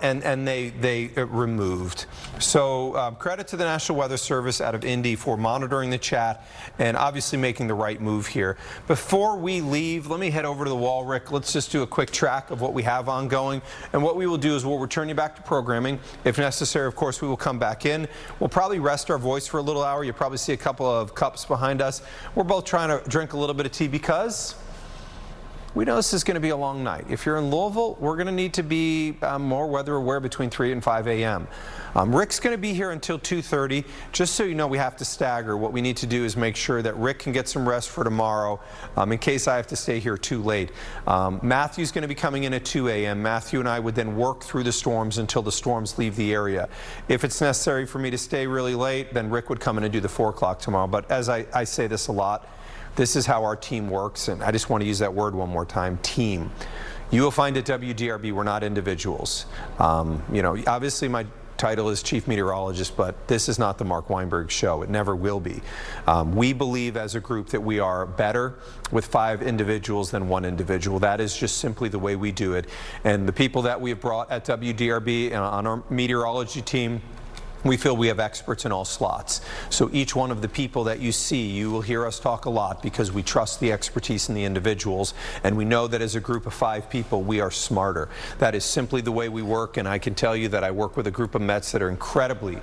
and they removed. So credit to the National Weather Service out of Indy for monitoring the chat and obviously making the right move here. Before we leave, let me head over to the wall, Rick. Let's just do a quick track of what we have ongoing. And what we will do is we'll return you back to programming. If necessary, of course, we will come back in. We'll probably rest our voice for a little hour. You'll probably see a couple of cups behind us. We're both trying to drink a little bit of tea because we know this is going to be a long night. If you're in Louisville, we're going to need to be more weather aware between 3 and 5 a.m. Rick's going to be here until 2:30. Just so you know, we have to stagger. What we need to do is make sure that Rick can get some rest for tomorrow in case I have to stay here too late. Matthew's going to be coming in at 2 a.m. Matthew and I would then work through the storms until the storms leave the area. If it's necessary for me to stay really late, then Rick would come in and do the 4 o'clock tomorrow. But as I say this a lot, this is how our team works, and I just want to use that word one more time, team. You will find at WDRB we're not individuals. You know, obviously my title is Chief Meteorologist, but this is not the Mark Weinberg Show. It never will be. We believe as a group that we are better with 5 individuals than 1 individual. That is just simply the way we do it. And the people that we have brought at WDRB on our meteorology team, we feel we have experts in all slots. So each one of the people that you see, you will hear us talk a lot because we trust the expertise in the individuals, and we know that as a group of 5 people, we are smarter. That is simply the way we work, and I can tell you that I work with a group of Mets that are incredibly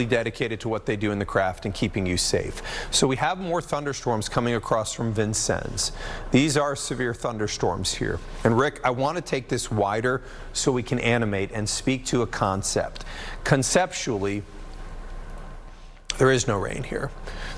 dedicated to what they do in the craft and keeping you safe. So we have more thunderstorms coming across from Vincennes. These are severe thunderstorms here. And Rick, I want to take this wider so we can animate and speak to a concept. Conceptually, there is no rain here.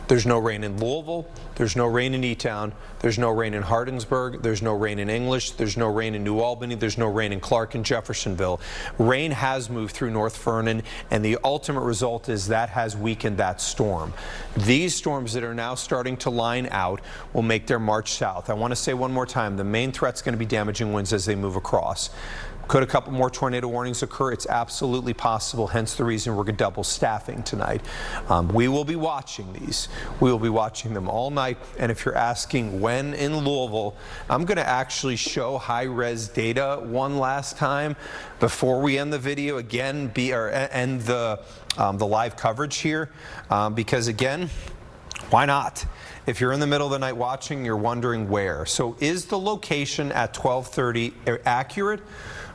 There's no rain in Louisville. There's no rain in E-Town. There's no rain in Hardinsburg. There's no rain in English. There's no rain in New Albany. There's no rain in Clark and Jeffersonville. Rain has moved through North Vernon, and the ultimate result is that has weakened that storm. These storms that are now starting to line out will make their march south. I want to say one more time, the main threat's going to be damaging winds as they move across. Could a couple more tornado warnings occur? It's absolutely possible, hence the reason we're double staffing tonight. We will be watching these. We will be watching them all night, and if you're asking when in Louisville, I'm going to actually show high-res data one last time before we end the video, again, end the live coverage here, because again, why not? If you're in the middle of the night watching, you're wondering where. So is the location at 12:30 accurate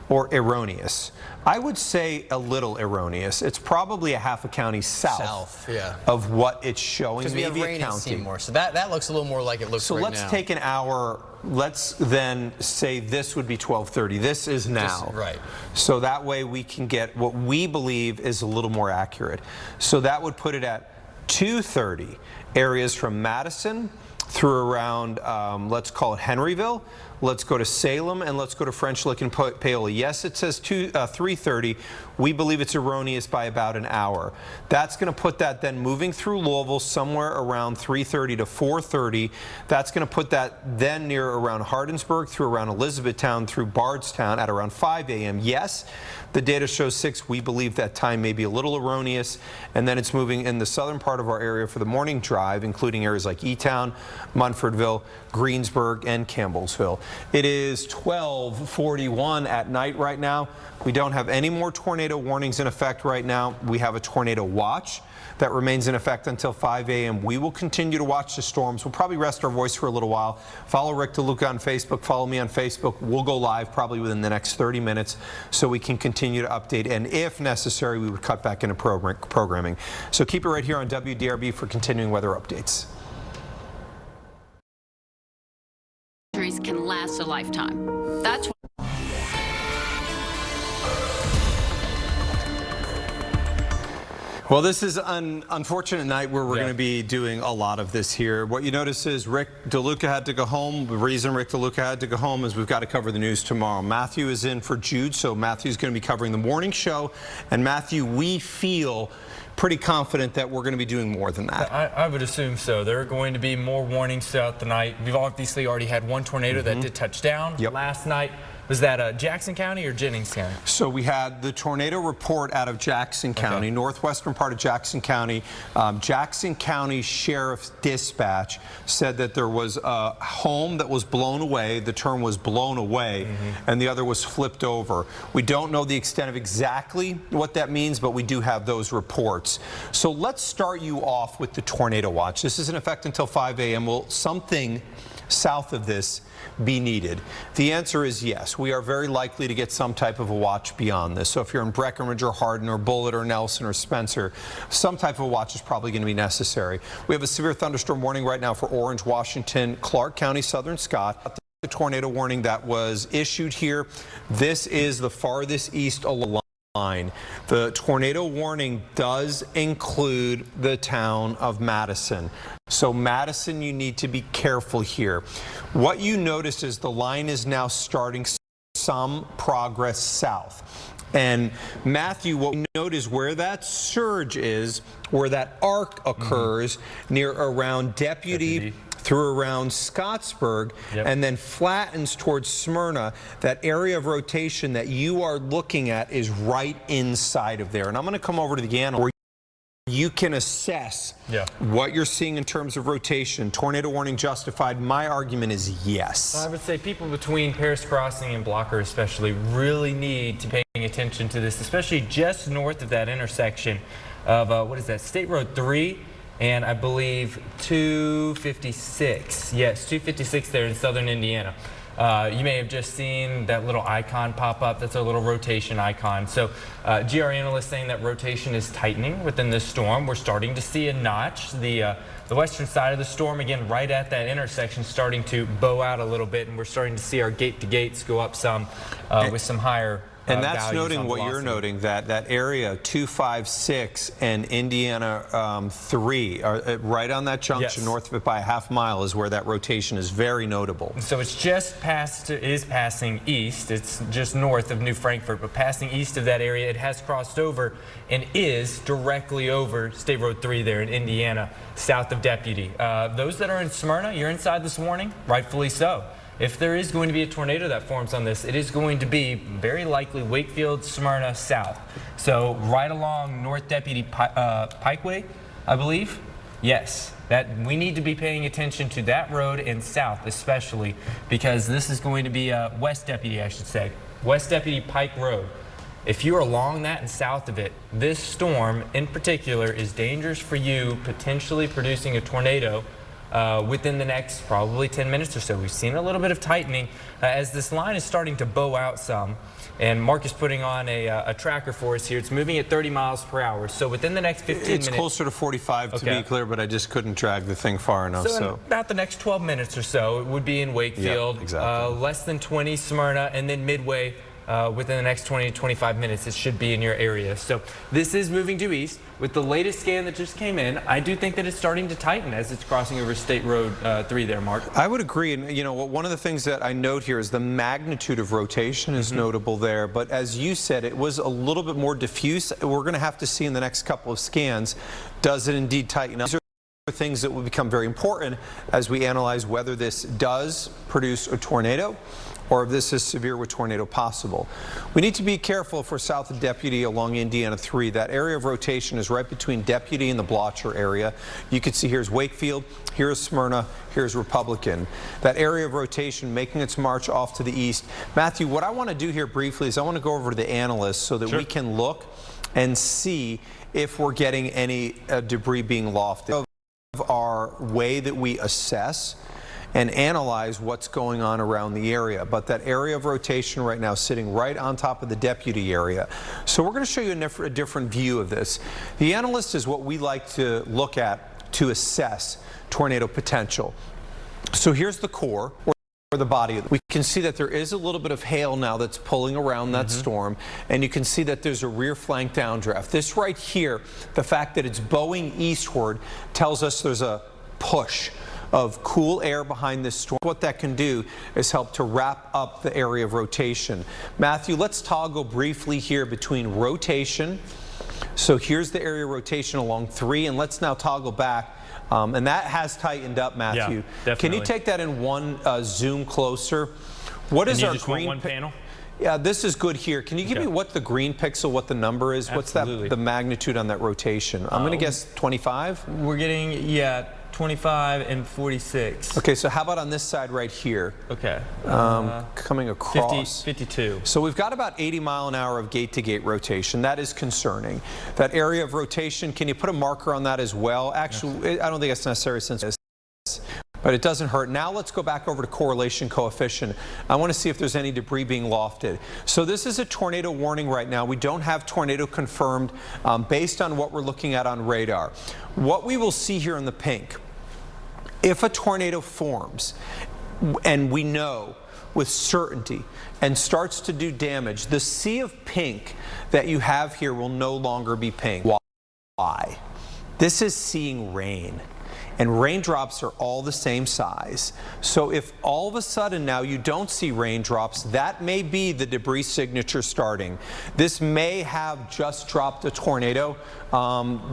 or erroneous? I would say a little erroneous. It's probably a half a county south yeah, of what it's showing. because we have rain in Seymour, so that looks a little more like it looks so right now. let's take an hour. Let's then say this would be 12:30. This is now. Right. So that way we can get what we believe is a little more accurate. So that would put it at 2:30. Areas from Madison through around, let's call it Henryville. Let's go to Salem, and let's go to French Lick and Paola. Yes, it says 3:30. We believe it's erroneous by about an hour. That's going to put that then moving through Louisville somewhere around 3:30 to 4:30. That's going to put that then near around Hardinsburg, through around Elizabethtown, through Bardstown at around 5 a.m. Yes, the data shows 6. We believe that time may be a little erroneous, and then it's moving in the southern part of our area for the morning drive, including areas like E-Town, Munfordville, Greensburg, and Campbellsville. It is 12:41 at night right now. We don't have any more tornado warnings in effect right now. We have a tornado watch that remains in effect until 5 a.m. We will continue to watch the storms. We'll probably rest our voice for a little while. Follow Rick DeLuca on Facebook. Follow me on Facebook. We'll go live probably within the next 30 minutes so we can continue to update. And if necessary, we would cut back into programming. So keep it right here on WDRB for continuing weather updates. Can last a lifetime. That's well, this is an unfortunate night where we're going to be doing a lot of this here. What you notice is Rick DeLuca had to go home. The reason Rick DeLuca had to go home is we've got to cover the news tomorrow. Matthew is in for Jude, so Matthew's going to be covering the morning show. And Matthew, we feel pretty confident that we're going to be doing more than that. I would assume so. There are going to be more warnings throughout the night. We've obviously already had one tornado that did touch down last night. Was that Jackson County or Jennings County? So we had the tornado report out of Jackson County, northwestern part of Jackson County. Jackson County Sheriff's Dispatch said that there was a home that was blown away. The term was blown away, and the other was flipped over. We don't know the extent of exactly what that means, but we do have those reports. So let's start you off with the tornado watch. This is in effect until 5 a.m. Will something south of this be needed? The answer is yes. We are very likely to get some type of a watch beyond this. So if you're in Breckenridge or Hardin or Bullitt or Nelson or Spencer, some type of a watch is probably going to be necessary. We have a severe thunderstorm warning right now for Orange, Washington, Clark County, Southern Scott. The tornado warning that was issued here, this is the farthest east along line. The tornado warning does include the town of Madison. So Madison, you need to be careful here. What you notice is the line is now starting some progress south. And Matthew, what we note is where that surge is, where that arc occurs near around Deputy through around Scottsburg, and then flattens towards Smyrna. That area of rotation that you are looking at is right inside of there. And I'm going to come over to the animal. you can assess what you're seeing in terms of rotation. Tornado warning justified? My argument is yes. I would say people between Paris Crossing and Blocker especially really need to pay attention to this, especially just north of that intersection of, what is that, State Road 3 and I believe 256. Yes, 256 there in southern Indiana. You may have just seen that little icon pop up. That's a little rotation icon. So GR analysts saying that rotation is tightening within this storm. We're starting to see a notch. The western side of the storm, again, right at that intersection, starting to bow out a little bit, and we're starting to see our gate-to-gates go up some with some higher and that's noting what you're noting, that area 256 and Indiana 3 are right on that junction north of it by a half mile is where that rotation is very notable. So it's just passing east. It's just north of New Frankfort, but passing east of that area, it has crossed over and is directly over State Road 3 there in Indiana, south of Deputy. Those that are in Smyrna, you're inside this warning, rightfully so. If there is going to be a tornado that forms on this, it is going to be very likely Wakefield, Smyrna, south. So right along North Deputy Pikeway, I believe. Yes, that we need to be paying attention to that road and south especially, because this is going to be West Deputy, I should say. West Deputy Pike Road. If you're along that and south of it, this storm in particular is dangerous for you, potentially producing a tornado within the next probably 10 minutes or so. We've seen a little bit of tightening as this line is starting to bow out some. And Mark is putting on a tracker for us here. It's moving at 30 miles per hour. So within the next 15 minutes. It's closer to 45 to be clear, but I just couldn't drag the thing far enough. So in about the next 12 minutes or so, it would be in Wakefield. Yeah, exactly. Less than 20 Smyrna, and then midway within the next 20 to 25 minutes, it should be in your area. So this is moving due east. With the latest scan that just came in, I do think that it's starting to tighten as it's crossing over State Road 3 there, Mark. I would agree. And, you know, one of the things that I note here is the magnitude of rotation is notable there. But as you said, it was a little bit more diffuse. We're going to have to see in the next couple of scans, does it indeed tighten up? These are things that will become very important as we analyze whether this does produce a tornado or if this is severe with tornado possible. We need to be careful if we're south of Deputy along Indiana 3. That area of rotation is right between Deputy and the Blotcher area. You can see here's Wakefield, here's Smyrna, here's Republican. That area of rotation making its march off to the east. Matthew, what I want to do here briefly is I want to go over to the analysts so that we can look and see if we're getting any debris being lofted. Of our way that we assess and analyze what's going on around the area. But that area of rotation right now sitting right on top of the Deputy area. So we're going to show you a different view of this. The analyst is what we like to look at to assess tornado potential. So here's the core, or the body. We can see that there is a little bit of hail now that's pulling around that storm, and you can see that there's a rear flank downdraft. This right here, the fact that it's bowing eastward, tells us there's a push of cool air behind this storm. What that can do is help to wrap up the area of rotation. Matthew, let's toggle briefly here between rotation. So here's the area of rotation along 3, and let's now toggle back. And that has tightened up, Matthew. Yeah, definitely. Can you take that in one zoom closer? What is our green one panel? Yeah, this is good here. Can you give me what the green pixel, what the number is? Absolutely. What's the magnitude on that rotation? I'm going to guess 25? We're getting, 25 and 46. Okay, so how about on this side right here? Okay. Coming across. 52. So we've got about 80 mile an hour of gate-to-gate rotation. That is concerning. That area of rotation, can you put a marker on that as well? Actually, I don't think it's necessary since it's, but it doesn't hurt. Now let's go back over to correlation coefficient. I want to see if there's any debris being lofted. So this is a tornado warning right now. We don't have tornado confirmed based on what we're looking at on radar. What we will see here in the pink, if a tornado forms, and we know with certainty, and starts to do damage, the sea of pink that you have here will no longer be pink. Why? This is seeing rain. And raindrops are all the same size. So if all of a sudden now you don't see raindrops, that may be the debris signature starting. This may have just dropped a tornado.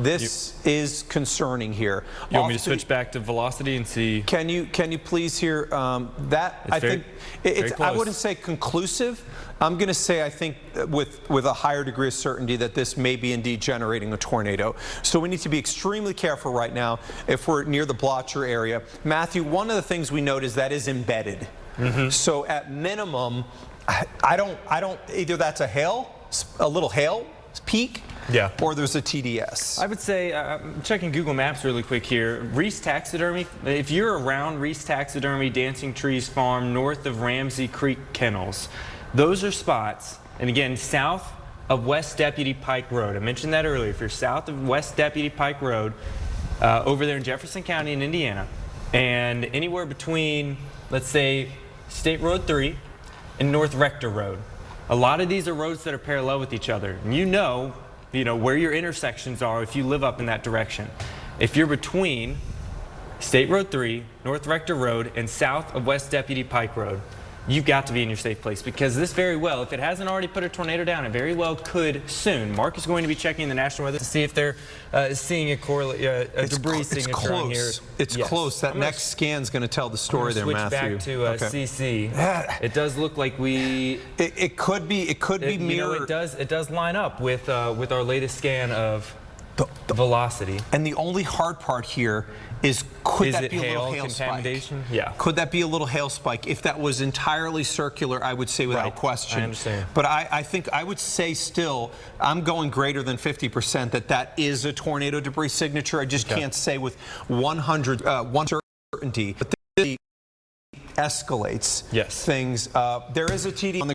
This is concerning here. You want me to switch back to velocity and see? Can you please hear that? I think it's I wouldn't say conclusive. I'm going to say I think with a higher degree of certainty that this may be indeed generating a tornado. So we need to be extremely careful right now if we're near the Blotcher area. Matthew, one of the things we note is that is embedded. So at minimum, I don't either that's a little hail peak, or there's a TDS. I would say, I'm checking Google Maps really quick here. Reese Taxidermy, if you're around Reese Taxidermy, Dancing Trees Farm, north of Ramsey Creek Kennels, those are spots, and again, south of West Deputy Pike Road. I mentioned that earlier. If you're south of West Deputy Pike Road, over there in Jefferson County in Indiana, and anywhere between, let's say, State Road 3 and North Rector Road. A lot of these are roads that are parallel with each other. And you know where your intersections are if you live up in that direction. If you're between State Road 3, North Rector Road, and south of West Deputy Pike Road, you've got to be in your safe place, because this very well, if it hasn't already put a tornado down, it very well could soon. Mark is going to be checking the national weather to see if they're seeing a debris signature on here. It's close. That next scan's going to tell the story there, Matthew. Switch back to CC. It does look like It could be mirror. It does line up with our latest scan of the velocity. And the only hard part here is could that be a little hail contamination? spike? Yeah. Could that be a little hail spike? If that was entirely circular, I would say without question. I understand. But I think I would say still, I'm going greater than 50% that is a tornado debris signature. I just can't say with 100% certainty. But this escalates things. There is a TD on the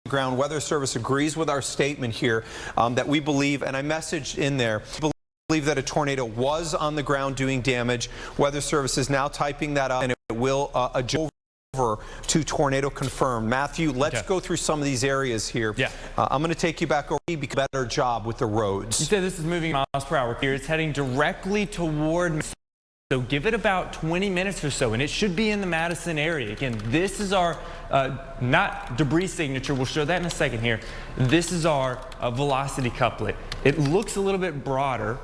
ground. Weather Service agrees with our statement here that we believe, and I messaged in there, believe that a tornado was on the ground doing damage. Weather Service is now typing that up, and it will adjust over to tornado confirmed. Matthew, let's go through some of these areas here. I'm going to take you back over to a better job with the roads. You said this is moving miles per hour here. It's heading directly toward. So give it about 20 minutes or so, and it should be in the Madison area. Again, this is our, not debris signature, we'll show that in a second here. This is our velocity couplet. It looks a little bit broader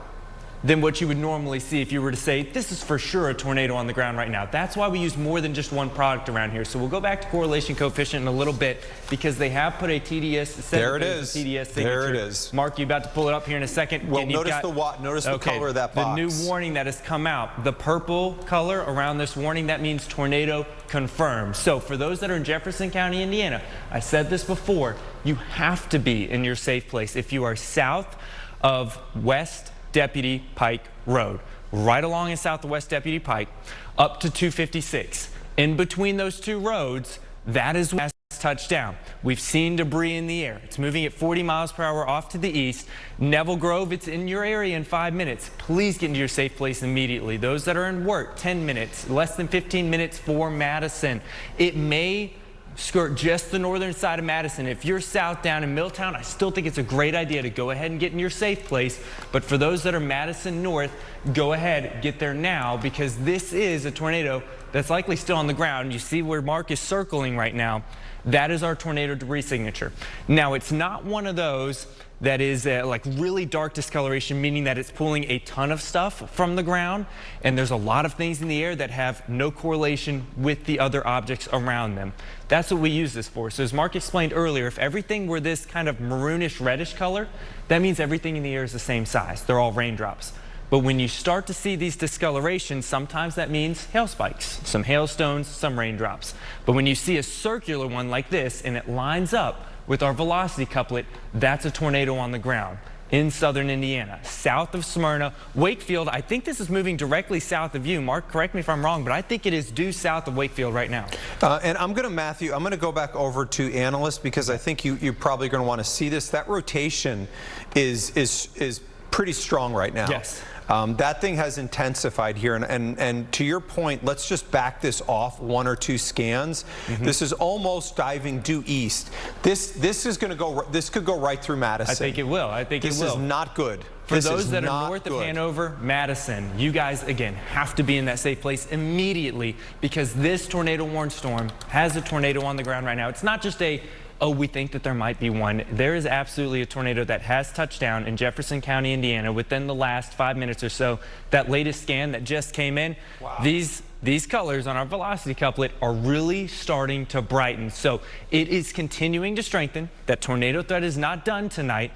than what you would normally see if you were to say, this is for sure a tornado on the ground right now. That's why we use more than just one product around here. So we'll go back to correlation coefficient in a little bit, because they have put a TDS. There it is. TDS signature. There it is. Mark, you about to pull it up here in a second. Well, notice the color of that box. The new warning that has come out, the purple color around this warning, that means tornado confirmed. So for those that are in Jefferson County, Indiana, I said this before, you have to be in your safe place if you are south of West Deputy Pike Road, right along in south of West Deputy Pike, up to 256. In between those two roads, that is where it's touched down. We've seen debris in the air. It's moving at 40 miles per hour off to the east. Neville Grove, it's in your area in 5 minutes. Please get into your safe place immediately. Those that are in work, 10 minutes, less than 15 minutes for Madison. It may skirt just the northern side of Madison. If you're south down in Milltown, I still think it's a great idea to go ahead and get in your safe place. But for those that are Madison north, go ahead, get there now, because this is a tornado that's likely still on the ground. You see where Mark is circling right now. That is our tornado debris signature. Now, it's not one of those that is like really dark discoloration, meaning that it's pulling a ton of stuff from the ground, and there's a lot of things in the air that have no correlation with the other objects around them. That's what we use this for. So as Mark explained earlier, if everything were this kind of maroonish reddish color, that means everything in the air is the same size. They're all raindrops. But when you start to see these discolorations, sometimes that means hail spikes, some hailstones, some raindrops. But when you see a circular one like this and it lines up with our velocity couplet, that's a tornado on the ground in southern Indiana, south of Smyrna. Wakefield, I think this is moving directly south of you. Mark, correct me if I'm wrong, but I think it is due south of Wakefield right now. And I'm going to, Matthew, I'm going to go back over to analysts, because I think you're probably going to want to see this. That rotation is pretty strong right now. Yes. That thing has intensified here, and to your point, let's just back this off one or two scans. This is almost diving due east. This is going to go. This could go right through Madison. I think it will. I think it will. This is not good. For those that are north of Hanover, Madison, you guys, again, have to be in that safe place immediately, because this tornado warned storm has a tornado on the ground right now. It's not just a, oh, we think that there might be one. There is absolutely a tornado that has touched down in Jefferson County, Indiana, within the last 5 minutes or so. That latest scan that just came in, these these colors on our velocity couplet are really starting to brighten. So it is continuing to strengthen. That tornado threat is not done tonight.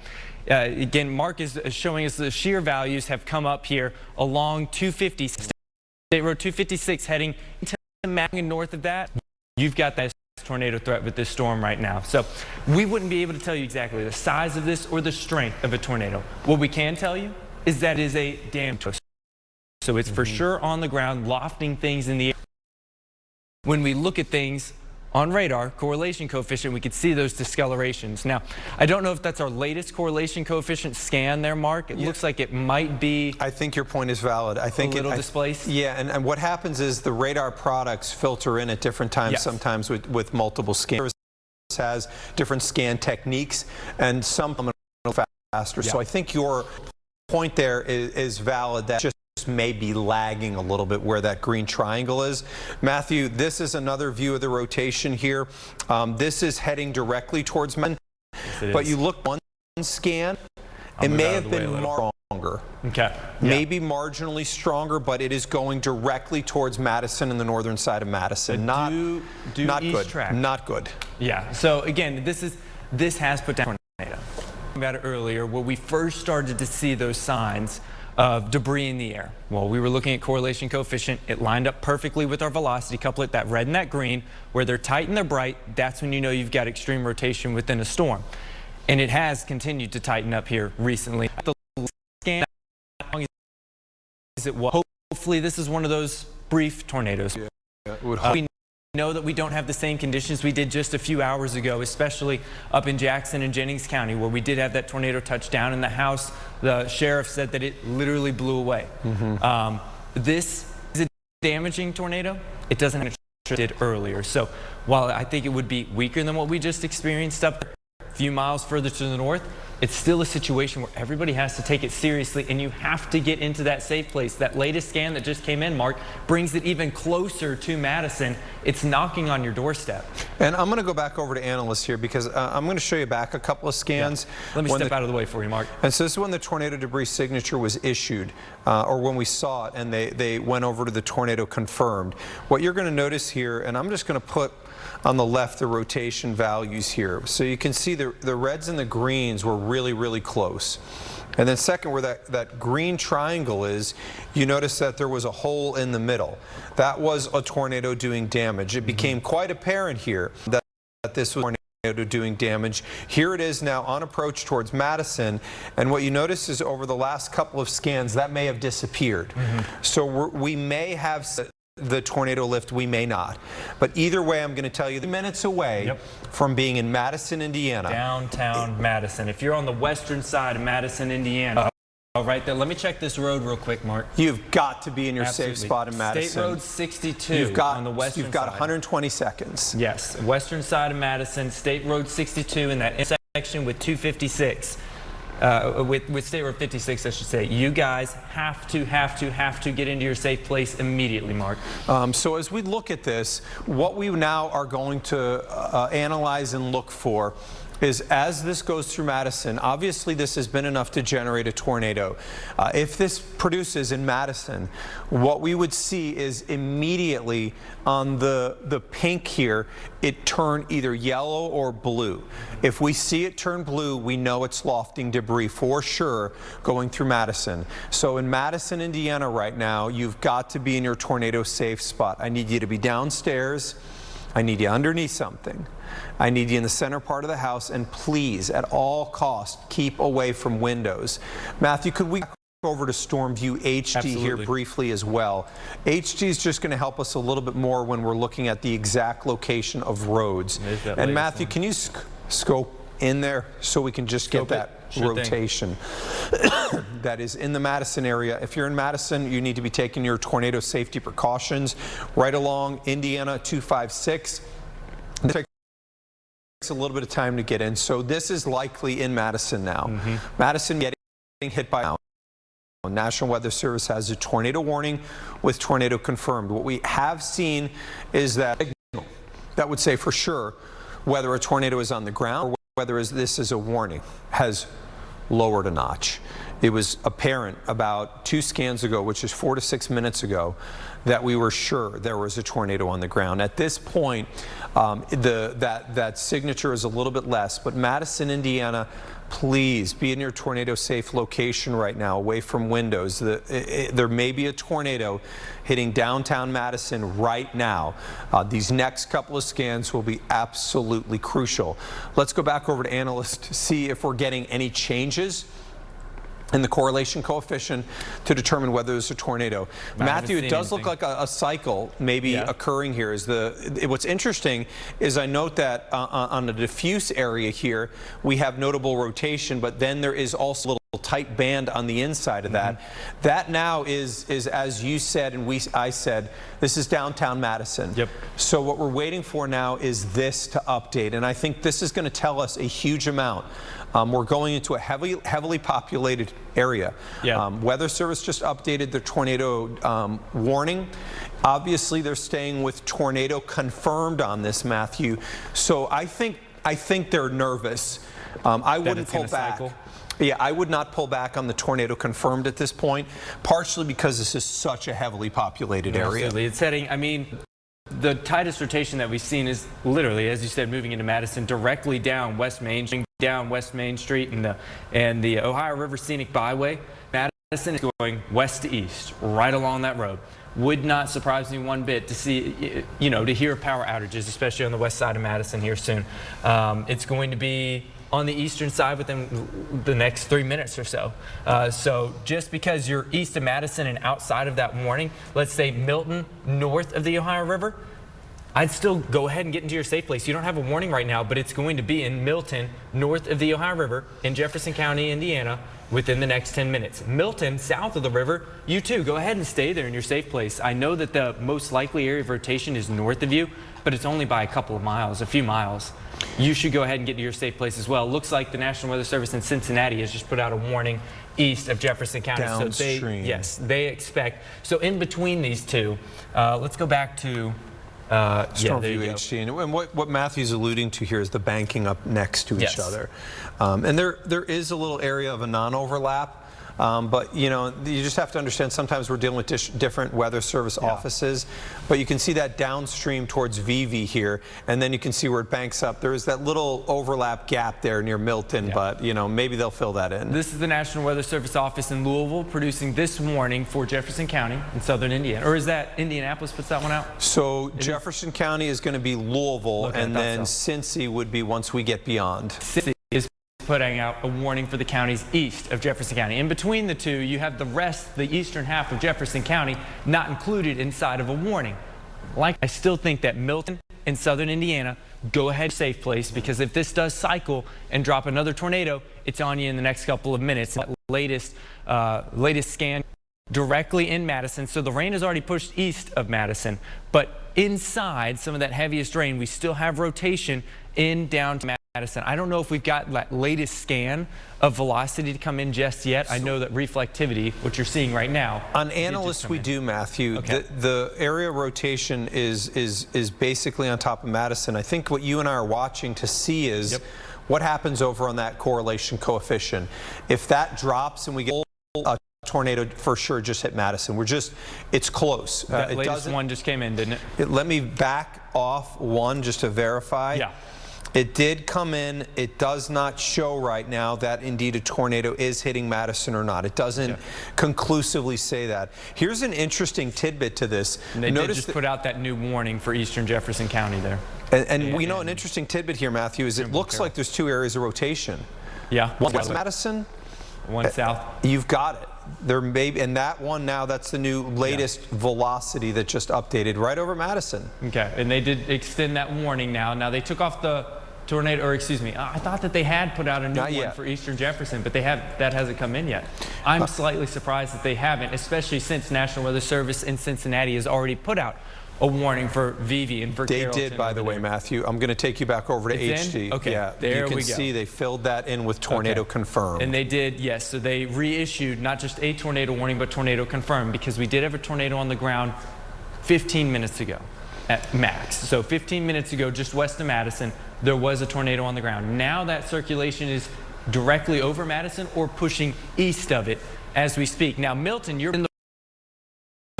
Again, Mark is showing us the shear values have come up here along 250 State Road 256 heading to Madison. North of that, you've got that tornado threat with this storm right now. So we wouldn't be able to tell you exactly the size of this or the strength of a tornado. What we can tell you is that it is a damn tornado. So it's for sure on the ground, lofting things in the air. When we look at things on radar, correlation coefficient, we could see those discolorations. Now, I don't know if that's our latest correlation coefficient scan there, Mark. It looks like it might be. I think your point is valid. I think a little displaced. Yeah, and what happens is the radar products filter in at different times, sometimes with multiple scans. Has different scan techniques, and some faster. So I think your point there is valid. That just may be lagging a little bit where that green triangle is. Matthew, this is another view of the rotation here. This is heading directly towards Madison, but you look one scan, it may have been stronger. Okay. Maybe marginally stronger, but it is going directly towards Madison and the northern side of Madison. Not good. Track. Not good. Yeah. So again, this has put down a tornado. About it earlier, where we first started to see those signs of debris in the air. Well, we were looking at correlation coefficient. It lined up perfectly with our velocity couplet, that red and that green. Where they're tight and they're bright, that's when you know you've got extreme rotation within a storm. And it has continued to tighten up here recently. The scan, hopefully this is one of those brief tornadoes. We know that we don't have the same conditions we did just a few hours ago, especially up in Jackson and Jennings County, where we did have that tornado touch down in the house. The sheriff said that it literally blew away. This is a damaging tornado. It doesn't have what it did earlier. So while I think it would be weaker than what we just experienced up a few miles further to the north, it's still a situation where everybody has to take it seriously, and you have to get into that safe place. That latest scan that just came in, Mark, brings it even closer to Madison. It's knocking on your doorstep. And I'm going to go back over to analysts here because I'm going to show you back a couple of scans. Let me step out of the way for you, Mark. And so this is when the tornado debris signature was issued, or when we saw it, and they went over to the tornado confirmed. What you're going to notice here, and I'm just going to put on the left the rotation values here. So you can see the reds and the greens were really, really close. And then second, where that green triangle is, you notice that there was a hole in the middle. That was a tornado doing damage. It became quite apparent here that this was a tornado doing damage. Here it is now on approach towards Madison, and what you notice is over the last couple of scans that may have disappeared. So we may have the tornado lift, we may not. But either way, I'm going to tell you, the minutes away from being in Madison, Indiana. Downtown Madison. If you're on the western side of Madison, Indiana, right there. Let me check this road real quick, Mark. You've got to be in your safe spot in Madison. State Road 62 on the western side. You've got 120 seconds. Yes, western side of Madison, State Road 62 in that intersection with 256. With State Road 56, I should say. You guys have to get into your safe place immediately, Mark. So as we look at this, what we now are going to analyze and look for is, as this goes through Madison, obviously this has been enough to generate a tornado. If this produces in Madison, what we would see is immediately on the pink here, it turn either yellow or blue. If we see it turn blue, we know it's lofting debris for sure going through Madison. So in Madison, Indiana right now, you've got to be in your tornado safe spot. I need you to be downstairs. I need you underneath something. I need you in the center part of the house, and please, at all costs, keep away from windows. Matthew, could we go over to Storm View HD here briefly as well? HD is just going to help us a little bit more when we're looking at the exact location of roads. And Matthew, can you scope in there so we can just get that rotation that is in the Madison area? If you're in Madison, you need to be taking your tornado safety precautions right along Indiana 256. It takes a little bit of time to get in, so this is likely in Madison now. Madison getting hit by National Weather Service has a tornado warning with tornado confirmed. What we have seen is that would say for sure whether a tornado is on the ground or whether this is a warning has lowered a notch. it was apparent about 2 scans ago, which is 4 to 6 minutes ago, that we were sure there was a tornado on the ground. At this point, that signature is a little bit less, but Madison, Indiana, please be in your tornado safe location right now, away from windows. There may be a tornado hitting downtown Madison right now. These next couple of scans will be absolutely crucial. Let's go back over to analysts to see if we're getting any changes in the correlation coefficient to determine whether there's a tornado. Matthew, it does look like a cycle maybe occurring here. What's interesting is I note that on the diffuse area here, we have notable rotation, but then there is also a little tight band on the inside of that. That now is as you said and I said, this is downtown Madison. Yep. So what we're waiting for now is this to update, and I think this is going to tell us a huge amount. We're going into a heavily populated area. Weather Service just updated their tornado warning. Obviously, they're staying with tornado confirmed on this, Matthew. So I think they're nervous. I wouldn't pull back. Yeah, I would not pull back on the tornado confirmed at this point, partially because this is such a heavily populated area. Absolutely. It's heading, I mean, the tightest rotation that we've seen is literally, as you said, moving into Madison, directly down West Main Street and the Ohio River Scenic Byway. Madison is going west to east, right along that road. Would not surprise me one bit to see, to hear power outages, especially on the west side of Madison here soon. It's going to be on the eastern side within the next 3 minutes or so. So just because you're east of Madison and outside of that warning, let's say Milton, north of the Ohio River, I'd still go ahead and get into your safe place. You don't have a warning right now, but it's going to be in Milton, north of the Ohio River, in Jefferson County, Indiana, within the next 10 minutes. Milton, south of the river, you too, go ahead and stay there in your safe place. I know that the most likely area of rotation is north of you, but it's only by a couple of miles, a few miles. You should go ahead and get to your safe place as well. Looks like the National Weather Service in Cincinnati has just put out a warning east of Jefferson County. Downstream. So they expect. So in between these two, let's go back to Stormview HD. And what Matthew's alluding to here is the banking up next to each other. And there is a little area of a non-overlap. But you just have to understand sometimes we're dealing with different Weather Service offices, but you can see that downstream towards VV here, and then you can see where it banks up. There is that little overlap gap there near Milton, but maybe they'll fill that in. This is the National Weather Service office in Louisville producing this warning for Jefferson County in southern Indiana. Or is that Indianapolis puts that one out? So Jefferson County is going to be Louisville, and then Cincy would be once we get beyond. Cincy is putting out a warning for the counties east of Jefferson County. In between the two, you have the eastern half of Jefferson County not included inside of a warning. I still think that Milton and southern Indiana, go ahead, safe place, because if this does cycle and drop another tornado, it's on you in the next couple of minutes. Latest scan directly in Madison, so the rain is already pushed east of Madison, but inside some of that heaviest rain, we still have rotation in downtown Madison. I don't know if we've got that latest scan of velocity to come in just yet. I know that reflectivity, what you're seeing right now. On analysts, we do, Matthew. Okay. The area rotation is basically on top of Madison. I think what you and I are watching to see is what happens over on that correlation coefficient. If that drops and we get a tornado, for sure just hit Madison. It's close. That latest one just came in, didn't it? Let me back off one just to verify. Yeah. It did come in. It does not show right now that indeed a tornado is hitting Madison or not. It doesn't conclusively say that. Here's an interesting tidbit to this. And they did just put out that new warning for eastern Jefferson County there. And we know an interesting tidbit here, Matthew, is it looks like there's 2 areas of rotation. Yeah. One west Madison. One south. You've got it. There may be, and that one now, that's the new latest velocity that just updated right over Madison. Okay, and they did extend that warning now. Now they took off the tornado, or excuse me, I thought that they had put out a new one for eastern Jefferson, but that hasn't come in yet. I'm slightly surprised that they haven't, especially since National Weather Service in Cincinnati has already put out a warning for VV and for Carrollton. They did, by the way, Matthew. I'm going to take you back over to HD. Okay, yeah, there we go. You can see they filled that in with tornado confirmed. And they did, yes. So they reissued not just a tornado warning, but tornado confirmed, because we did have a tornado on the ground 15 minutes ago at max. So 15 minutes ago, just west of Madison, there was a tornado on the ground. Now that circulation is directly over Madison or pushing east of it as we speak. Now, Milton, you're in the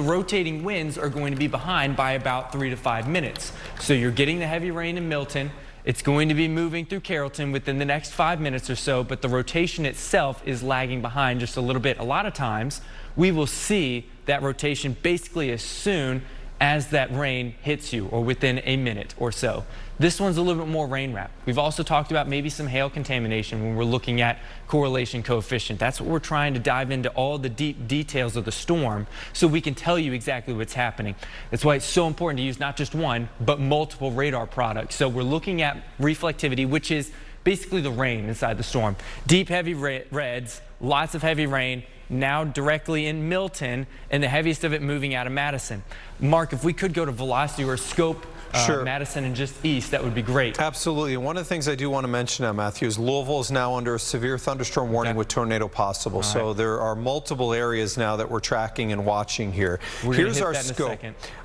rotating winds are going to be behind by about 3 to 5 minutes. So you're getting the heavy rain in Milton. It's going to be moving through Carrollton within the next 5 minutes or so, but the rotation itself is lagging behind just a little bit. A lot of times we will see that rotation basically as soon as that rain hits you, or within a minute or so. This one's a little bit more rain wrap. We've also talked about maybe some hail contamination when we're looking at correlation coefficient. That's what we're trying to dive into, all the deep details of the storm, so we can tell you exactly what's happening. That's why it's so important to use not just one, but multiple radar products. So we're looking at reflectivity, which is basically the rain inside the storm. Deep, heavy reds, lots of heavy rain, now directly in Milton, and the heaviest of it moving out of Madison. Mark, if we could go to velocity or scope Sure. Madison and just east, that would be great. Absolutely. One of the things I do want to mention now, Matthew, is Louisville is now under a severe thunderstorm warning with tornado possible. So there are multiple areas now that we're tracking and watching here. Here's our scope.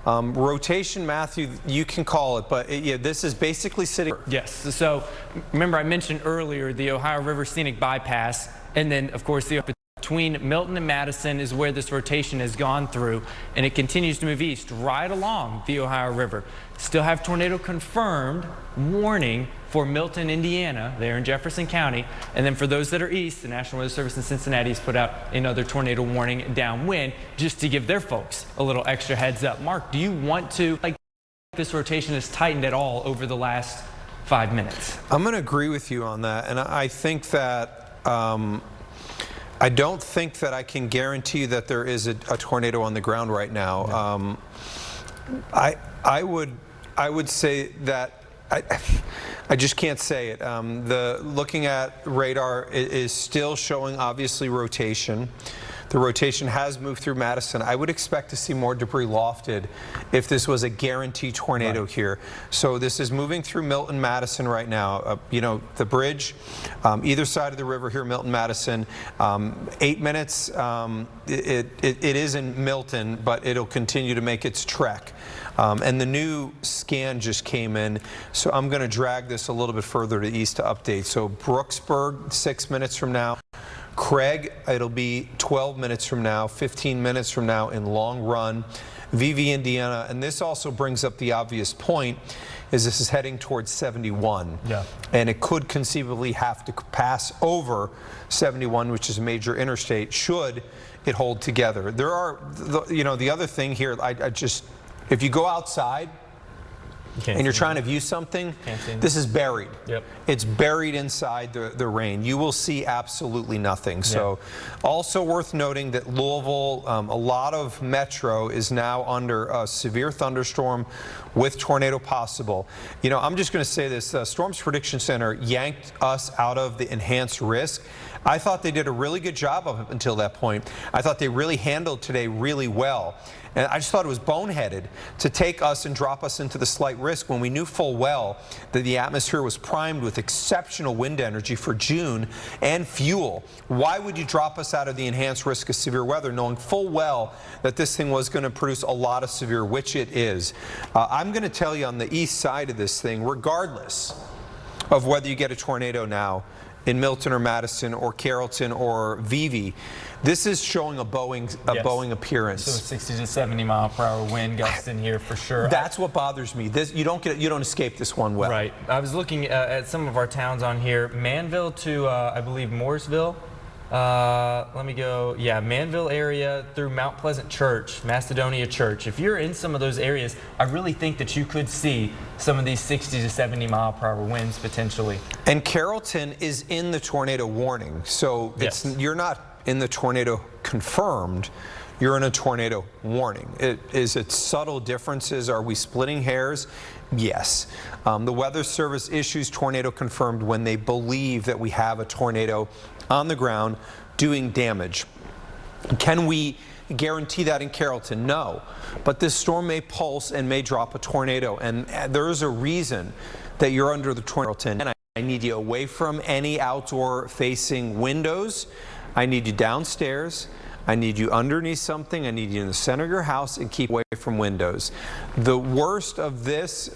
Rotation, Matthew, you can call it, but yeah, this is basically sitting. Yes. So remember, I mentioned earlier the Ohio River Scenic Bypass, and then, of course, the between Milton and Madison is where this rotation has gone through, and it continues to move east right along the Ohio River. Still have tornado confirmed warning for Milton, Indiana, there in Jefferson County. And then for those that are east, the National Weather Service in Cincinnati has put out another tornado warning downwind, just to give their folks a little extra heads up. Mark, do you want to, like, this rotation has tightened at all over the last 5 minutes? I'm going to agree with you on that, and I think that I don't think that I can guarantee that there is a tornado on the ground right now. I would say that I just can't say it. Looking at radar is still showing obviously rotation. The rotation has moved through Madison. I would expect to see more debris lofted if this was a guaranteed tornado here. So this is moving through Milton, Madison right now. You know, the bridge, either side of the river here, Milton, Madison, 8 minutes. It is in Milton, but it'll continue to make its trek. And the new scan just came in, so I'm going to drag this a little bit further to east to update. So Brooksburg, 6 minutes from now. Craig, it'll be 12 minutes from now, 15 minutes from now in Long Run, VV, Indiana. And this also brings up the obvious point, is this is heading towards 71. Yeah. And it could conceivably have to pass over 71, which is a major interstate, should it hold together. There are, the other thing here, if you go outside and you're trying to view something, this is buried. Yep. It's buried inside the rain. You will see absolutely nothing. So also worth noting that Louisville, a lot of metro is now under a severe thunderstorm with tornado possible. You know, I'm just going to say this, Storms Prediction Center yanked us out of the enhanced risk. I thought they did a really good job of it until that point. I thought they really handled today really well. And I just thought it was boneheaded to take us and drop us into the slight risk when we knew full well that the atmosphere was primed with exceptional wind energy for June and fuel. Why would you drop us out of the enhanced risk of severe weather knowing full well that this thing was going to produce a lot of severe, which it is? I'm going to tell you on the east side of this thing, regardless of whether you get a tornado now in Milton or Madison or Carrollton or VV, this is showing a Boeing appearance. So 60 to 70 mile per hour wind gusts in here for sure. That's what bothers me. This, you don't escape this one well. Right. I was looking at some of our towns on here. Manville to I believe Mooresville. Let me go. Yeah, Manville area through Mount Pleasant Church, Macedonia Church. If you're in some of those areas, I really think that you could see some of these 60 to 70 mile per hour winds potentially. And Carrollton is in the tornado warning, so you're not in the tornado confirmed. You're in a tornado warning. Is it subtle differences? Are we splitting hairs? Yes. The Weather Service issues tornado confirmed when they believe that we have a tornado on the ground doing damage. Can we guarantee that in Carrollton? No. But this storm may pulse and may drop a tornado. And there is a reason that you're under the tornado. And I need you away from any outdoor facing windows. I need you downstairs. I need you underneath something. I need you in the center of your house and keep away from windows. The worst of this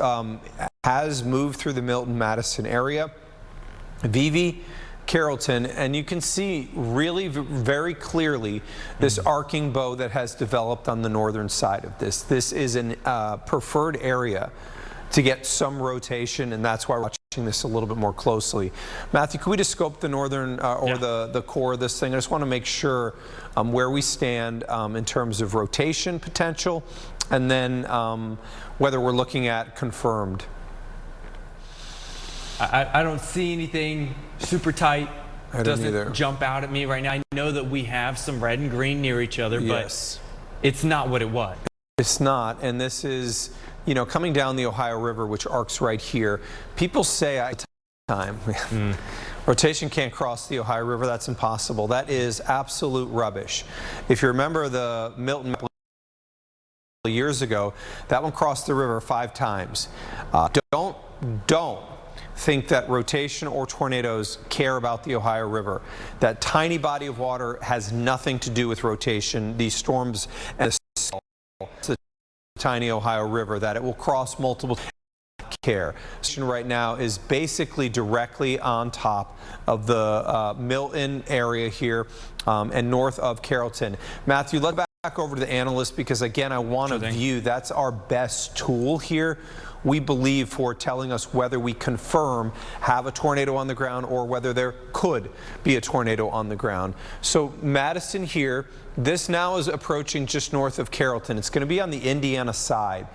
has moved through the Milton-Madison area. VV, Carrollton, and you can see really very clearly this arcing bow that has developed on the northern side of this. This is an preferred area to get some rotation, and that's why we're watching this a little bit more closely. Matthew, can we just scope the northern or the core of this thing? I just want to make sure where we stand in terms of rotation potential, and then whether we're looking at confirmed. I don't see anything super tight. I don't Doesn't either. jump out at me right now. I know that we have some red and green near each other, Yes. but it's not what it was. It's not, and this is, you know, coming down the Ohio River, which arcs right here. People say time. Rotation can't cross the Ohio River. That's impossible. That is absolute rubbish. If you remember the Milton years ago, that one crossed the river 5 times. Don't think that rotation or tornadoes care about the Ohio River. That tiny body of water has nothing to do with rotation. These storms and the tiny Ohio River, that it will cross multiple care. Right now is basically directly on top of the Milton area here and north of Carrollton. Matthew, let's back over to the analyst, because again, I want to view that's our best tool here, we believe, for telling us whether we confirm have a tornado on the ground or whether there could be a tornado on the ground. So Madison here, this now is approaching just north of Carrollton. It's going to be on the Indiana side,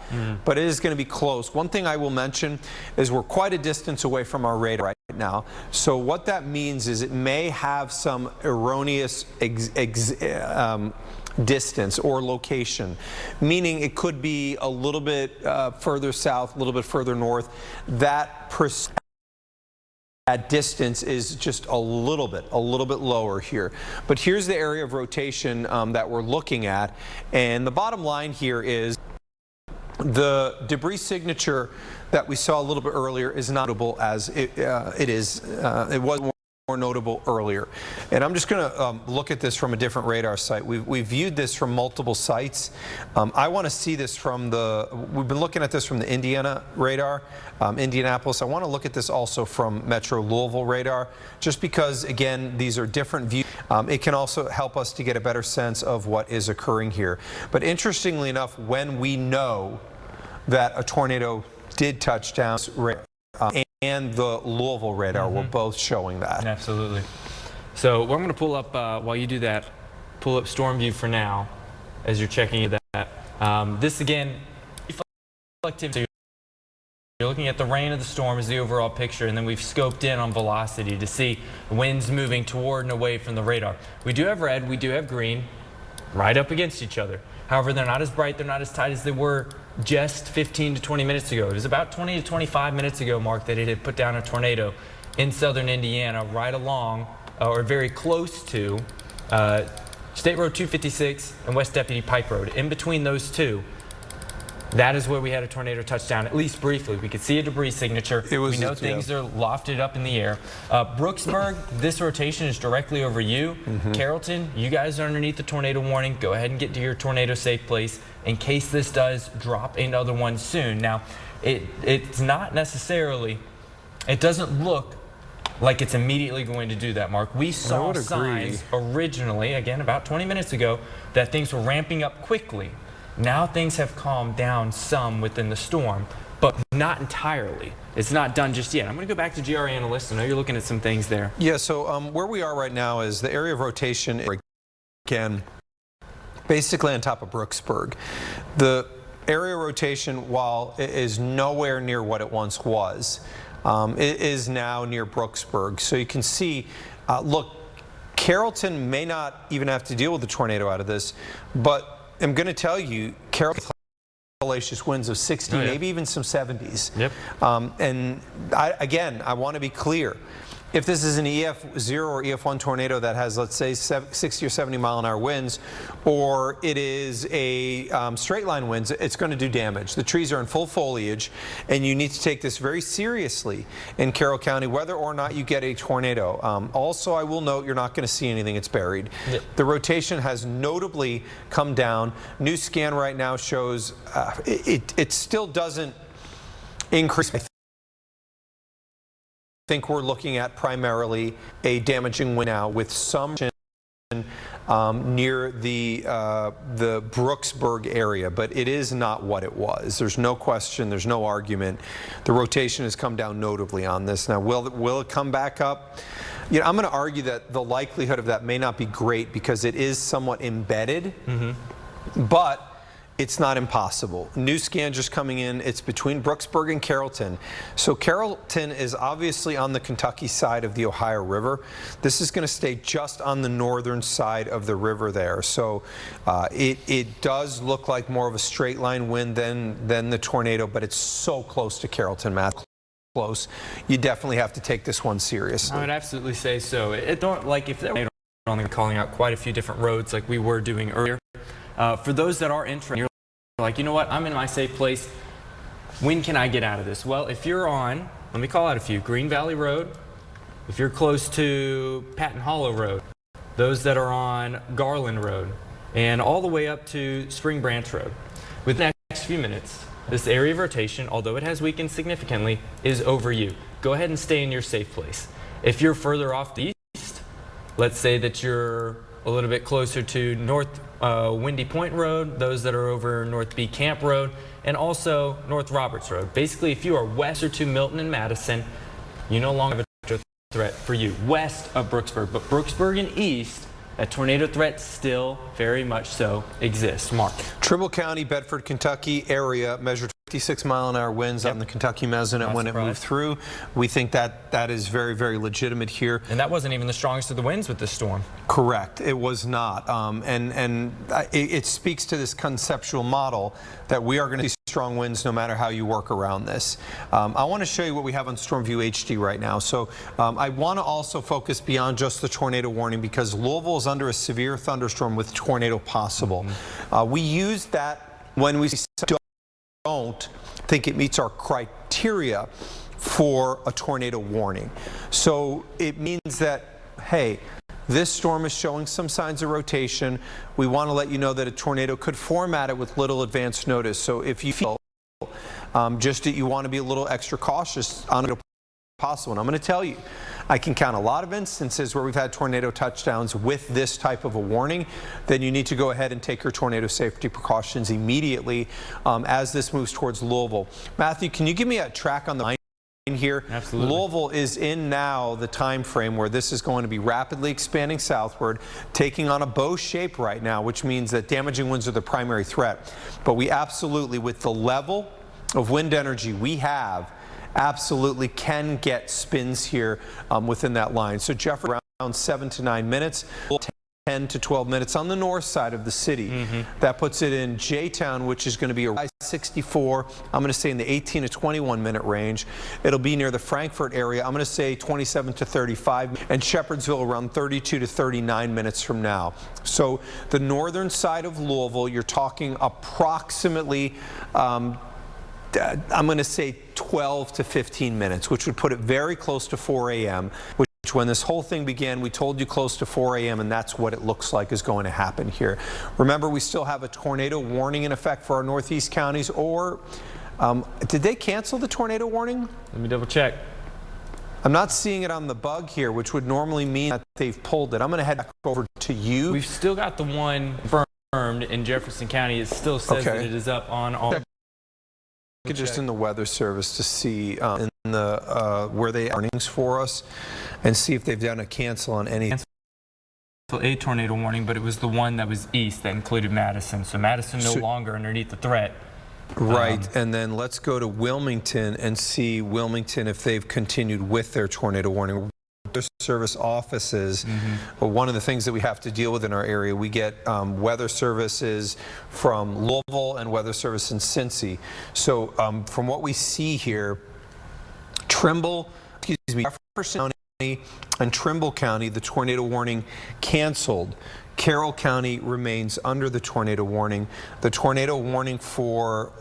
but it is going to be close. One thing I will mention is we're quite a distance away from our radar right now. So what that means is it may have some erroneous distance or location, meaning it could be a little bit further south, a little bit further north. That distance is just a little bit lower here. But here's the area of rotation that we're looking at, and the bottom line here is the debris signature that we saw a little bit earlier is not notable as it was more notable earlier. And I'm just going to look at this from a different radar site. We've viewed this from multiple sites. I want to see this from we've been looking at this from the Indiana radar, Indianapolis. I want to look at this also from Metro Louisville radar, just because, again, these are different views. It can also help us to get a better sense of what is occurring here. But interestingly enough, when we know that a tornado did touch down, and the Louisville radar were both showing that. Absolutely. So what I'm going to pull up while you do that, pull up Storm View for now as you're checking that. This again, reflectivity. You're looking at the rain of the storm as the overall picture, and then we've scoped in on velocity to see winds moving toward and away from the radar. We do have red, we do have green, right up against each other. However, they're not as bright, they're not as tight as they were just 15 to 20 minutes ago. It was about 20 to 25 minutes ago, Mark, that it had put down a tornado in southern Indiana right along or very close to State Road 256 and West Deputy Pike Road. In between those two, that is where we had a tornado touchdown, at least briefly. We could see a debris signature. We know things are lofted up in the air. Brooksburg, this rotation is directly over you. Carrollton, you guys are underneath the tornado warning. Go ahead and get to your tornado safe place in case this does drop another one soon. Now, it's not necessarily, it doesn't look like it's immediately going to do that, Mark. We saw signs originally, again, about 20 minutes ago, that things were ramping up quickly. Now things have calmed down some within the storm, but not entirely. It's not done just yet. I'm going to go back to GR Analyst. I know you're looking at some things there. Yeah, so where we are right now is the area of rotation again, basically on top of Brooksburg. The area of rotation, while it is nowhere near what it once was, it is now near Brooksburg. So you can see, look, Carrollton may not even have to deal with the tornado out of this, but I'm going to tell you, Carrollton hellacious winds of 60, maybe even some 70s. And I want to be clear. If this is an EF0 or EF1 tornado that has, let's say, 60 or 70 mile-an-hour winds, or it is a straight line winds, it's going to do damage. The trees are in full foliage, and you need to take this very seriously in Carroll County, whether or not you get a tornado. Also, I will note you're not going to see anything. It's buried. The rotation has notably come down. New scan right now shows it still doesn't increase. think we're looking at primarily a damaging wind now with some near the Brooksburg area, but it is not what it was. There's no question, there's no argument. The rotation has come down notably on this. Now, will it come back up? You know, I'm going to argue that the likelihood of that may not be great because it is somewhat embedded, but it's not impossible. New scan just coming in. It's between Brooksburg and Carrollton. So Carrollton is obviously on the Kentucky side of the Ohio River. This is going to stay just on the northern side of the river there. So it does look like more of a straight line wind than the tornado, but it's so close to Carrollton, Matt. Close. You definitely have to take this one seriously. I would absolutely say so. It don't like if they're only calling out quite a few different roads like we were doing earlier. For those that are interested, you're like, you know what, I'm in my safe place. When can I get out of this? Well, if you're on, let me call out a few, Green Valley Road, if you're close to Patton Hollow Road, those that are on Garland Road, and all the way up to Spring Branch Road. Within the next few minutes, this area of rotation, although it has weakened significantly, is over you. Go ahead and stay in your safe place. If you're further off the east, let's say that you're a little bit closer to North Windy Point Road, those that are over North B Camp Road, and also North Roberts Road. Basically, if you are west or to Milton and Madison, you no longer have a threat for you west of Brooksburg. But Brooksburg and east, that tornado threat still very much so exists. Mark. Trimble County, Bedford, Kentucky area measured 56-mile-an-hour winds on the Kentucky Mesonet when it moved through. We think that is very, very legitimate here. And that wasn't even the strongest of the winds with this storm. Correct. It was not. It speaks to this conceptual model that we are going to see strong winds no matter how you work around this. I want to show you what we have on StormView HD right now. So I want to also focus beyond just the tornado warning because Louisville is under a severe thunderstorm with tornado possible. We use that when we don't think it meets our criteria for a tornado warning. So it means that, hey, this storm is showing some signs of rotation. We want to let you know that a tornado could form at it with little advance notice. So if you feel just that you want to be a little extra cautious on it possible, and I'm going to tell you, I can count a lot of instances where we've had tornado touchdowns with this type of a warning. Then you need to go ahead and take your tornado safety precautions immediately as this moves towards Louisville. Matthew, can you give me a track on the line here? Absolutely. Louisville is in now the time frame where this is going to be rapidly expanding southward, taking on a bow shape right now, which means that damaging winds are the primary threat. But we absolutely, with the level of wind energy we have, absolutely can get spins here within that line. So Jeffrey, around 7 to 9 minutes, 10 to 12 minutes on the north side of the city. That puts it in J-Town, which is going to be a 64. I'm going to say in the 18 to 21 minute range. It'll be near the Frankfort area. I'm going to say 27 to 35, and Shepherdsville around 32 to 39 minutes from now. So the northern side of Louisville, you're talking approximately I'm going to say 12 to 15 minutes, which would put it very close to 4 a.m., which when this whole thing began, we told you close to 4 a.m., and that's what it looks like is going to happen here. Remember, we still have a tornado warning in effect for our northeast counties, or did they cancel the tornado warning? Let me double check. I'm not seeing it on the bug here, which would normally mean that they've pulled it. I'm going to head back over to you. We've still got the one confirmed in Jefferson County. It still says that it is up on all. Just in the Weather Service to see in the where they earnings for us and see if they've done a cancel on any. A tornado warning, but it was the one that was east that included Madison. So Madison no longer underneath the threat. Right, and then let's go to Wilmington and see Wilmington if they've continued with their tornado warning. Weather Service offices, but one of the things that we have to deal with in our area, we get weather services from Louisville and weather service in Cincy. So from what we see here, Jefferson County and Trimble County, the tornado warning canceled. Carroll County remains under the tornado warning. The tornado warning for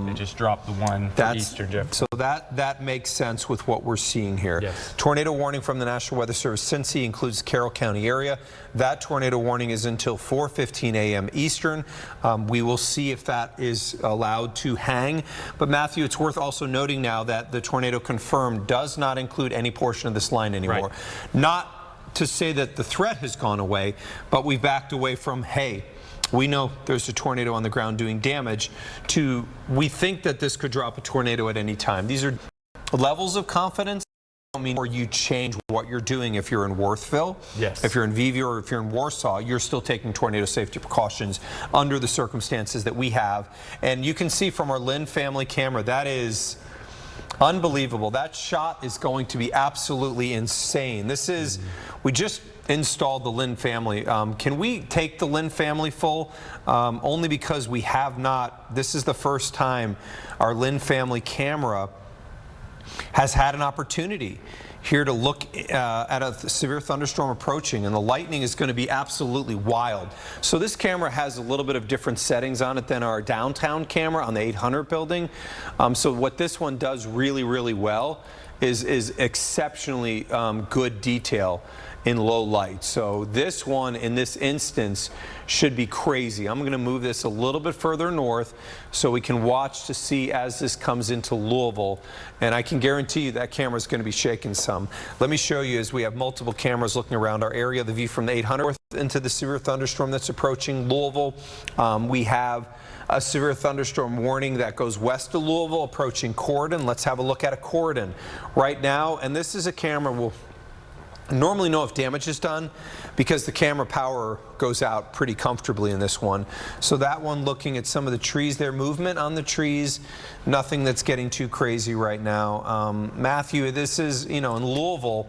They just dropped the one for Eastern Jefferson. so that makes sense with what we're seeing here. Yes. Tornado warning from the National Weather Service Cincy includes Carroll County area. That tornado warning is until 4:15 a.m. Eastern. We will see if that is allowed to hang. But Matthew, it's worth also noting now that the tornado confirmed does not include any portion of this line anymore. Right. Not to say that the threat has gone away, but we've backed away from, hey, we know there's a tornado on the ground doing damage, to we think that this could drop a tornado at any time. These are levels of confidence. I don't mean or you change what you're doing. If you're in Worthville, yes. If you're in Vevey, or if you're in Warsaw, you're still taking tornado safety precautions under the circumstances that we have. And you can see from our Lynn family camera, that is unbelievable. That shot is going to be absolutely insane. This is, we just installed the Lynn family. Can we take the Lynn family full? Only because we have not, this is the first time our Lynn family camera has had an opportunity here to look at a severe thunderstorm approaching, and the lightning is going to be absolutely wild. So this camera has a little bit of different settings on it than our downtown camera on the 800 building. So what this one does really, really well is exceptionally good detail in low light. So this one in this instance should be crazy. I'm going to move this a little bit further north so we can watch to see as this comes into Louisville, and I can guarantee you that camera is going to be shaking some. Let me show you as we have multiple cameras looking around our area, the view from the 800 into the severe thunderstorm that's approaching Louisville. We have a severe thunderstorm warning that goes west of Louisville approaching Corydon. Let's have a look at a Corydon right now, and this is a camera we'll normally know if damage is done because the camera power goes out pretty comfortably in this one. So that one, looking at some of the trees there, movement on the trees, nothing that's getting too crazy right now. Matthew, this is, you know, in Louisville,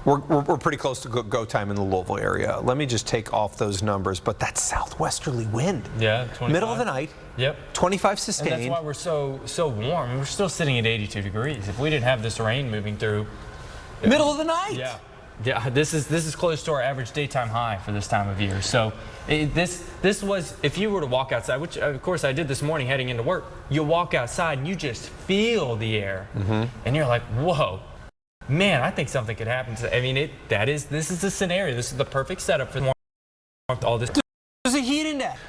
we're pretty close to go time in the Louisville area. Let me just take off those numbers, but that's southwesterly wind. Yeah, 25. Middle of the night. Yep. 25 sustained. And that's why we're so warm. We're still sitting at 82 degrees. If we didn't have this rain moving through, middle of the night. Yeah. Yeah, this is close to our average daytime high for this time of year. So this was, if you were to walk outside, which of course I did this morning heading into work, you walk outside and you just feel the air, and you're like, whoa, man, I think something could happen. I mean, this is the scenario. This is the perfect setup for all this. There's a heat index.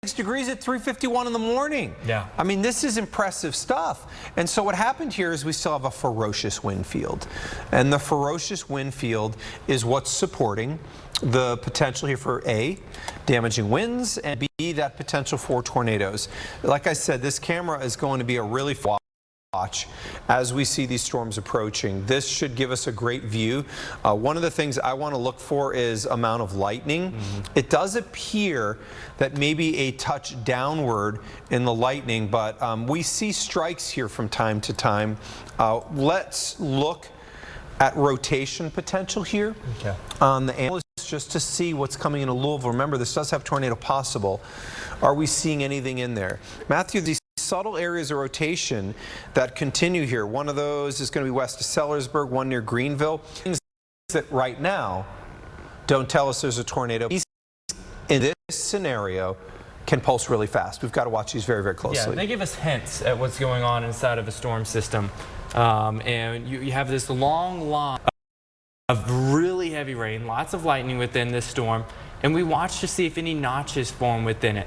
6 degrees at 3:51 in the morning. Yeah. I mean, this is impressive stuff. And so what happened here is we still have a ferocious wind field. And the ferocious wind field is what's supporting the potential here for A, damaging winds, and B, that potential for tornadoes. Like I said, this camera is going to be a really watch as we see these storms approaching. This should give us a great view. One of the things I want to look for is amount of lightning. It does appear that maybe a touch downward in the lightning, but we see strikes here from time to time. Let's look at rotation potential here on the analyst just to see what's coming into Louisville. Remember, this does have tornado possible. Are we seeing anything in there? Matthew, these subtle areas of rotation that continue here. One of those is going to be west of Sellersburg, one near Greenville. Things that right now don't tell us there's a tornado. In this scenario, can pulse really fast. We've got to watch these very, very closely. Yeah, they give us hints at what's going on inside of a storm system. And you have this long line of really heavy rain, lots of lightning within this storm, and we watch to see if any notches form within it.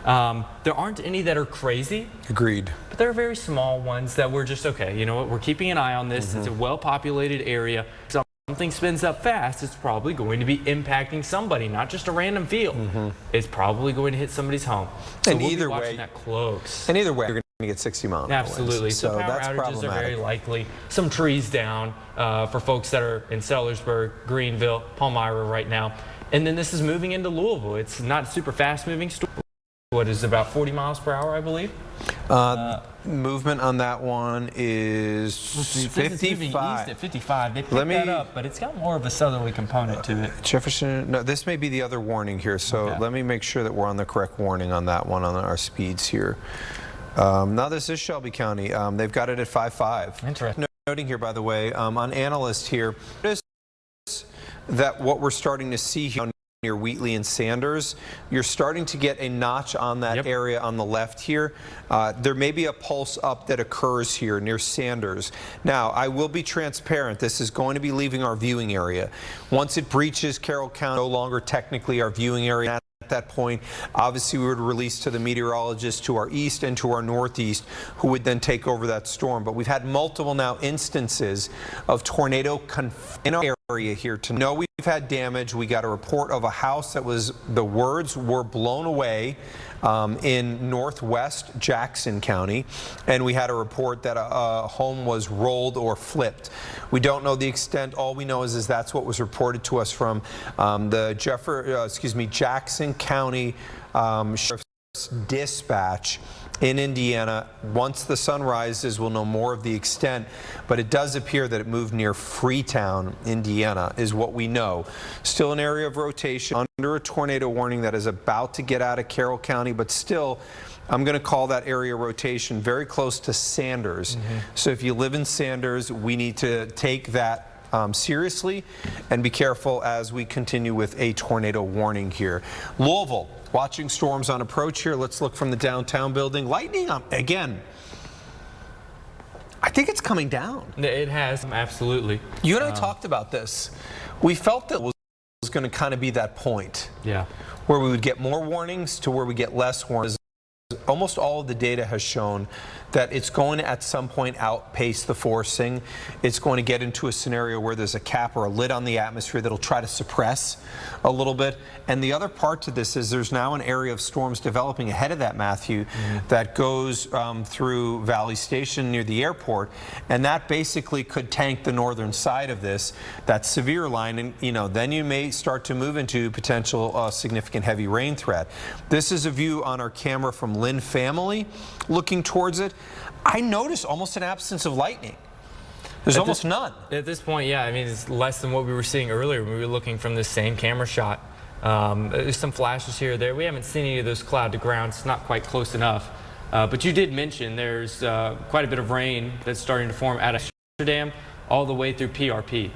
There aren't any that are crazy. Agreed. But there are very small ones that we're just, okay, you know what, we're keeping an eye on this. It's a well-populated area. So something spins up fast, it's probably going to be impacting somebody, not just a random field. It's probably going to hit somebody's home. So And we'll either be watching way, that close. And either way, you're going to get 60 miles. Absolutely. So power that's outages are very likely. Some trees down for folks that are in Sellersburg, Greenville, Palmyra right now. And then this is moving into Louisville. It's not a super fast-moving storm. What is about 40 miles per hour, I believe? Movement on that one is 55. It's moving east at 55. They picked that up, but it's got more of a southerly component to it. Jefferson, no, this may be the other warning here, so let me make sure that we're on the correct warning on that one on our speeds here. Now this is Shelby County. They've got it at 5.5. Interesting. Noting here, by the way, on analyst here, notice that what we're starting to see here near Wheatley and Sanders. You're starting to get a notch on that area on the left here. There may be a pulse up that occurs here near Sanders. Now, I will be transparent. This is going to be leaving our viewing area. Once it breaches Carroll County, no longer technically our viewing area. At that point, obviously, we would release to the meteorologists to our east and to our northeast, who would then take over that storm. But we've had multiple now instances of tornado in our area here to know we've had damage. We got a report of a house that was, the words were blown away in northwest Jackson County, and we had a report that a home was rolled or flipped. We don't know the extent. All we know is that's what was reported to us from the Jackson County Sheriff's Dispatch in Indiana. Once the sun rises, we'll know more of the extent, but it does appear that it moved near Freetown, Indiana, is what we know. Still an area of rotation under a tornado warning that is about to get out of Carroll County, but still, I'm going to call that area rotation very close to Sanders. So if you live in Sanders, we need to take that seriously and be careful as we continue with a tornado warning here. Louisville, watching storms on approach here. Let's look from the downtown building. Lightning, again, I think it's coming down. It has, absolutely. You and I talked about this. We felt that it was going to kind of be that point. Yeah. Where we would get more warnings to where we get less warnings. Almost all of the data has shown that it's going to at some point outpace the forcing. It's going to get into a scenario where there's a cap or a lid on the atmosphere that'll try to suppress a little bit. And the other part to this is there's now an area of storms developing ahead of that, Matthew, that goes through Valley Station near the airport, and that basically could tank the northern side of this, that severe line, and then you may start to move into potential significant heavy rain threat. This is a view on our camera from Lynn Family looking towards it. I noticed almost an absence of lightning. There's almost none. At this point, yeah, I mean, it's less than what we were seeing earlier when we were looking from the same camera shot. There's some flashes here or there. We haven't seen any of those cloud to ground. It's not quite close enough. But you did mention there's quite a bit of rain that's starting to form out of Amsterdam all the way through PRP.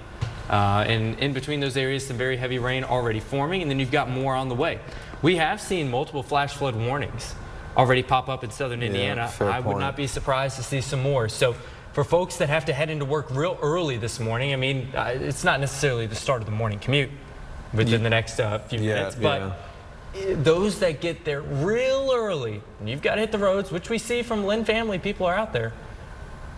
And in between those areas, some very heavy rain already forming, and then you've got more on the way. We have seen multiple flash flood warnings already pop up in southern Indiana. I would not be surprised to see some more. So for folks that have to head into work real early this morning, I mean, it's not necessarily the start of the morning commute within the next few minutes, but those that get there real early, and you've got to hit the roads, which we see from Lynn Family, people are out there.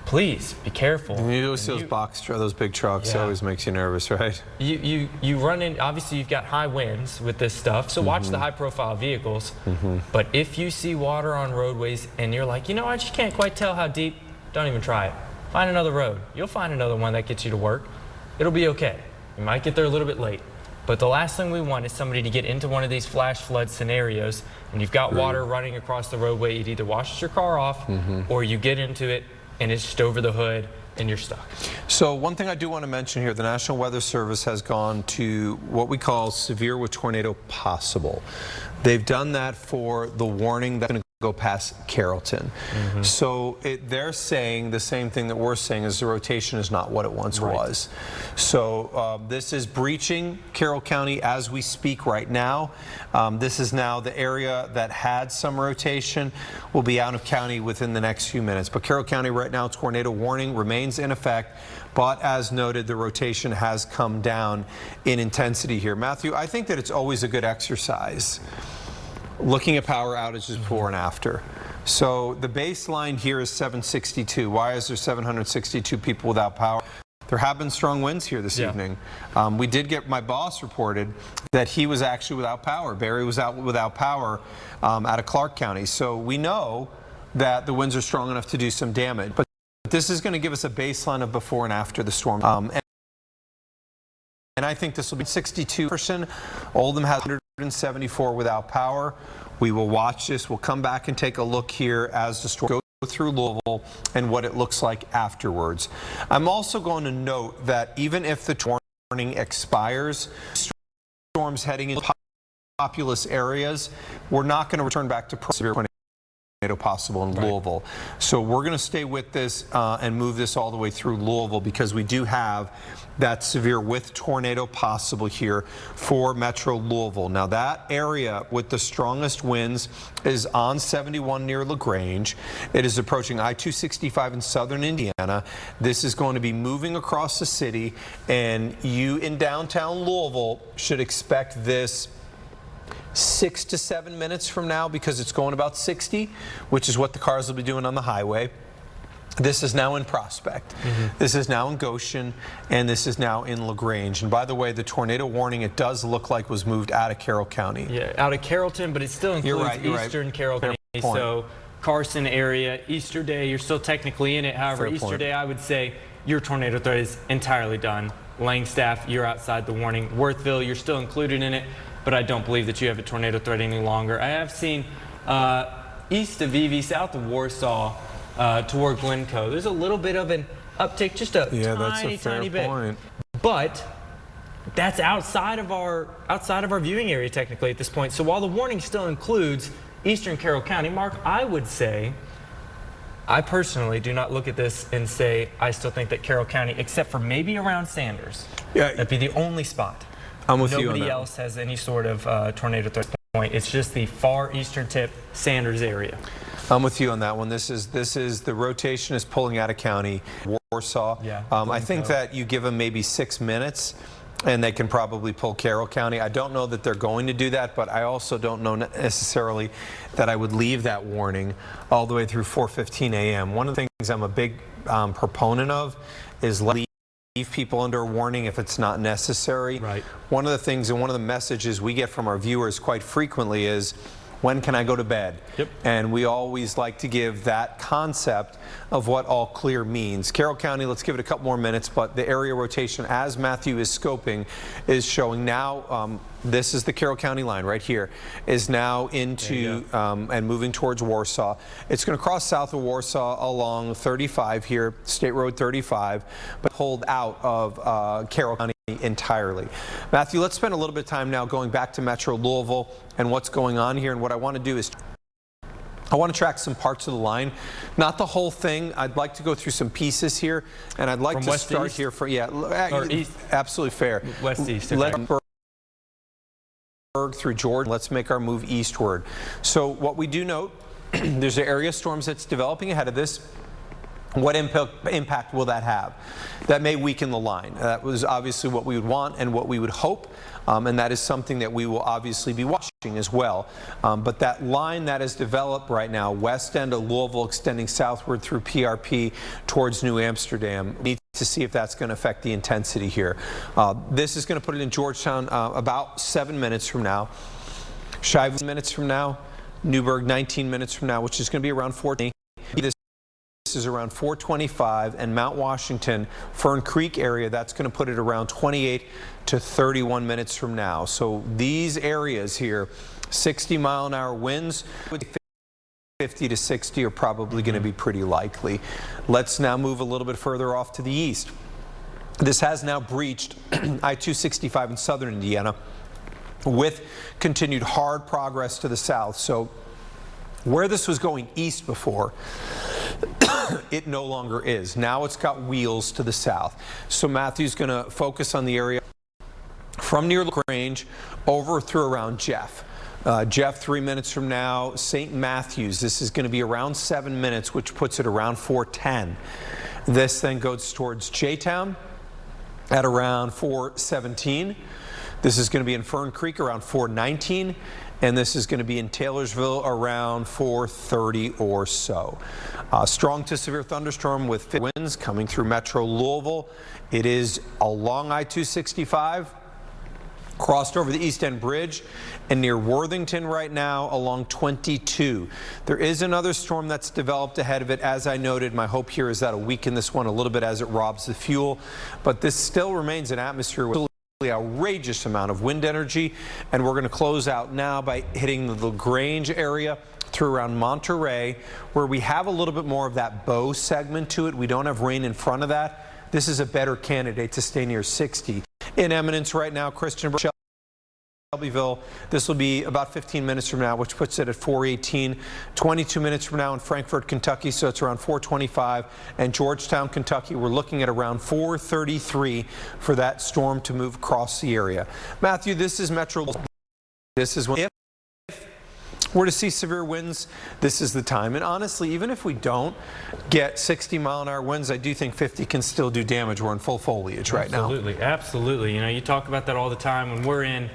Please be careful. You always see those big trucks. It always makes you nervous, right? You run in, obviously you've got high winds with this stuff, so watch the high profile vehicles. But if you see water on roadways and you're like, I just can't quite tell how deep, don't even try it. Find another road. You'll find another one that gets you to work. It'll be okay. You might get there a little bit late. But the last thing we want is somebody to get into one of these flash flood scenarios and you've got water running across the roadway. It either washes your car off or you get into it and it's just over the hood and you're stuck. So one thing I do want to mention here, the National Weather Service has gone to what we call severe with tornado possible. They've done that for the warning that's going to go past Carrollton. So they're saying the same thing that we're saying is the rotation is not what it once was. So this is breaching Carroll County as we speak right now. This is now the area that had some rotation will be out of county within the next few minutes. But Carroll County right now, tornado warning remains in effect. But as noted, the rotation has come down in intensity here. Matthew, I think that it's always a good exercise looking at power outages before and after. So the baseline here is 762. Why is there 762 people without power? There have been strong winds here this evening. We did get, my boss reported that he was actually without power. Barry was out without power out of Clark County. So we know that the winds are strong enough to do some damage. But this is going to give us a baseline of before and after the storm. And I think this will be 62%. Oldham has 174 without power. We will watch this. We'll come back and take a look here as the storm goes through Louisville and what it looks like afterwards. I'm also going to note that even if the warning expires, storms heading into populous areas, we're not going to return back to severe tornado tornado possible in Louisville. So we're going to stay with this and move this all the way through Louisville, because we do have that severe with tornado possible here for Metro Louisville. Now that area with the strongest winds is on 71 near LaGrange. It is approaching I-265 in southern Indiana. This is going to be moving across the city, and you in downtown Louisville should expect this 6 to 7 minutes from now, because it's going about 60, which is what the cars will be doing on the highway. This is now in Prospect. This is now in Goshen, and this is now in LaGrange. And by the way, the tornado warning, it does look like was moved out of Carroll County. Yeah, out of Carrollton, but it still includes eastern Carroll County. So Carson area, Easter Day, you're still technically in it. However, Easter Day, I would say your tornado threat is entirely done. Langstaff, you're outside the warning. Worthville, you're still included in it, but I don't believe that you have a tornado threat any longer. I have seen east of Evie, south of Warsaw, toward Glencoe, there's a little bit of an uptick, just a tiny bit. But that's outside of our viewing area technically at this point. So while the warning still includes eastern Carroll County, Mark, I would say, I personally do not look at this and say I still think that Carroll County, except for maybe around Sanders, that'd be the only spot. I'm with you on that. Nobody else has any sort of tornado threat point. It's just the far eastern tip Sanders area. I'm with you on that one. This is the rotation is pulling out of county, Warsaw. Yeah, I think that you give them maybe 6 minutes, and they can probably pull Carroll County. I don't know that they're going to do that, but I also don't know necessarily that I would leave that warning all the way through 4:15 a.m. One of the things I'm a big proponent of is leave people under a warning if it's not necessary. Right. One of the things and one of the messages we get from our viewers quite frequently is, when can I go to bed? Yep. And we always like to give that concept of what all clear means. Carroll County, let's give it a couple more minutes, but the area rotation, as Matthew is scoping, is showing now, this is the Carroll County line right here, is now into and moving towards Warsaw. It's going to cross south of Warsaw along 35 here, State Road 35, but pulled out of Carroll County entirely. Matthew, let's spend a little bit of time now going back to Metro Louisville and what's going on here. And what I want to do is I want to track some parts of the line, not the whole thing. I'd like to go through some pieces here, and I'd like to start here for east? Absolutely fair. West east. Let's through Jordan. Let's make our move eastward. So what we do note, there's an area of storms that's developing ahead of this. What impact will that have? That may weaken the line. That was obviously what we would want and what we would hope, and that is something that we will obviously be watching as well. But that line that is developed right now, west end of Louisville extending southward through PRP towards New Amsterdam, needs to see if that's going to affect the intensity here. This is going to put it in Georgetown about 7 minutes from now, Shive minutes from now, Newburgh 19 minutes from now, which is going to be around 4:20. This is around 4:25, and Mount Washington, Fern Creek area, that's going to put it around 28 to 31 minutes from now. So these areas here, 60-mile-an-hour winds, 50 to 60 are probably going to be pretty likely. Let's now move a little bit further off to the east. This has now breached I-265 in southern Indiana with continued hard progress to the south. So where this was going east before, it no longer is. Now it's got wheels to the south. So Matthew's going to focus on the area from near LaGrange over through around Jeff. Jeff 3 minutes from now, St. Matthews. This is going to be around 7 minutes, which puts it around 4:10. This then goes towards J-Town at around 4:17. This is going to be in Fern Creek around 4:19. And this is going to be in Taylorsville around 4:30 or so. Strong to severe thunderstorm with winds coming through Metro Louisville. It is along I-265, crossed over the East End Bridge, and near Worthington right now along 22. There is another storm that's developed ahead of it. As I noted, my hope here is that'll weaken this one a little bit as it robs the fuel. But this still remains an atmosphere with outrageous amount of wind energy, and we're going to close out now by hitting the LaGrange area through around Monterey, where we have a little bit more of that bow segment to it. We don't have rain in front of that. This is a better candidate to stay near 60. In eminence right now, Christian Shelbyville. This will be about 15 minutes from now, which puts it at 4:18. 22 minutes from now in Frankfort, Kentucky, so it's around 4:25. And Georgetown, Kentucky, we're looking at around 4:33 for that storm to move across the area. Matthew, this is Metro. This is when if we're to see severe winds, this is the time. And honestly, even if we don't get 60-mile-an-hour winds, I do think 50 can still do damage. We're in full foliage right now. Absolutely, absolutely. You know, you talk about that all the time when we're in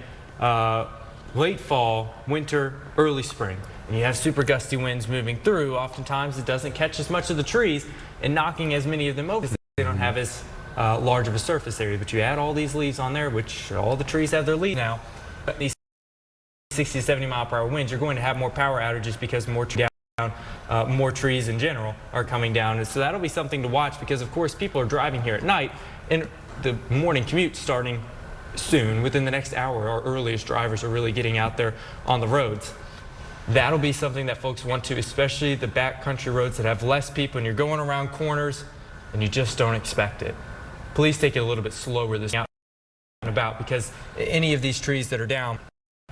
late fall, winter, early spring, and you have super gusty winds moving through. Oftentimes, it doesn't catch as much of the trees and knocking as many of them over. They don't have as large of a surface area. But you add all these leaves on there, which all the trees have their leaves now. But these 60 to 70 mile per hour winds, you're going to have more power outages because more more trees in general are coming down. And so that'll be something to watch because, of course, people are driving here at night and the morning commute starting soon. Within the next hour, our earliest drivers are really getting out there on the roads. That'll be something that folks want to, especially the backcountry roads that have less people and you're going around corners and you just don't expect it. Please take it a little bit slower this out and about because any of these trees that are down,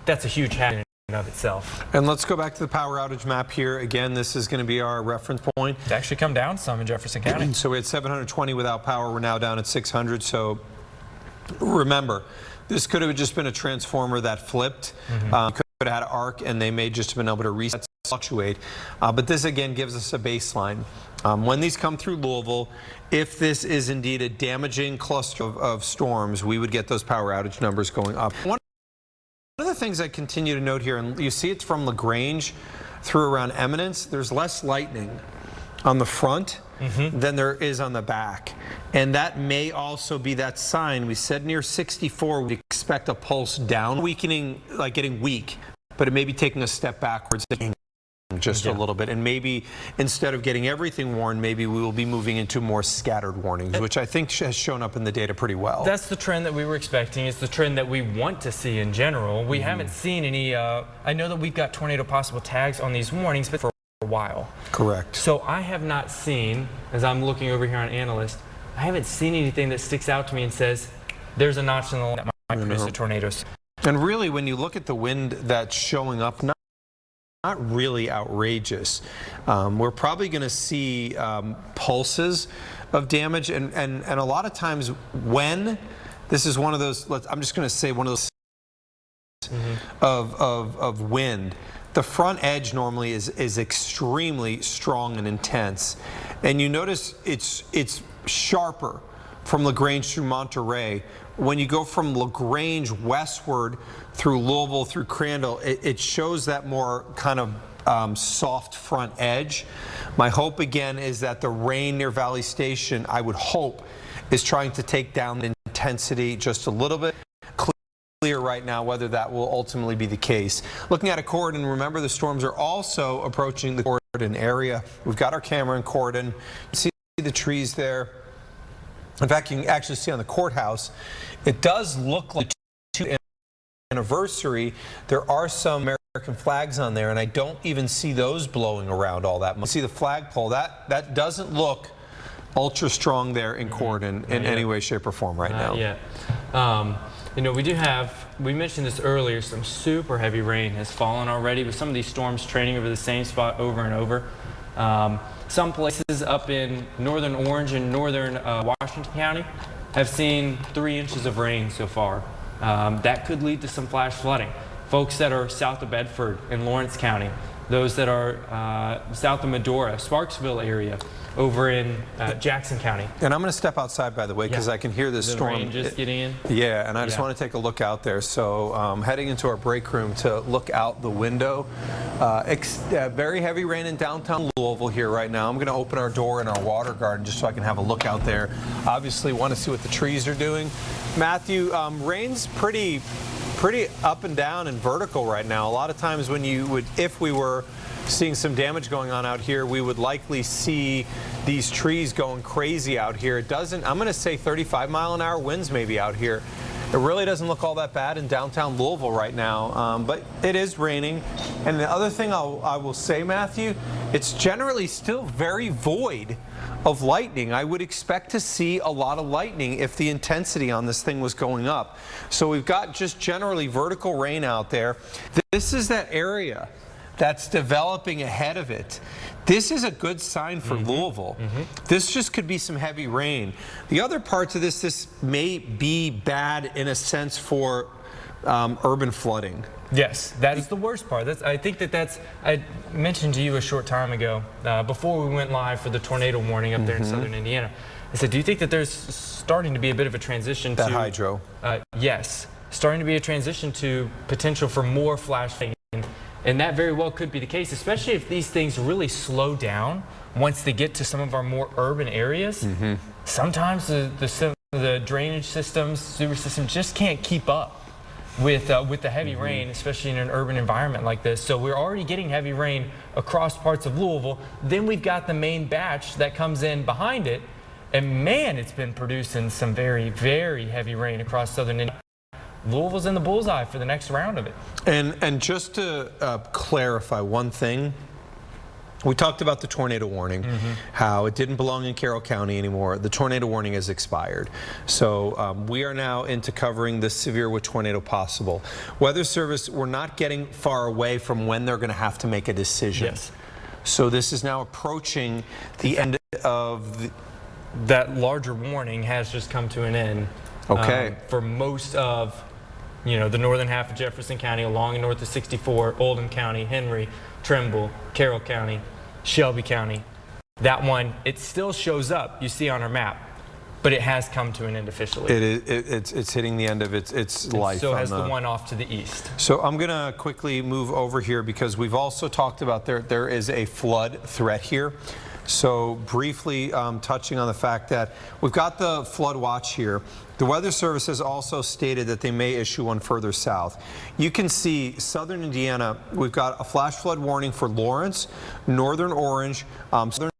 that's a huge hazard in and of itself. And let's go back to the power outage map here. Again, this is going to be our reference point. It's actually come down some in Jefferson County. So we had 720 without power. We're now down at 600. So remember, this could have just been a transformer that flipped. Could have had an arc, and they may just have been able to reset, fluctuate. But this, again, gives us a baseline. When these come through Louisville, if this is indeed a damaging cluster of storms, we would get those power outage numbers going up. One of the things I continue to note here, and you see it's from LaGrange through around Eminence, there's less lightning on the front than there is on the back. And that may also be that sign. We said near 64, we expect a pulse down, weakening, like getting weak, but it may be taking a step backwards just a little bit. And maybe instead of getting everything warned, maybe we will be moving into more scattered warnings, which I think has shown up in the data pretty well. That's the trend that we were expecting. It's the trend that we want to see in general. We haven't seen any, I know that we've got tornado possible tags on these warnings, but for a while. Correct. So I have not seen, as I'm looking over here on Analyst, I haven't seen anything that sticks out to me and says, there's a notch in the line that might produce a tornado. And really, when you look at the wind that's showing up, not really outrageous. We're probably going to see pulses of damage, and a lot of times when this is one of those, I'm just going to say one of those of wind. The front edge normally is extremely strong and intense, and you notice it's sharper from LaGrange through Monterey. When you go from LaGrange westward through Louisville, through Crandall, it shows that more kind of soft front edge. My hope again is that the rain near Valley Station, I would hope, is trying to take down the intensity just a little bit. Clear right now whether that will ultimately be the case. Looking at a Corydon, remember the storms are also approaching the Corydon area. We've got our camera in Corydon. You see the trees there. In fact, you can actually see on the courthouse, it does look like the anniversary. There are some American flags on there, and I don't even see those blowing around all that much. See the flagpole, that doesn't look ultra strong there in Corydon in any way, shape, or form right now. Yeah. You know, we mentioned this earlier, some super heavy rain has fallen already with some of these storms training over the same spot over and over. Some places up in northern Orange and northern Washington County have seen 3 inches of rain so far. That could lead to some flash flooding. Folks that are south of Bedford in Lawrence County, those that are south of Medora, Sparksville area, over in Jackson County. And I'm going to step outside, by the way, because I can hear this storm. Rain just getting in. Yeah, and I just want to take a look out there. So heading into our break room to look out the window. Very heavy rain in downtown Louisville here right now. I'm going to open our door in our water garden just so I can have a look out there. Obviously want to see what the trees are doing. Matthew, rain's pretty up and down and vertical right now. A lot of times when if we were seeing some damage going on out here, we would likely see these trees going crazy out here. It doesn't, I'm going to say 35-mile-an-hour winds maybe out here. It really doesn't look all that bad in downtown Louisville right now, but it is raining. And the other thing I will say, Matthew, it's generally still very void of lightning. I would expect to see a lot of lightning if the intensity on this thing was going up. So we've got just generally vertical rain out there. This is that area that's developing ahead of it. This is a good sign for Louisville. This just could be some heavy rain. The other parts of this may be bad in a sense for urban flooding. Yes, that is the worst part. I think that's, I mentioned to you a short time ago, before we went live for the tornado warning up there in southern Indiana. I said, do you think that there's starting to be a bit of a transition to hydro? Yes, starting to be a transition to potential for more flash flooding. And that very well could be the case, especially if these things really slow down once they get to some of our more urban areas. Sometimes the drainage systems, sewer systems just can't keep up with the heavy rain, especially in an urban environment like this. So we're already getting heavy rain across parts of Louisville. Then we've got the main batch that comes in behind it. And man, it's been producing some very, very heavy rain across southern Indiana. Louisville's in the bullseye for the next round of it. And just to clarify one thing, we talked about the tornado warning, how it didn't belong in Carroll County anymore. The tornado warning has expired. So we are now into covering the severe with tornado possible. Weather Service, we're not getting far away from when they're going to have to make a decision. Yes. So this is now approaching the end of that larger warning has just come to an end. Okay. For most of, the northern half of Jefferson County, along and north of 64, Oldham County, Henry, Trimble, Carroll County, Shelby County. That one, it still shows up, you see on our map, but it has come to an end officially. It's hitting the end of its life. So has the one off to the east. So I'm going to quickly move over here because we've also talked about there is a flood threat here. So briefly touching on the fact that we've got the flood watch here. The Weather Service has also stated that they may issue one further south. You can see southern Indiana, we've got a flash flood warning for Lawrence, northern Orange, southern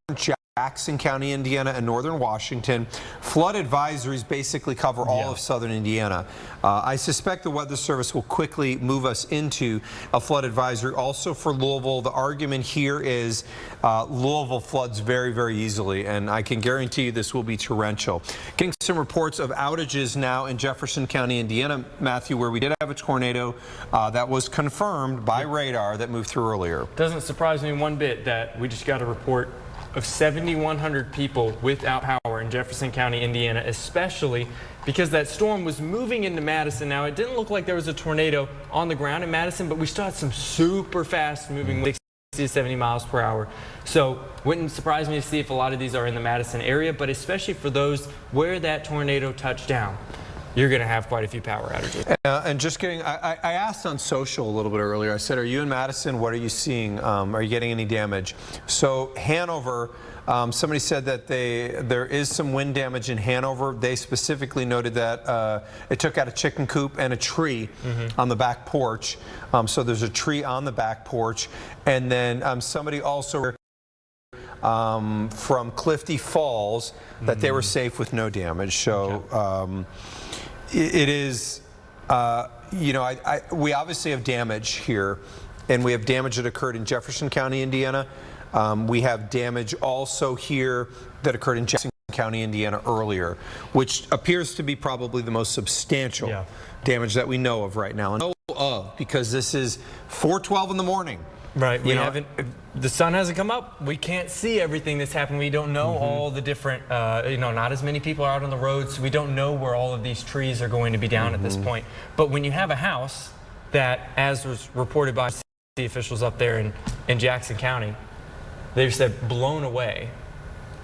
Jackson County, Indiana, and northern Washington. Flood advisories basically cover all of southern Indiana. I suspect the Weather Service will quickly move us into a flood advisory also for Louisville. The argument here is Louisville floods very, very easily, and I can guarantee you this will be torrential. Getting some reports of outages now in Jefferson County, Indiana, Matthew, where we did have a tornado that was confirmed by radar that moved through earlier. Doesn't surprise me one bit that we just got a report of 7,100 people without power in Jefferson County, Indiana, especially because that storm was moving into Madison. Now, it didn't look like there was a tornado on the ground in Madison, but we still had some super fast moving 60 to 70 miles per hour. So wouldn't surprise me to see if a lot of these are in the Madison area, but especially for those where that tornado touched down, you're going to have quite a few power outages. And just getting, I asked on social a little bit earlier, I said, are you in Madison? What are you seeing? Are you getting any damage? So Hanover, somebody said that there is some wind damage in Hanover. They specifically noted that it took out a chicken coop and a tree on the back porch. So there's a tree on the back porch. And then somebody also from Clifty Falls that they were safe with no damage. So it is, we obviously have damage here, and we have damage that occurred in Jefferson County, Indiana. We have damage also here that occurred in Jackson County, Indiana earlier, which appears to be probably the most substantial damage that we know of right now. Because this is 4:12 in the morning. Right, the sun hasn't come up. We can't see everything that's happened. We don't know all the different, not as many people are out on the roads. So we don't know where all of these trees are going to be down at this point. But when you have a house that, as was reported by city officials up there in Jackson County, they said blown away.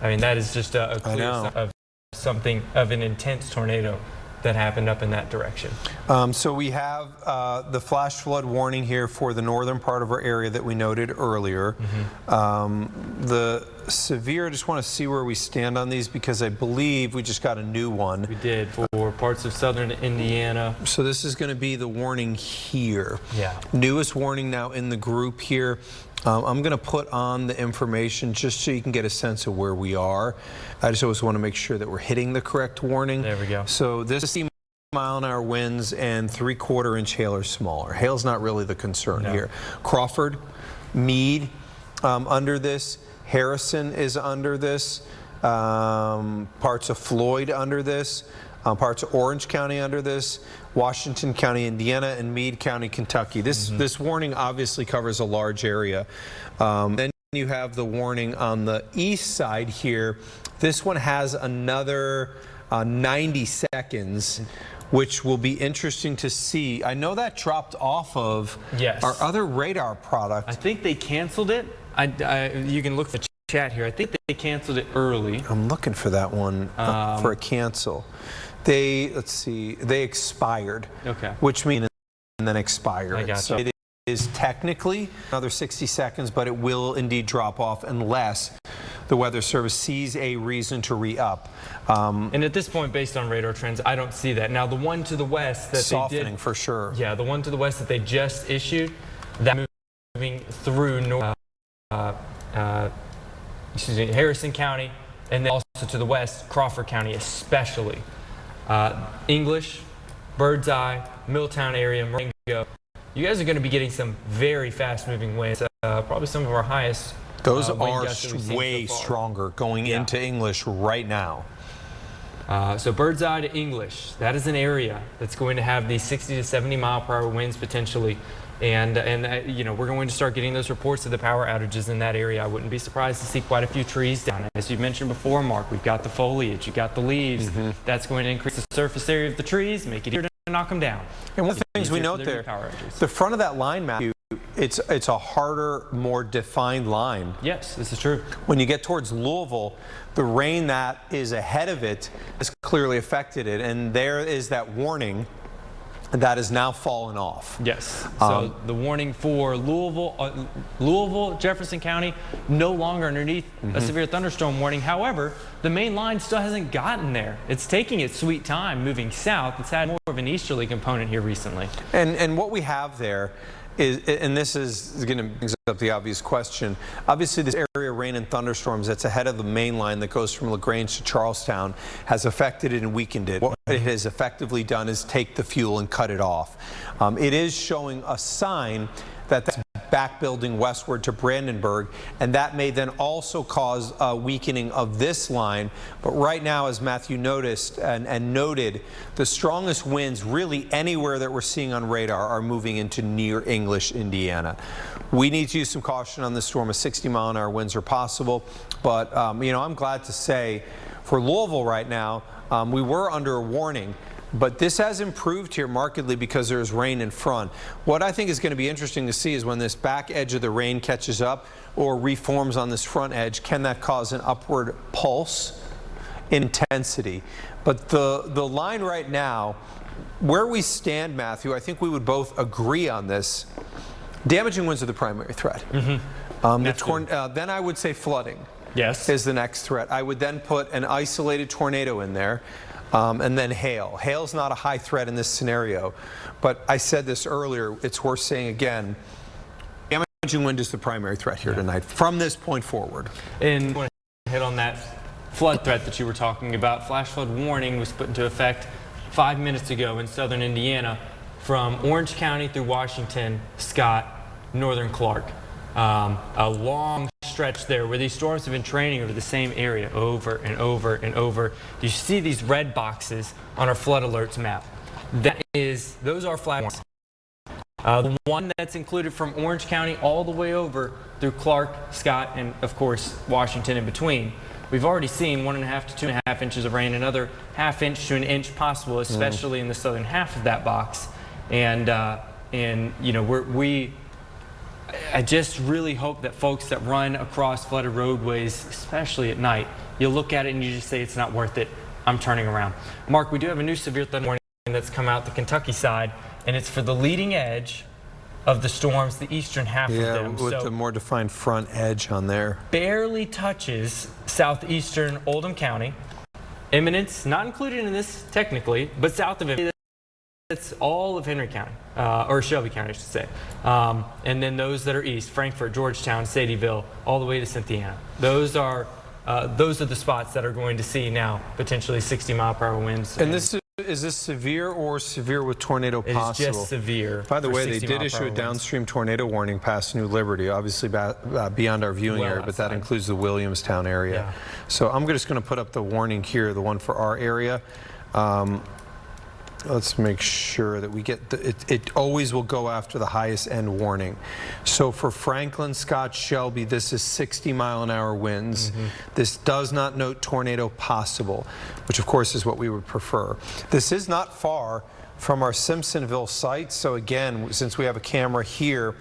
I mean, that is just a clear sign of something of an intense tornado that happened up in that direction. So we have the flash flood warning here for the northern part of our area that we noted earlier. The severe, I just want to see where we stand on these because I believe we just got a new one. We did for parts of southern Indiana. So this is going to be the warning here. Yeah. Newest warning now in the group here. I'm going to put on the information just so you can get a sense of where we are. I just always want to make sure that we're hitting the correct warning. There we go. So this is 60 mile-an-hour winds and 3/4 inch hail or smaller. Hail's not really the concern here. Crawford, Meade under this. Harrison is under this. parts of Floyd under this, parts of Orange County under this, Washington County, Indiana, and Meade County, Kentucky. This warning obviously covers a large area. Then you have the warning on the east side here. This one has another 90 seconds, which will be interesting to see. I know that dropped off of our other radar product. I think they canceled it. You can look at the chat here. I think they canceled it early. I'm looking for that one for a cancel. Let's see, they expired. Okay. Which means and then expired. I gotcha. So it is technically another 60 seconds, but it will indeed drop off unless the Weather Service sees a reason to re-up. And at this point, based on radar trends, I don't see that. Now, the one to the west that softening they did, for sure. Yeah, the one to the west that they just issued, that moving through Harrison County, and then also to the west, Crawford County especially. English, Birdseye, Milltown area, Marengo. You guys are going to be getting some very fast-moving winds, probably some of our highest. Those wind are gusts that we've seen way so far. stronger going into English right now. So Birdseye to English, that is an area that's going to have these 60 to 70 mile per hour winds potentially. And you know, we're going to start getting those reports of the power outages in that area. I wouldn't be surprised to see quite a few trees down. As you mentioned before, Mark, we've got the foliage, you've got the leaves. That's going to increase the surface area of the trees, make it easier to knock them down. And one of the things we note there, the front of that line, Matthew, it's a harder, more defined line. Yes, this is true. When you get towards Louisville, the rain that is ahead of it has clearly affected it, and there is that warning that has now fallen off. Yes. So the warning for Louisville, Jefferson County, no longer underneath a severe thunderstorm warning. However, the main line still hasn't gotten there. It's taking its sweet time moving south. It's had more of an easterly component here recently. And what we have there is, and this is going to bring up the obvious question, obviously this area of rain and thunderstorms that's ahead of the main line that goes from LaGrange to Charlestown has affected it and weakened it. What it has effectively done is take the fuel and cut it off. It is showing a sign that that's back building westward to Brandenburg, and that may then also cause a weakening of this line. But right now, as Matthew noticed and noted, the strongest winds really anywhere that we're seeing on radar are moving into near English, Indiana. We need to use some caution on this storm. 60-mile-an-hour winds are possible, but you know, I'm glad to say for Louisville right now, we were under a warning. But this has improved here markedly because there's rain in front. What I think is going to be interesting to see is when this back edge of the rain catches up or reforms on this front edge, can that cause an upward pulse in intensity? But the line right now, where we stand, Matthew, I think we would both agree on this. Damaging winds are the primary threat. Then I would say flooding is the next threat. I would then put an isolated tornado in there. And then hail. Hail's not a high threat in this scenario, but I said this earlier, it's worth saying again, damaging wind is the primary threat here tonight from this point forward. And I want to hit on that flood threat that you were talking about. Flash flood warning was put into effect 5 minutes ago in southern Indiana from Orange County through Washington, Scott, northern Clark. A long stretch there where these storms have been training over the same area over and over and over. You see these red boxes on our flood alerts map. Those are flash warnings. The one that's included from Orange County all the way over through Clark, Scott, and of course Washington in between. We've already seen 1.5 to 2.5 inches of rain, another ½ inch to an inch possible, especially in the southern half of that box. And you know, I just really hope that folks that run across flooded roadways, especially at night, you look at it and you just say it's not worth it. I'm turning around. Mark, we do have a new severe thunder warning that's come out the Kentucky side, and it's for the leading edge of the storms, the eastern half of them. With the more defined front edge on there. Barely Touches southeastern Oldham County. Imminence, not included in this technically, but south of it. It's all of Henry County, or Shelby County, I should say. And then those that are east, Frankfort, Georgetown, Sadieville, all the way to Cynthiana. Those are the spots that are going to see now potentially 60-mile-per-hour winds. And this Is this severe or severe with tornado It is possible? just severe. By the for way, they 60 did mile per issue a hour winds. downstream tornado warning past New Liberty, obviously beyond our viewing Well area, but that outside. includes the Williamstown area. Yeah. So I'm just going to put up the warning here, the one for our area. Let's make sure that we get it always will go after the highest end warning. So for Franklin, Scott, Shelby, this is 60-mile-an-hour winds. This does not note tornado possible, which of course is what we would prefer. This is not far from our Simpsonville site. So again, since we have a camera here,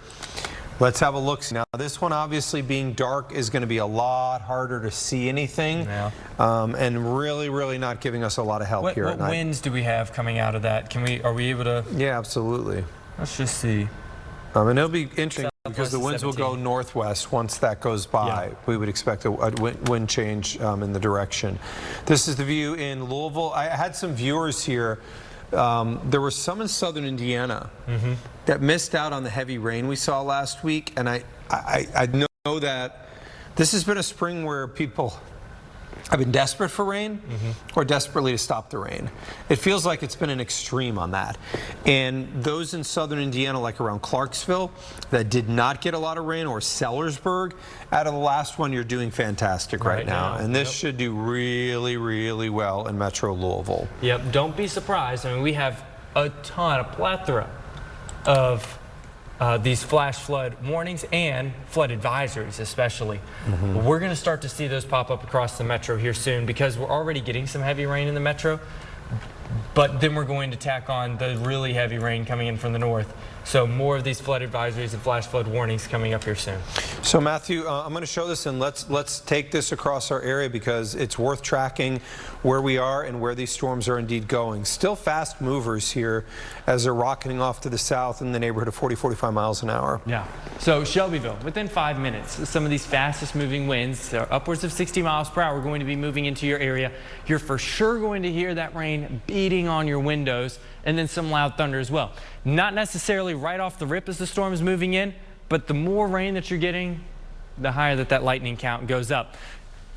let's have a look. Now, this one obviously being dark is going to be a lot harder to see anything, Yeah. and really not giving us a lot of help here at What night. winds do we have coming out of that? Are we able to? Yeah, absolutely. Let's just see. And it'll be interesting because the winds Southwest will go 17. northwest once that goes by. Yeah. We would expect a wind change in the direction. This is the view in Louisville. I had some viewers here. There were some in southern Indiana that missed out on the heavy rain we saw last week, and I know that this has been a spring where people have been desperate for rain or desperately to stop the rain. It feels like it's been an extreme on that. And those in southern Indiana, like around Clarksville, that did not get a lot of rain, or Sellersburg, out of the last one, you're doing fantastic right now. And this should do really well in Metro Louisville. Yep. Don't be surprised. I mean, we have a plethora of these flash flood warnings and flood advisories, especially. We're going to start to see those pop up across the metro here soon, because we're already getting some heavy rain in the metro, but then we're going to tack on the really heavy rain coming in from the north. So more of these flood advisories and flash flood warnings coming up here soon. So Matthew, I'm going to show this, and let's take this across our area because it's worth tracking where we are and where these storms are indeed going. Still fast movers here as they're rocketing off to the south in the neighborhood of 40-45 miles an hour. Yeah. So Shelbyville, within 5 minutes, some of these fastest moving winds, upwards of 60 miles per hour, are going to be moving into your area. You're for sure going to hear that rain beating on your windows, and then some loud thunder as well. Not necessarily right off the rip as the storm is moving in, but the more rain that you're getting, the higher that lightning count goes up.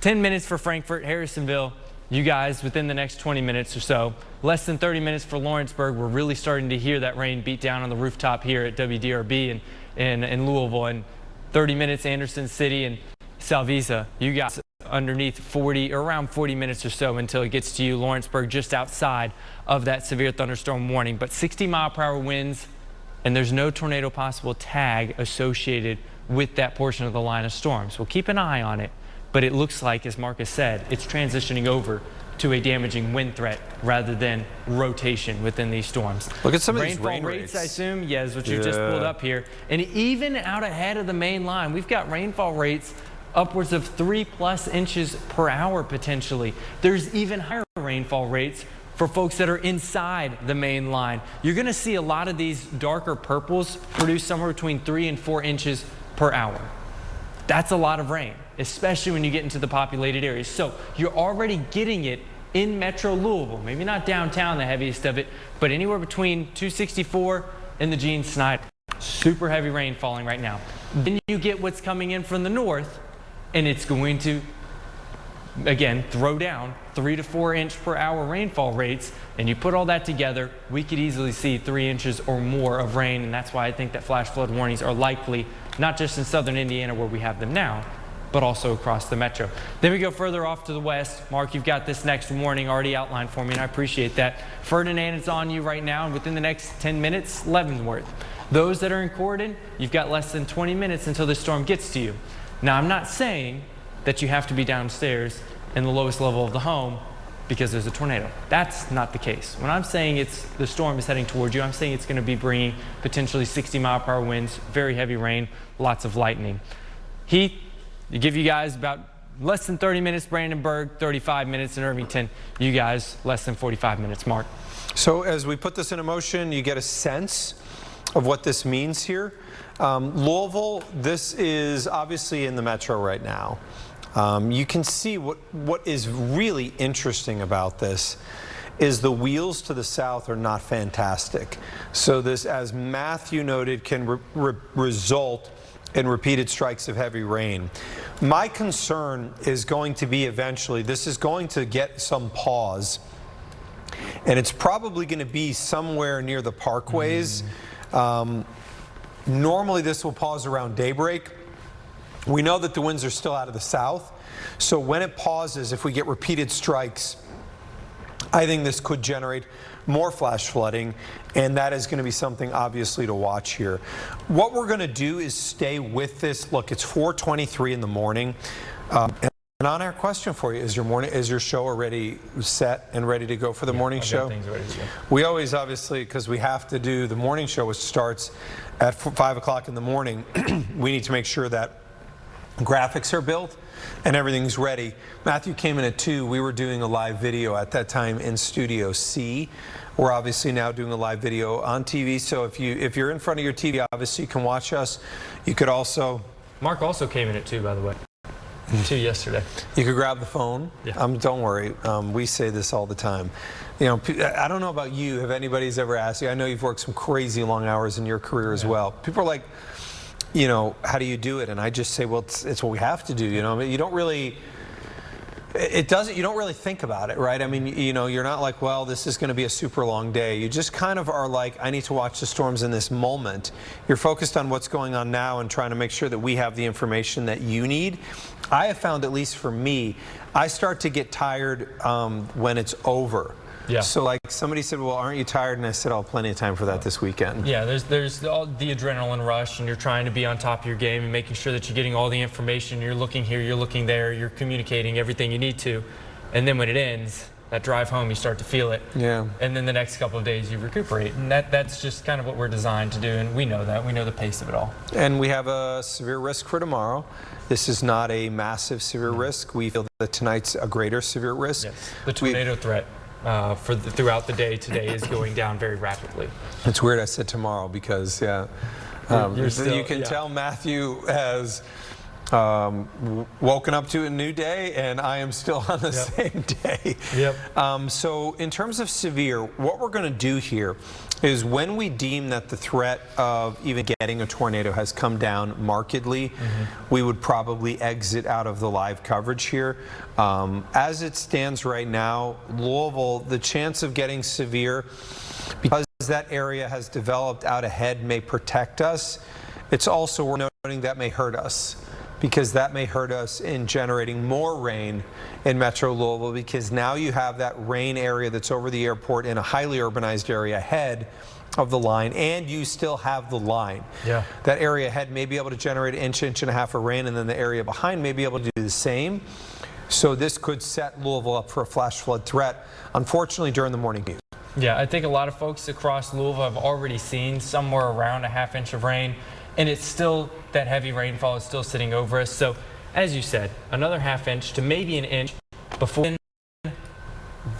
10 minutes for Frankfort, Harrisonville. You guys, within the next 20 minutes or so, less than 30 minutes for Lawrenceburg. We're really starting to hear that rain beat down on the rooftop here at WDRB and in Louisville. And 30 minutes, Anderson City and Salvisa. You guys underneath 40 or around 40 minutes or so until it gets to you. Lawrenceburg just outside of that severe thunderstorm warning. But 60-mile-per-hour winds, and there's no tornado possible tag associated with that portion of the line of storms. We'll keep an eye on it. But it looks like, as Marcus said, it's transitioning over to a damaging wind threat rather than rotation within these storms. Look at some of these Rainfall rain rates, rates. I assume, yeah, is what you just pulled up here. And even out ahead of the main line, we've got rainfall rates upwards of 3+ inches per hour potentially. There's even higher rainfall rates for folks that are inside the main line. You're going to see a lot of these darker purples produce somewhere between 3 and 4 inches per hour. That's a lot of rain, especially when you get into the populated areas. So you're already getting it in Metro Louisville, maybe not downtown, the heaviest of it, but anywhere between 264 and the Gene Snyder. Super heavy rain falling right now. Then you get what's coming in from the north, and it's going to, again, throw down 3 to 4 inch per hour rainfall rates. And you put all that together, we could easily see 3 inches or more of rain. And that's why I think that flash flood warnings are likely, not just in southern Indiana where we have them now, but also across the metro. Then we go further off to the west. Mark, you've got this next warning already outlined for me, and I appreciate that. Ferdinand is on you right now, and within the next 10 minutes, Leavenworth. Those that are in Corydon, you've got less than 20 minutes until the storm gets to you. Now, I'm not saying that you have to be downstairs in the lowest level of the home because there's a tornado. That's not the case. When I'm saying the storm is heading towards you, I'm saying it's going to be bringing potentially 60-mile-per-hour winds, very heavy rain, lots of lightning. Heath, to give you guys about less than 30 minutes, Brandenburg, 35 minutes in Irvington. You guys, less than 45 minutes. Mark. So as we put this into motion, you get a sense of what this means here. Louisville, this is obviously in the metro right now. You can see what is really interesting about this is the wheels to the south are not fantastic. So this, as Matthew noted, can result in repeated strikes of heavy rain. My concern is going to be eventually, this is going to get some pause. and it's probably going to be somewhere near the parkways. Normally this will pause around daybreak. We know that the winds are still out of the south, so when it pauses, if we get repeated strikes, I think this could generate more flash flooding, and that is going to be something obviously to watch here. What we're going to do is stay with this. Look, it's 4:23 in the morning. An on-air question for you: Is your show already set and ready to go for the morning show? Things ready to go. We always, obviously, because we have to do the morning show, which starts at 5 o'clock in the morning. We need to make sure that graphics are built and everything's ready. Matthew came in at 2. We were doing a live video at that time in Studio C. We're obviously now doing a live video on TV. So if you're in front of your TV, obviously you can watch us. You could also. Mark also came in at 2, by the way. 2 yesterday. You could grab the phone. Yeah. Don't worry. We say this all the time. You know, I don't know about you. If anybody's ever asked you, I know you've worked some crazy long hours in your career as well. People are like, you know, how do you do it? And I just say, well, it's what we have to do. You know, I mean, you don't really. You don't really think about it, right? I mean, you know, you're not like, well, this is going to be a super long day. You just kind of are like, I need to watch the storms in this moment. You're focused on what's going on now and trying to make sure that we have the information that you need. I have found, at least for me, I start to get tired when it's over. Yeah. So like somebody said, well, aren't you tired? And I said, I'll have plenty of time for that this weekend. Yeah, there's all the adrenaline rush, and you're trying to be on top of your game and making sure that you're getting all the information. You're looking here, you're looking there, you're communicating everything you need to. And then when it ends, that drive home, you start to feel it. Yeah. And then the next couple of days you recuperate. And that's just kind of what we're designed to do, and we know that. We know the pace of it all. And we have a severe risk for tomorrow. This is not a massive severe risk. We feel that tonight's a greater severe risk. Yes. The tornado threat throughout the day today is going down very rapidly. It's weird I said tomorrow because, yeah, you can tell Matthew has woken up to a new day, and I am still on the same day. Yep. So in terms of severe, what we're going to do here is when we deem that the threat of even getting a tornado has come down markedly, we would probably exit out of the live coverage here. As it stands right now, Louisville, the chance of getting severe, because that area has developed out ahead, may protect us. It's also worth noting that may hurt us, because that may hurt us in generating more rain in Metro Louisville, because now you have that rain area that's over the airport in a highly urbanized area ahead of the line, and you still have the line. Yeah. That area ahead may be able to generate an inch and a half of rain, and then the area behind may be able to do the same. So this could set Louisville up for a flash flood threat, unfortunately, during the morning news. Yeah, I think a lot of folks across Louisville have already seen somewhere around a ½ inch of rain, and it's still, that heavy rainfall is still sitting over us. So, as you said, another ½ inch to maybe an inch before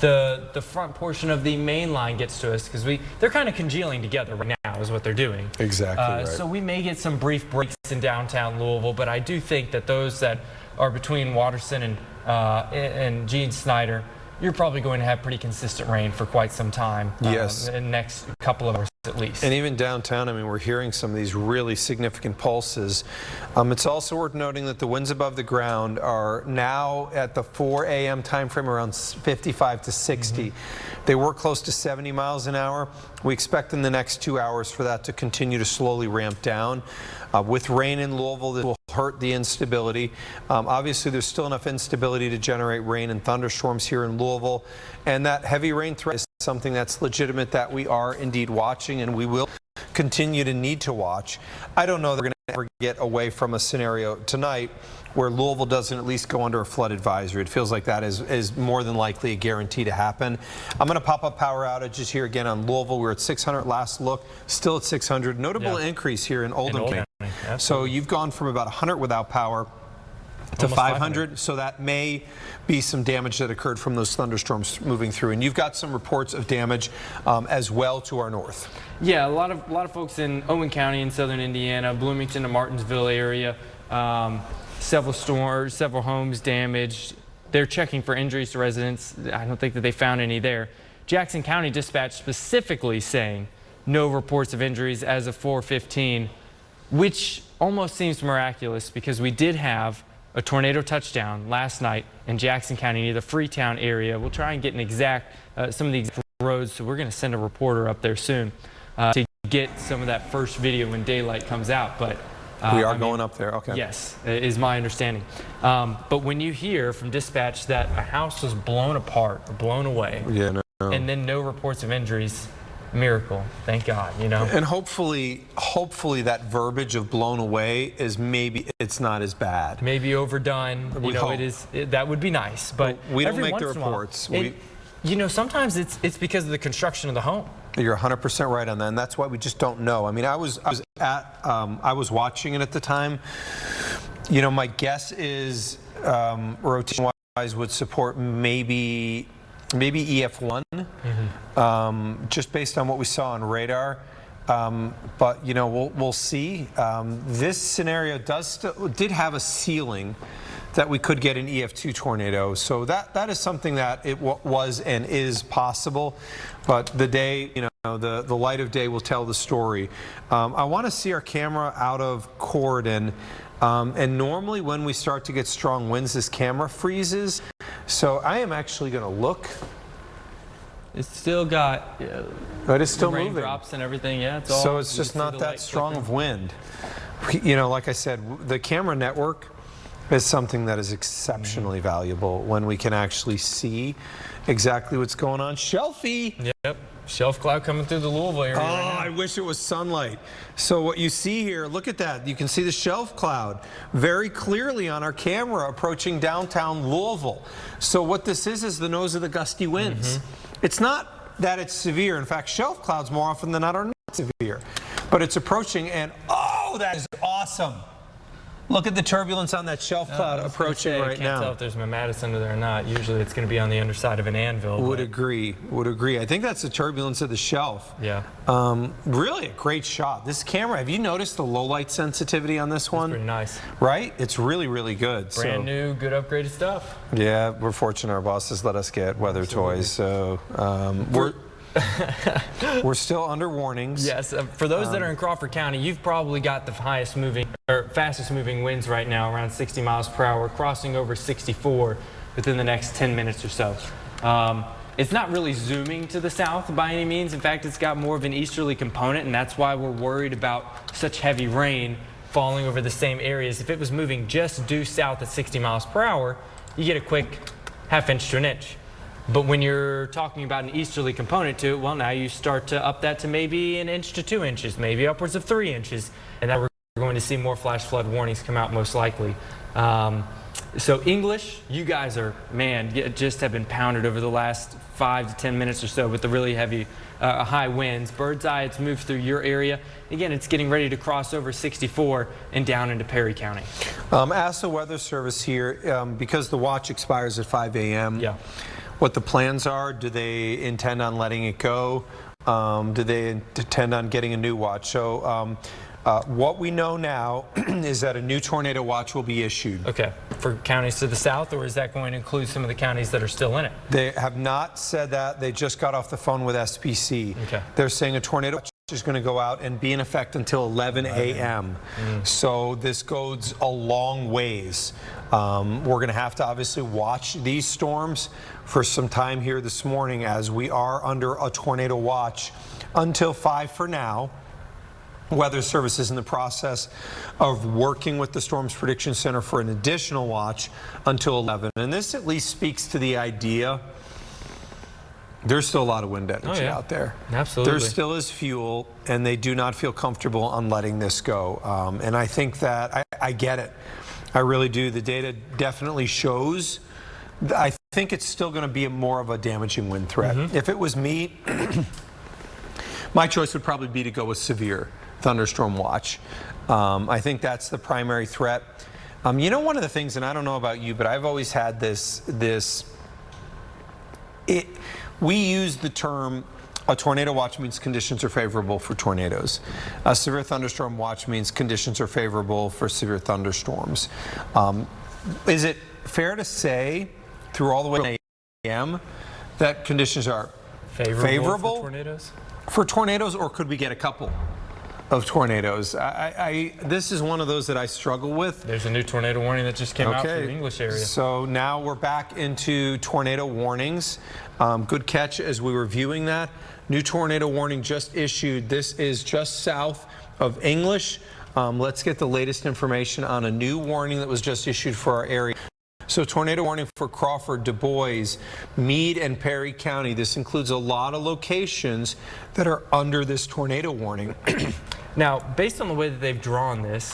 the front portion of the main line gets to us, because they're kind of congealing together right now is what they're doing. Exactly right. So we may get some brief breaks in downtown Louisville, but I do think that those that are between Watterson and Gene Snyder, you're probably going to have pretty consistent rain for quite some time. Yes. In the next couple of hours at least. And even downtown, I mean, we're hearing some of these really significant pulses. It's also worth noting that the winds above the ground are now at the 4 a.m. time frame around 55 to 60. They were close to 70 miles an hour. We expect in the next 2 hours for that to continue to slowly ramp down. With rain in Louisville, this will hurt the instability. Obviously, there's still enough instability to generate rain and thunderstorms here in Louisville. And that heavy rain threat is something that's legitimate, that we are indeed watching, and we will continue to need to watch. I don't know that we're going to ever get away from a scenario tonight where Louisville doesn't at least go under a flood advisory. It feels like that is more than likely a guarantee to happen. I'm going to pop up power outages here again on Louisville. We were at 600 last look, still at 600. Notable increase here in Oldham County. So you've gone from about 100 without power to 500. So that may be some damage that occurred from those thunderstorms moving through. And you've got some reports of damage as well to our north. Yeah, a lot of folks in Owen County in southern Indiana, Bloomington and Martinsville area, several homes damaged. They're checking for injuries to residents. I don't think that they found any there. Jackson County Dispatch specifically saying no reports of injuries as of 4:15, which almost seems miraculous, because we did have a tornado touchdown last night in Jackson County near the Freetown area. We'll try and get an exact some of the exact roads, so we're going to send a reporter up there soon to get some of that first video when daylight comes out. But we are going up there. Okay. Yes, is my understanding. But when you hear from dispatch that a house was blown apart, or blown away, Yeah. No. and then no reports of injuries, miracle, thank God, you know. And hopefully that verbiage of blown away is maybe it's not as bad. Maybe overdone. We You know, hope. that would be nice. But We don't every make the once in a while, reports. you know, sometimes it's because of the construction of the home. You're 100% right on that, and that's why we just don't know. I mean, I was watching it at the time. You know, my guess is rotation-wise would support maybe EF1, just based on what we saw on radar. But you know, we'll see. This scenario did have a ceiling that we could get an EF2 tornado, so that is something that it was and is possible. But the day, you know, the light of day will tell the story. I want to see our camera out of Corydon, and normally when we start to get strong winds, this camera freezes. So I am actually going to look. It's still got But it's still moving. raindrops and everything. Yeah, it's all. So it's just not that strong of wind. You know, like I said, the camera network is something that is exceptionally valuable when we can actually see exactly what's going on. Shelfie! Yep. Shelf cloud coming through the Louisville area. Oh, right now. I wish it was sunlight. So what you see here, look at that. You can see the shelf cloud very clearly on our camera approaching downtown Louisville. So what this is the nose of the gusty winds. It's not that it's severe. In fact, shelf clouds more often than not are not severe. But it's approaching, and oh, that is awesome. Look at the turbulence on that shelf cloud approaching right now. I can't tell if there's mammatus under there or not. Usually it's going to be on the underside of an anvil. Would agree. I think that's the turbulence of the shelf. Yeah. Really a great shot. This camera, have you noticed the low light sensitivity on this one? It's pretty nice. Right? It's really, really good. Brand new, good upgraded stuff. Yeah, we're fortunate our bosses let us get weather toys. So we're still under warnings. Yes, for those that are in Crawford County, you've probably got the fastest moving winds right now, around 60 miles per hour, crossing over 64 within the next 10 minutes or so. It's not really zooming to the south by any means. In fact, it's got more of an easterly component, and that's why we're worried about such heavy rain falling over the same areas. If it was moving just due south at 60 miles per hour, you get a quick half-inch to an inch. But when you're talking about an easterly component to it, well, now you start to up that to maybe an inch to 2 inches, maybe upwards of 3 inches, and then we're going to see more flash flood warnings come out most likely. So English, you guys are, man, just have been pounded over the last 5 to 10 minutes or so with the really heavy high winds. Bird's Eye, it's moved through your area. Again, it's getting ready to cross over 64 and down into Perry County. Ask the Weather Service here, because the watch expires at 5 a.m. Yeah. What the plans are. Do they intend on letting it go? Do they intend on getting a new watch? So what we know now is that a new tornado watch will be issued. Okay. For counties to the south, or is that going to include some of the counties that are still in it? They have not said that. They just got off the phone with SPC. Okay. They're saying a tornado watch is going to go out and be in effect until 11 a.m. So this goes a long ways. We're going to have to obviously watch these storms for some time here this morning, as we are under a tornado watch until 5 for now. Weather Service is in the process of working with the Storms Prediction Center for an additional watch until 11. And this at least speaks to the idea there's still a lot of wind energy out there. Absolutely. There still is fuel, and they do not feel comfortable on letting this go. And I think that I get it. I really do. The data definitely shows. I think it's still going to be more of a damaging wind threat. If it was me, my choice would probably be to go with severe thunderstorm watch. I think that's the primary threat. You know, one of the things, and I don't know about you, but I've always had we use the term a tornado watch means conditions are favorable for tornadoes. A severe thunderstorm watch means conditions are favorable for severe thunderstorms. Is it fair to say through all the way to a.m. that conditions are favorable for tornadoes? For tornadoes, or could we get a couple? of tornadoes. This is one of those that I struggle with. There's a new tornado warning that just came out for the English area. So now we're back into tornado warnings. Good catch as we were viewing that. New tornado warning just issued. This is just south of English. Let's get the latest information on a new warning that was just issued for our area. So tornado warning for Crawford, Du Bois, Meade, and Perry County. This includes a lot of locations that are under this tornado warning. Now, based on the way that they've drawn this,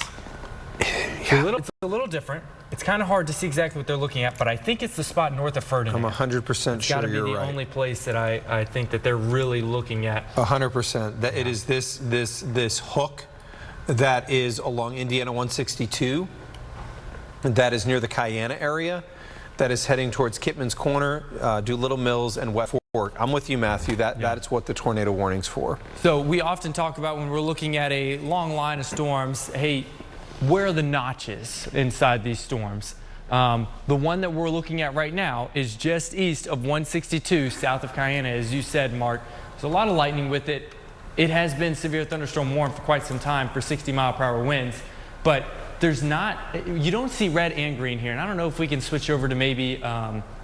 it's a little different. It's kind of hard to see exactly what they're looking at, but I think it's the spot north of Ferdinand. I'm 100% sure It's got to be the only place that I think that they're really looking at. 100%. That it is this hook that is along Indiana 162. That is near the Cayena area. That is heading towards Kitman's Corner, Doolittle Mills, and West Fork. I'm with you, Matthew. That's what the tornado warning's for. So we often talk about when we're looking at a long line of storms, hey, where are the notches inside these storms? The one that we're looking at right now is just east of 162, south of Cayena, as you said, Mark. There's a lot of lightning with it. It has been severe thunderstorm warning for quite some time for 60-mile-per-hour winds, but you don't see red and green here. And I don't know if we can switch over to maybe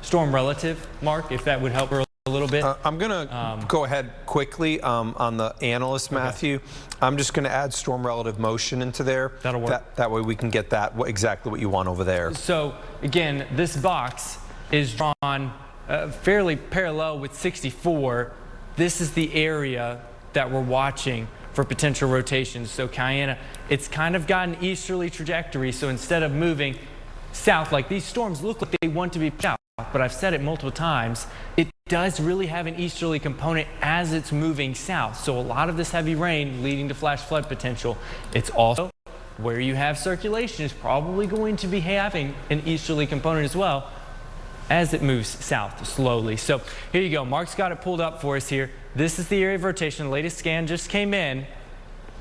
storm relative, Mark, if that would help her a little bit. I'm going to go ahead quickly on the analyst, Matthew. Okay. I'm just going to add storm relative motion into there. That'll work. That way we can get exactly what you want over there. So, again, this box is drawn fairly parallel with 64. This is the area that we're watching for potential rotations. So Cayena, it's kind of got an easterly trajectory. So instead of moving south, like these storms look like they want to be south, but I've said it multiple times, it does really have an easterly component as it's moving south. So a lot of this heavy rain leading to flash flood potential. It's also where you have circulation is probably going to be having an easterly component as well as it moves south slowly. So here you go. Mark's got it pulled up for us here. This is the area of rotation. The latest scan just came in.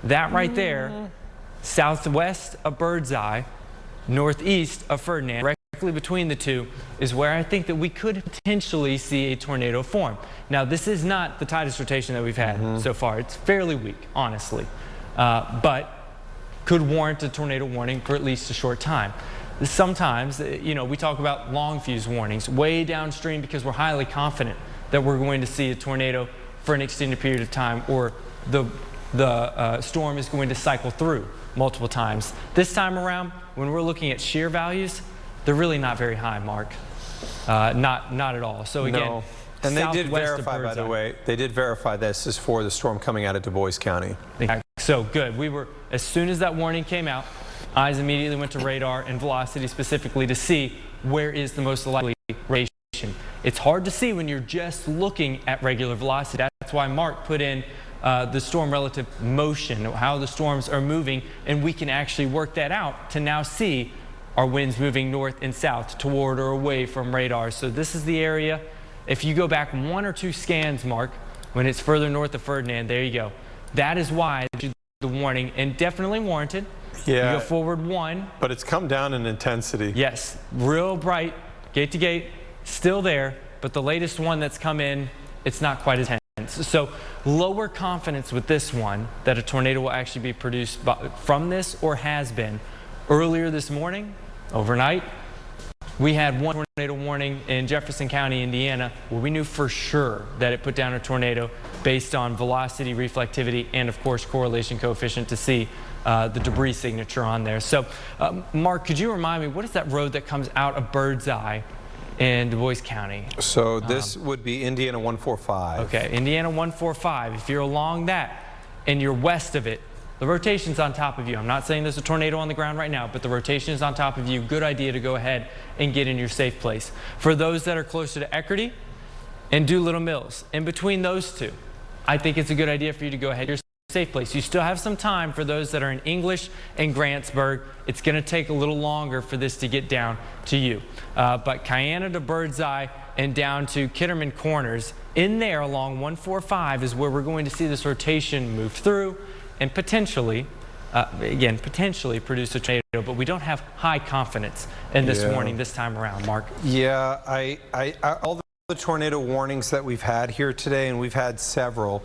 That right there, southwest of Birdseye, northeast of Ferdinand, directly between the two is where I think that we could potentially see a tornado form. Now, this is not the tightest rotation that we've had so far. It's fairly weak, honestly, but could warrant a tornado warning for at least a short time. Sometimes, we talk about long fuse warnings way downstream because we're highly confident that we're going to see a tornado for an extended period of time, or the storm is going to cycle through multiple times. This time around, when we're looking at shear values, they're really not very high, Mark. Not at all. So again, no. And they did verify, by the way, they did verify this is for the storm coming out of Du Bois County. So good. As soon as that warning came out, eyes immediately went to radar and velocity specifically to see where is the most likely rotation. It's hard to see when you're just looking at regular velocity. That's why Mark put in the storm relative motion, how the storms are moving, and we can actually work that out to now see our winds moving north and south toward or away from radar. So this is the area. If you go back one or two scans, Mark, when it's further north of Ferdinand, there you go. That is why the warning, and definitely warranted. Yeah. You go forward one. But it's come down in intensity. Yes, real bright, gate to gate, still there, but the latest one that's come in, it's not quite as intense. So lower confidence with this one that a tornado will actually be produced from this, or has been. Earlier this morning, overnight, we had one tornado warning in Jefferson County, Indiana, where we knew for sure that it put down a tornado based on velocity, reflectivity, and of course correlation coefficient to see the debris signature on there. So Mark, could you remind me, what is that road that comes out of Birdseye in Du Bois County? So this would be Indiana 145. Okay, Indiana 145. If you're along that and you're west of it, the rotation's on top of you. I'm not saying there's a tornado on the ground right now, but the rotation is on top of you. Good idea to go ahead and get in your safe place. For those that are closer to Eckerty and Doolittle Mills, in between those two, I think it's a good idea for you to go ahead to your safe place. You still have some time for those that are in English and Grantsburg. It's going to take a little longer for this to get down to you. But Cayena to Birdseye and down to Kitterman Corners, in there along 145 is where we're going to see this rotation move through and potentially, again, potentially produce a tornado, but we don't have high confidence in this warning this time around, Mark. Yeah, all the tornado warnings that we've had here today, and we've had several,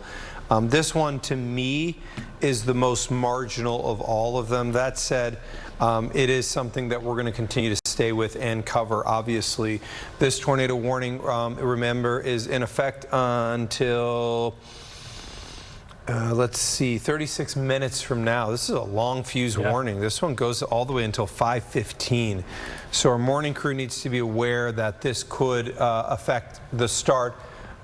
This one, to me, is the most marginal of all of them. That said, it is something that we're going to continue to stay with and cover, obviously. This tornado warning, remember, is in effect until, let's see, 36 minutes from now. This is a long fuse warning. This one goes all the way until 5:15. So our morning crew needs to be aware that this could affect the start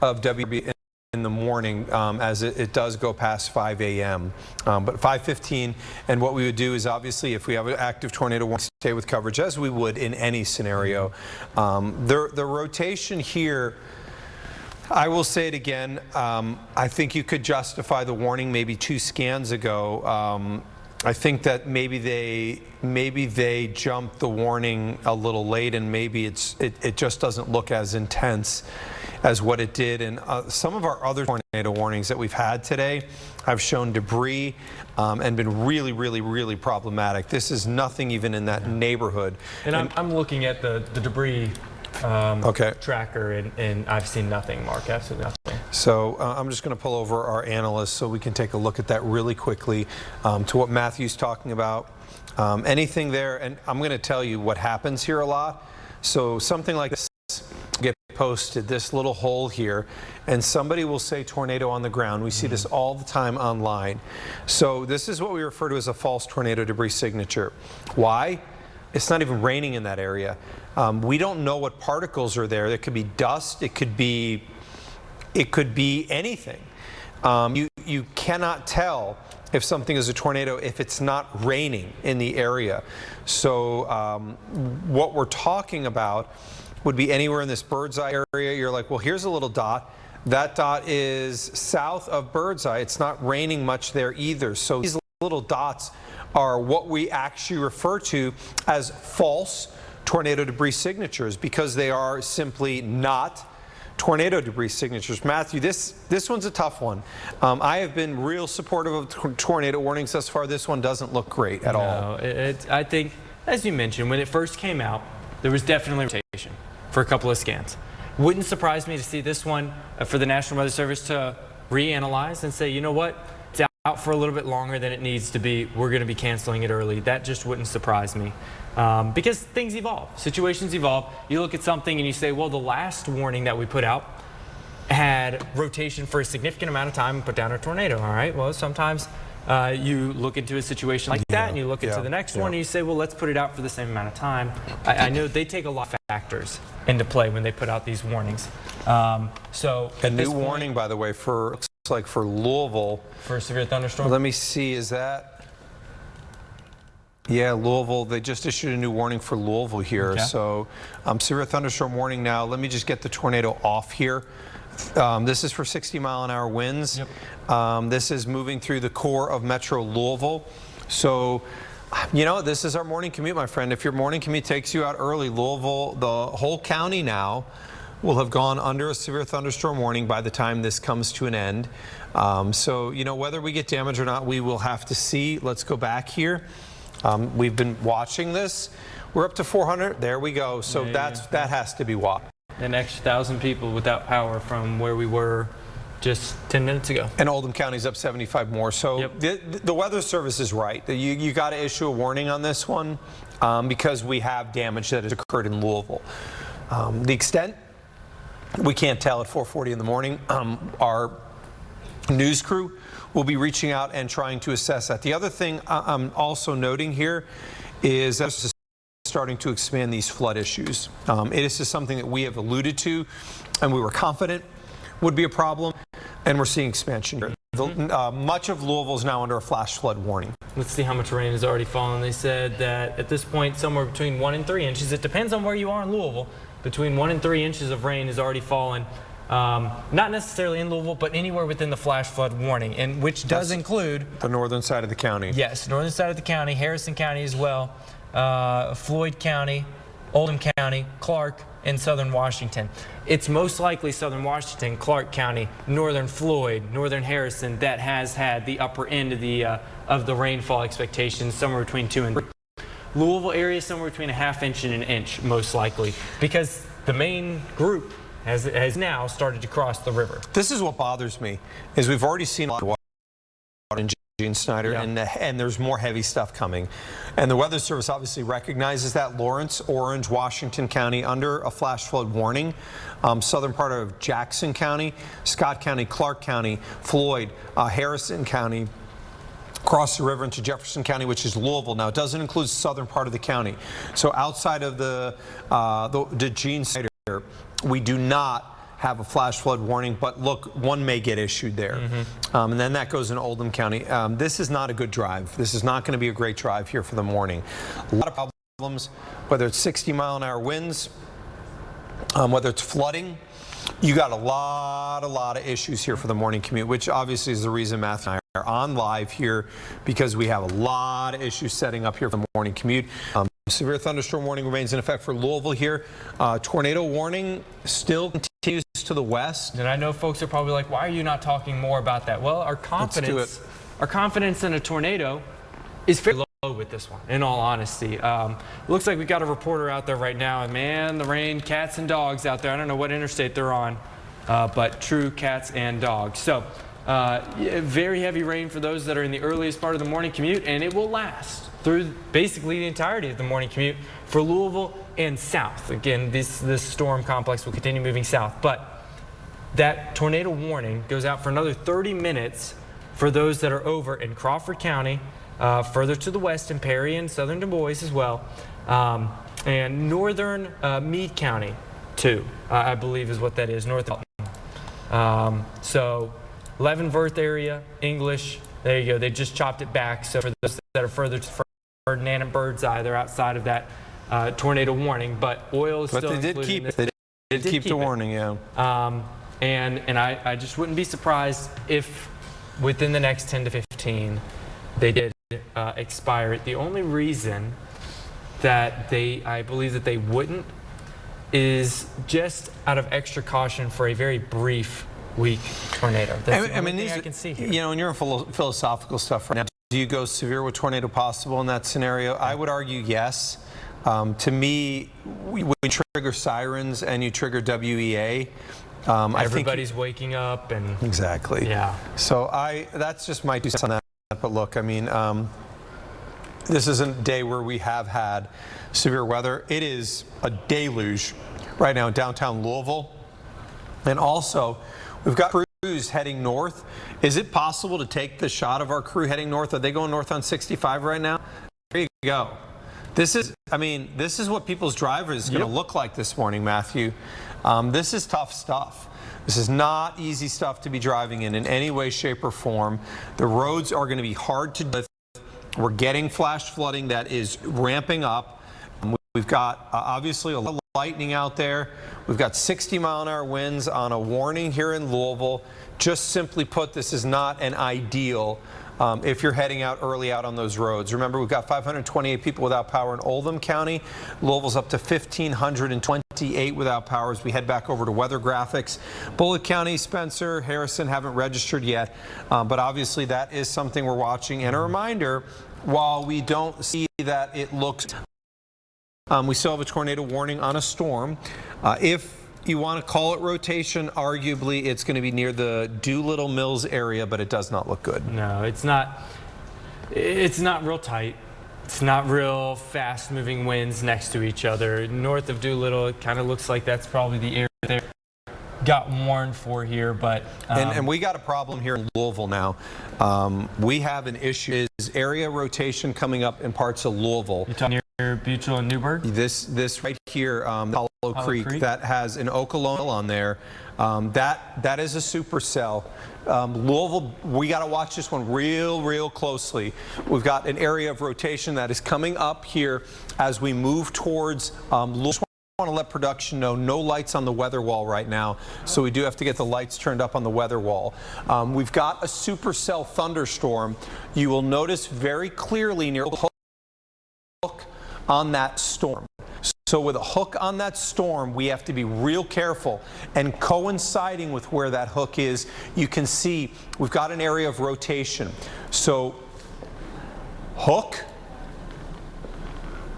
of WDRB in the morning as it does go past 5 a.m. But 5:15, and what we would do is, obviously, if we have an active tornado warning, stay with coverage as we would in any scenario. The rotation here, I will say it again, I think you could justify the warning maybe 2 scans ago. I think that maybe they jumped the warning a little late, and maybe it just doesn't look as intense as what it did. And some of our other tornado warnings that we've had today have shown debris and been really problematic. This is nothing even in that neighborhood. And I'm looking at the debris tracker, and I've seen nothing, Mark, absolutely nothing. So I'm just going to pull over our analyst so we can take a look at that really quickly to what Matthew's talking about. Anything there, and I'm going to tell you what happens here a lot. So something like this get posted, this little hole here, and somebody will say tornado on the ground. We see this all the time online. So this is what we refer to as a false tornado debris signature. Why? It's not even raining in that area. We don't know what particles are there. There could be dust. It could be anything. You cannot tell if something is a tornado if it's not raining in the area. So what we're talking about would be anywhere in this Birdseye area. You're like, well, here's a little dot. That dot is south of Birdseye. It's not raining much there either. So these little dots are what we actually refer to as false tornado debris signatures, because they are simply not tornado debris signatures. Matthew, this one's a tough one. I have been real supportive of tornado warnings thus far. This one doesn't look great at all. I think, as you mentioned, when it first came out, there was definitely rotation for a couple of scans. Wouldn't surprise me to see this one for the National Weather Service to reanalyze and say, you know what, it's out for a little bit longer than it needs to be. We're going to be canceling it early. That just wouldn't surprise me. Because things evolve, situations evolve. You look at something and you say, well, the last warning that we put out had rotation for a significant amount of time and put down a tornado. All right, well, sometimes you look into a situation like that and you look into the next one and you say, well, let's put it out for the same amount of time. I know they take a lot of factors into play when they put out these warnings. So a new warning, by the way, for looks like for Louisville. For a severe thunderstorm? Let me see, is that? Yeah, Louisville, they just issued a new warning for Louisville here. Okay. So severe thunderstorm warning now. Let me just get the tornado off here. This is for 60-mile-an-hour winds. Yep. This is moving through the core of Metro Louisville. So, you know, this is our morning commute, my friend. If your morning commute takes you out early, Louisville, the whole county now will have gone under a severe thunderstorm warning by the time this comes to an end. So, you know, whether we get damage or not, we will have to see. Let's go back here. We've been watching this. We're up to 400. There we go. So that has to be why. An extra 1,000 people without power from where we were just 10 minutes ago. And Oldham County's up 75 more. So the Weather Service is right. You got to issue a warning on this one because we have damage that has occurred in Louisville. The extent, we can't tell at 4:40 in the morning. Our news crew will be reaching out and trying to assess that. The other thing I'm also noting here is that this is starting to expand these flood issues. It is just something that we have alluded to and we were confident would be a problem, and we're seeing expansion here. Much of Louisville is now under a flash flood warning. Let's see how much rain has already fallen. They said that at this point somewhere between 1 and 3 inches. It depends on where you are in Louisville. Between 1 and 3 inches of rain has already fallen. Not necessarily in Louisville, but anywhere within the flash flood warning, and which does include the northern side of the county. Yes, northern side of the county, Harrison County as well, Floyd County, Oldham County, Clark, and southern Washington. It's most likely southern Washington, Clark County, northern Floyd, northern Harrison that has had the upper end of the rainfall expectations, somewhere between 2 and 3. Louisville area somewhere between a ½ inch and an inch, most likely, because the main group has now started to cross the river. This is what bothers me, is we've already seen a lot of water in Gene Snyder, and there's more heavy stuff coming. And the Weather Service obviously recognizes that. Lawrence, Orange, Washington County under a flash flood warning. Southern part of Jackson County, Scott County, Clark County, Floyd, Harrison County, across the river into Jefferson County, which is Louisville. Now, it doesn't include the southern part of the county. So outside of the Gene Snyder, we do not have a flash flood warning, but look, one may get issued there. And then that goes in Oldham County. This is not a good drive. This is not going to be a great drive here for the morning. A lot of problems, whether it's 60-mile-an-hour winds, whether it's flooding. You got a lot of issues here for the morning commute, which obviously is the reason Matthew and I are on live here, because we have a lot of issues setting up here for the morning commute. Severe thunderstorm warning remains in effect for Louisville here. Tornado warning still continues to the west. And I know folks are probably like, why are you not talking more about that? Well, our confidence in a tornado is fairly low with this one, in all honesty. Looks like we got a reporter out there right now, and man, the rain, cats and dogs out there. I don't know what interstate they're on, but true cats and dogs. So very heavy rain for those that are in the earliest part of the morning commute, and it will last through basically the entirety of the morning commute for Louisville and south. Again, this storm complex will continue moving south, but that tornado warning goes out for another 30 minutes for those that are over in Crawford County, further to the west in Perry and southern Du Bois as well, and northern Meade County too, I believe is what that is, north of so Leavenworth area, English, there you go. They just chopped it back. So for those that are further to Ferdinand and Birdseye, they're outside of that tornado warning, but oil is still included. They did keep the warning, yeah. And I just wouldn't be surprised if within the next 10 to 15 they did expire. The only reason that I believe that they wouldn't is just out of extra caution for a very brief weak tornado. That's the only thing I can see here. You know, and you're in philosophical stuff right now. Do you go severe with tornado possible in that scenario? I would argue yes. To me, when you trigger sirens and you trigger WEA, everybody's waking up and exactly. Yeah. So that's just my 2 cents on that. But look, I mean, this isn't a day where we have had severe weather. It is a deluge right now in downtown Louisville, and also we've got crews heading north. Is it possible to take the shot of our crew heading north? Are they going north on 65 right now? There you go. This is what people's drivers is going to look like this morning, Matthew. This is tough stuff. This is not easy stuff to be driving in any way, shape, or form. The roads are going to be hard to lift. We're getting flash flooding that is ramping up. We've got obviously a lot of lightning out there. We've got 60-mile-an-hour winds on a warning here in Louisville. Just simply put, this is not an ideal if you're heading out early out on those roads. Remember, we've got 528 people without power in Oldham County. Louisville's up to 1,528 without power as we head back over to weather graphics. Bullitt County, Spencer, Harrison haven't registered yet, but obviously that is something we're watching. And a reminder, while we don't see that it looks we still have a tornado warning on a storm. If you want to call it rotation, arguably it's going to be near the Doolittle Mills area, but it does not look good. No, it's not real tight. It's not real fast-moving winds next to each other. North of Doolittle, it kind of looks like that's probably the area they got warned for here, but and we got a problem here in Louisville now. We have an issue. Is area rotation coming up in parts of Louisville? You're talking near Butyl and Newburgh? This right here, Hollow Creek, that has an Okolona on there. That is a supercell. Louisville, we got to watch this one real closely. We've got an area of rotation that is coming up here as we move towards Louisville. I want to let production know no lights on the weather wall right now, so we do have to get the lights turned up on the weather wall. We've got a supercell thunderstorm. You will notice very clearly near the hook on that storm. So with a hook on that storm, we have to be real careful. And coinciding with where that hook is, you can see we've got an area of rotation. So hook,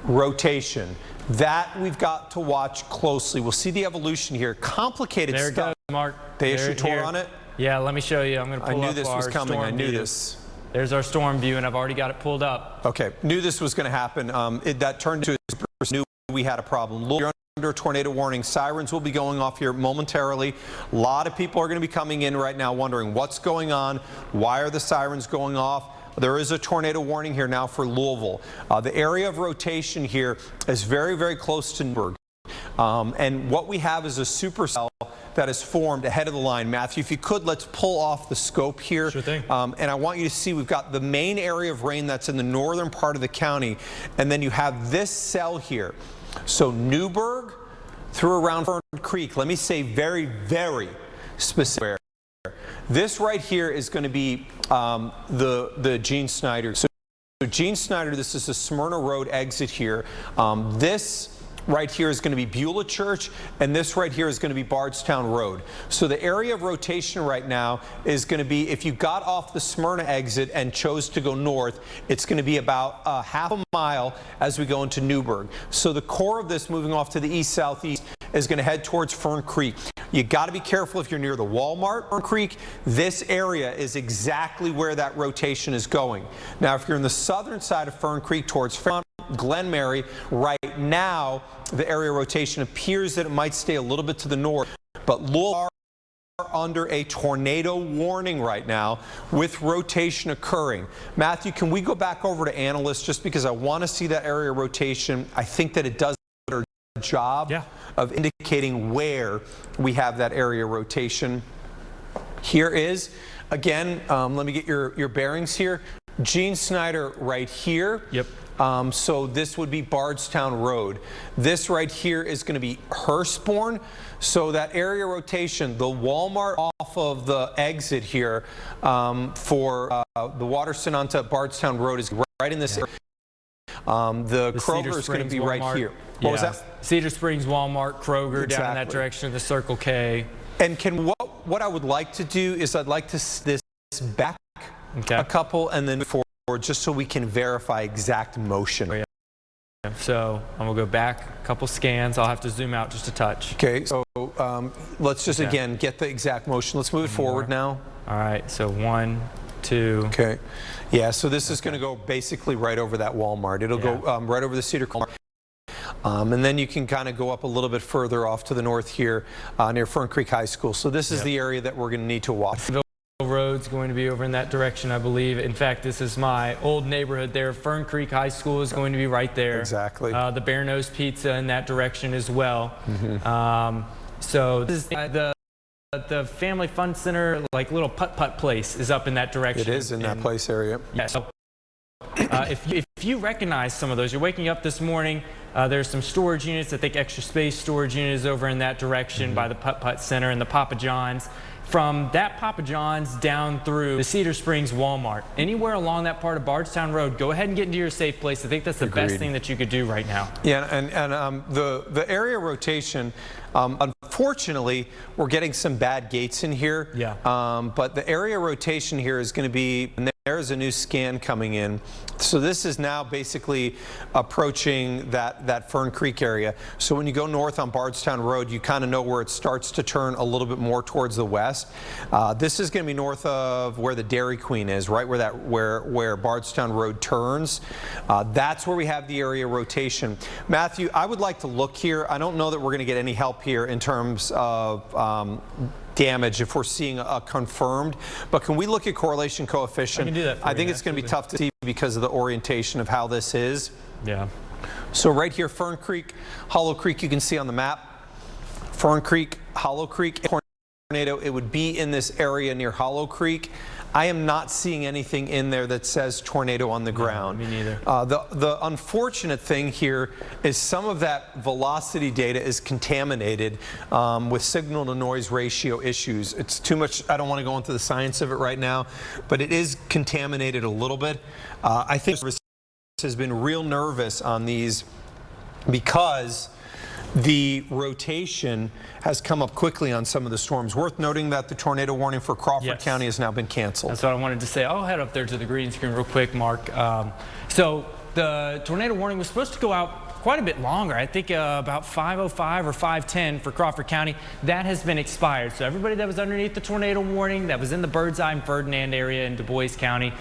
rotation. That we've got to watch closely. We'll see the evolution here. Complicated There it stuff. goes, Mark. They There issue it tour here. on it? Yeah, let me show you. I'm going to pull I up knew this was our coming. I storm knew view. this. There's our storm view, and I've already got it pulled up. Okay, knew this was going to happen. That turned into knew we had a problem. You're under a tornado warning. Sirens will be going off here momentarily. A lot of people are going to be coming in right now wondering what's going on. Why are the sirens going off? There is a tornado warning here now for Louisville. The area of rotation here is very, very close to Newburgh. And what we have is a supercell that is formed ahead of the line. Matthew, if you could, let's pull off the scope here. Sure thing. And I want you to see we've got the main area of rain that's in the northern part of the county. And then you have this cell here. So Newburgh through around Fern Creek. Let me say very, very specific. This right here is going to be the Gene Snyder. So Gene Snyder, this is the Smyrna Road exit here. This right here is going to be Beulah Church, and this right here is going to be Bardstown Road. So the area of rotation right now is going to be, if you got off the Smyrna exit and chose to go north, it's going to be about half a mile as we go into Newburgh. So the core of this moving off to the east-southeast is going to head towards Fern Creek. You got to be careful if you're near the Walmart, Fern Creek. This area is exactly where that rotation is going. Now, if you're in the southern side of Fern Creek towards Glen Mary, right now the area rotation appears that it might stay a little bit to the north, but Louisville are under a tornado warning right now with rotation occurring. Matthew, can we go back over to analysts just because I want to see that area rotation? I think that it does a better job of indicating where we have that area rotation. Here is, again, let me get your bearings here. Gene Snyder right here. Yep. So this would be Bardstown Road. This right here is going to be Hurstbourne. So that area rotation, the Walmart off of the exit here for the Waterston onto Bardstown Road is right in this area. The Kroger is going to be Walmart. right here. What was that? Cedar Springs, Walmart, Kroger down in that direction, the Circle K. And what I would like to do is I'd like to this back a couple and then forward just so we can verify exact motion. Oh, yeah. So I'm going to go back a couple scans. I'll have to zoom out just a touch. Okay, so let's just again get the exact motion. Let's move it forward now. All right, so 1, 2. Okay. Yeah, so this is going to go basically right over that Walmart. It'll go right over the Cedar Walmart. And then you can kind of go up a little bit further off to the north here near Fern Creek High School. So this is the area that we're going to need to watch. Road's going to be over in that direction, I believe. In fact, this is my old neighborhood there. Fern Creek High School is going to be right there. Exactly. The Bear Nose Pizza in that direction as well. So this is the Family Fun Center, like little putt-putt place, is up in that direction. It is in that place area. Yeah. So if you recognize some of those, you're waking up this morning. There's some storage units. I think Extra Space storage unit is over in that direction by the Putt-Putt Center and the Papa John's. From that Papa John's down through the Cedar Springs Walmart, anywhere along that part of Bardstown Road, go ahead and get into your safe place. I think that's the best thing that you could do right now. Yeah, and the area rotation, unfortunately, we're getting some bad gates in here. Yeah. But the area rotation here is going to be, and there's a new scan coming in. So this is now basically approaching that Fern Creek area. So when you go north on Bardstown Road, you kind of know where it starts to turn a little bit more towards the west. This is going to be north of where the Dairy Queen is, right where Bardstown Road turns. That's where we have the area rotation. Matthew, I would like to look here. I don't know that we're going to get any help here in terms of damage if we're seeing a confirmed, but can we look at correlation coefficient? I can do that for I think you, it's going to be tough to see because of the orientation of how this is. Yeah. So right here, Fern Creek, Hollow Creek, you can see on the map. Fern Creek, Hollow Creek, tornado, it would be in this area near Hollow Creek. I am not seeing anything in there that says tornado on the ground. Me neither. The unfortunate thing here is some of that velocity data is contaminated with signal to noise ratio issues. It's too much. I don't want to go into the science of it right now, but it is contaminated a little bit. I think service has been real nervous on these because the rotation has come up quickly on some of the storms. Worth noting that the tornado warning for Crawford County has now been canceled. That's what I wanted to say. I'll head up there to the green screen real quick, Mark. So the tornado warning was supposed to go out quite a bit longer. I think about 5:05 or 5:10 for Crawford County. That has been expired. So everybody that was underneath the tornado warning that was in the Birdseye and Ferdinand area in Du Bois County,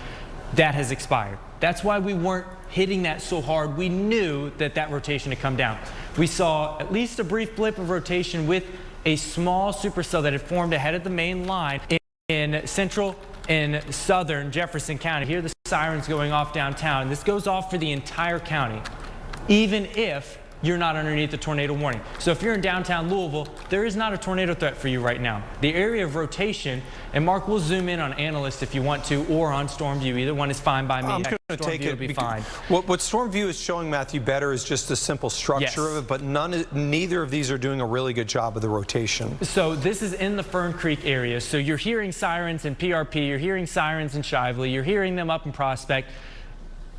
that has expired. That's why we weren't hitting that so hard. We knew that that rotation had come down. We saw at least a brief blip of rotation with a small supercell that had formed ahead of the main line in central and southern Jefferson County. Here the sirens going off downtown. This goes off for the entire county, even if you're not underneath the tornado warning. So if you're in downtown Louisville, there is not a tornado threat for you right now. The area of rotation, and Mark will zoom in on analyst if you want to, or on storm view. Either one is fine by me. I'm going to take it. Will be fine. What storm view is showing, Matthew, better is just the simple structure of it, but neither of these are doing a really good job of the rotation. So this is in the Fern Creek area. So you're hearing sirens in PRP, you're hearing sirens in Shively, you're hearing them up in Prospect.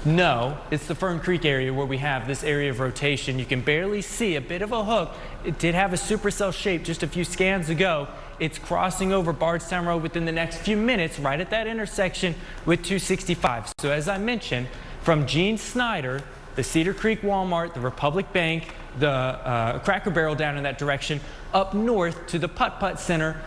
No, it's the Fern Creek area where we have this area of rotation. You can barely see a bit of a hook. It did have a supercell shape just a few scans ago. It's crossing over Bardstown Road within the next few minutes, right at that intersection with 265. So as I mentioned, from Gene Snyder, the Cedar Creek Walmart, the Republic Bank, the Cracker Barrel down in that direction, up north to the Putt Putt Center,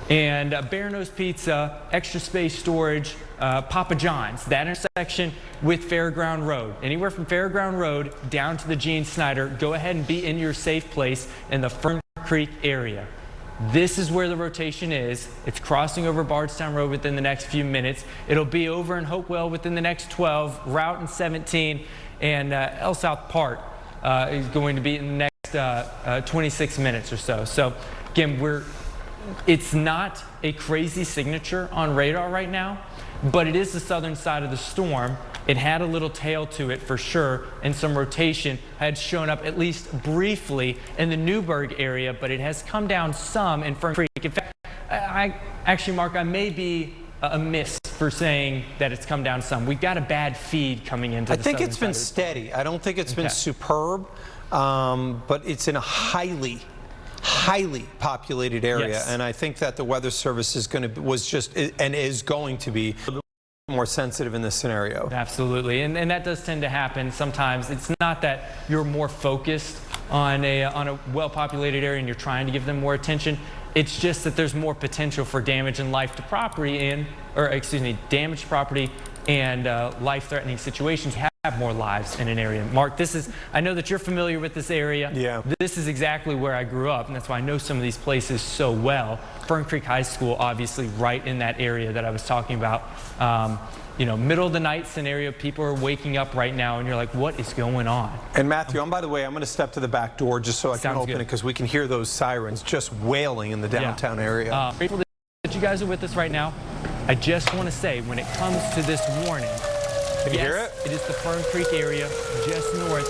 and Bear Nose Pizza, Extra Space Storage, Papa John's, that intersection with Fairground Road. Anywhere from Fairground Road down to the Gene Snyder, go ahead and be in your safe place in the Fern Creek area. This is where the rotation is. It's crossing over Bardstown Road within the next few minutes. It'll be over in Hopewell within the next 12, Route and 17, and El South Park is going to be in the next 26 minutes or so. So again, it's not a crazy signature on radar right now, but it is the southern side of the storm. It had a little tail to it for sure, and some rotation had shown up at least briefly in the Newburgh area, but it has come down some in Fern Creek. In fact, actually, Mark, I may be amiss for saying that it's come down some. We've got a bad feed coming into the southern side. I think it's been steady. I don't think it's been superb, but it's in a highly populated area, and I think that the Weather Service is going to be more sensitive in this scenario. Absolutely, and that does tend to happen sometimes. It's not that you're more focused on a well-populated area and you're trying to give them more attention. It's just that there's more potential for damage and life to property damage to property and life-threatening situations. Have more lives in an area. Mark, I know that you're familiar with this area. Yeah. This is exactly where I grew up, and that's why I know some of these places so well. Fern Creek High School, obviously, right in that area that I was talking about. Middle of the night scenario, people are waking up right now, and you're like, what is going on? And Matthew, by the way, I'm going to step to the back door just so I can open it, because we can hear those sirens just wailing in the downtown area. Grateful that you guys are with us right now. I just want to say, when it comes to this warning, can you hear it? It is the Fern Creek area just north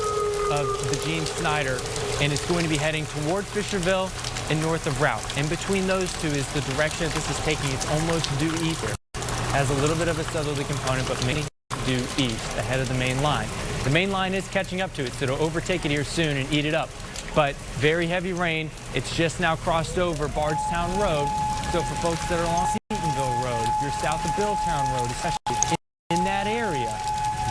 of the Gene Snyder, and it's going to be heading toward Fisherville and north of Route. In between those two is the direction that this is taking. It's almost due east. Has a little bit of a southerly component, but mainly due east ahead of the main line. The main line is catching up to it, so it'll overtake it here soon and eat it up. But very heavy rain. It's just now crossed over Bardstown Road. So for folks that are along Seatonville Road, if you're south of Billtown Road, especially in that area,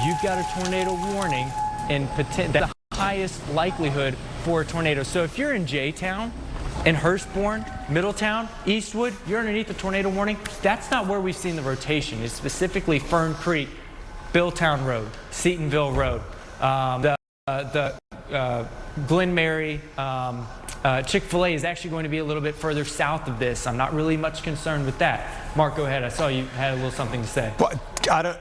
you've got a tornado warning and the highest likelihood for a tornado. So if you're in J-Town, in Hurstbourne, Middletown, Eastwood, you're underneath the tornado warning. That's not where we've seen the rotation. It's specifically Fern Creek, Billtown Road, Seatonville Road, Glen Mary, Chick-fil-A is actually going to be a little bit further south of this. I'm not really much concerned with that. Mark, go ahead. I saw you had a little something to say. But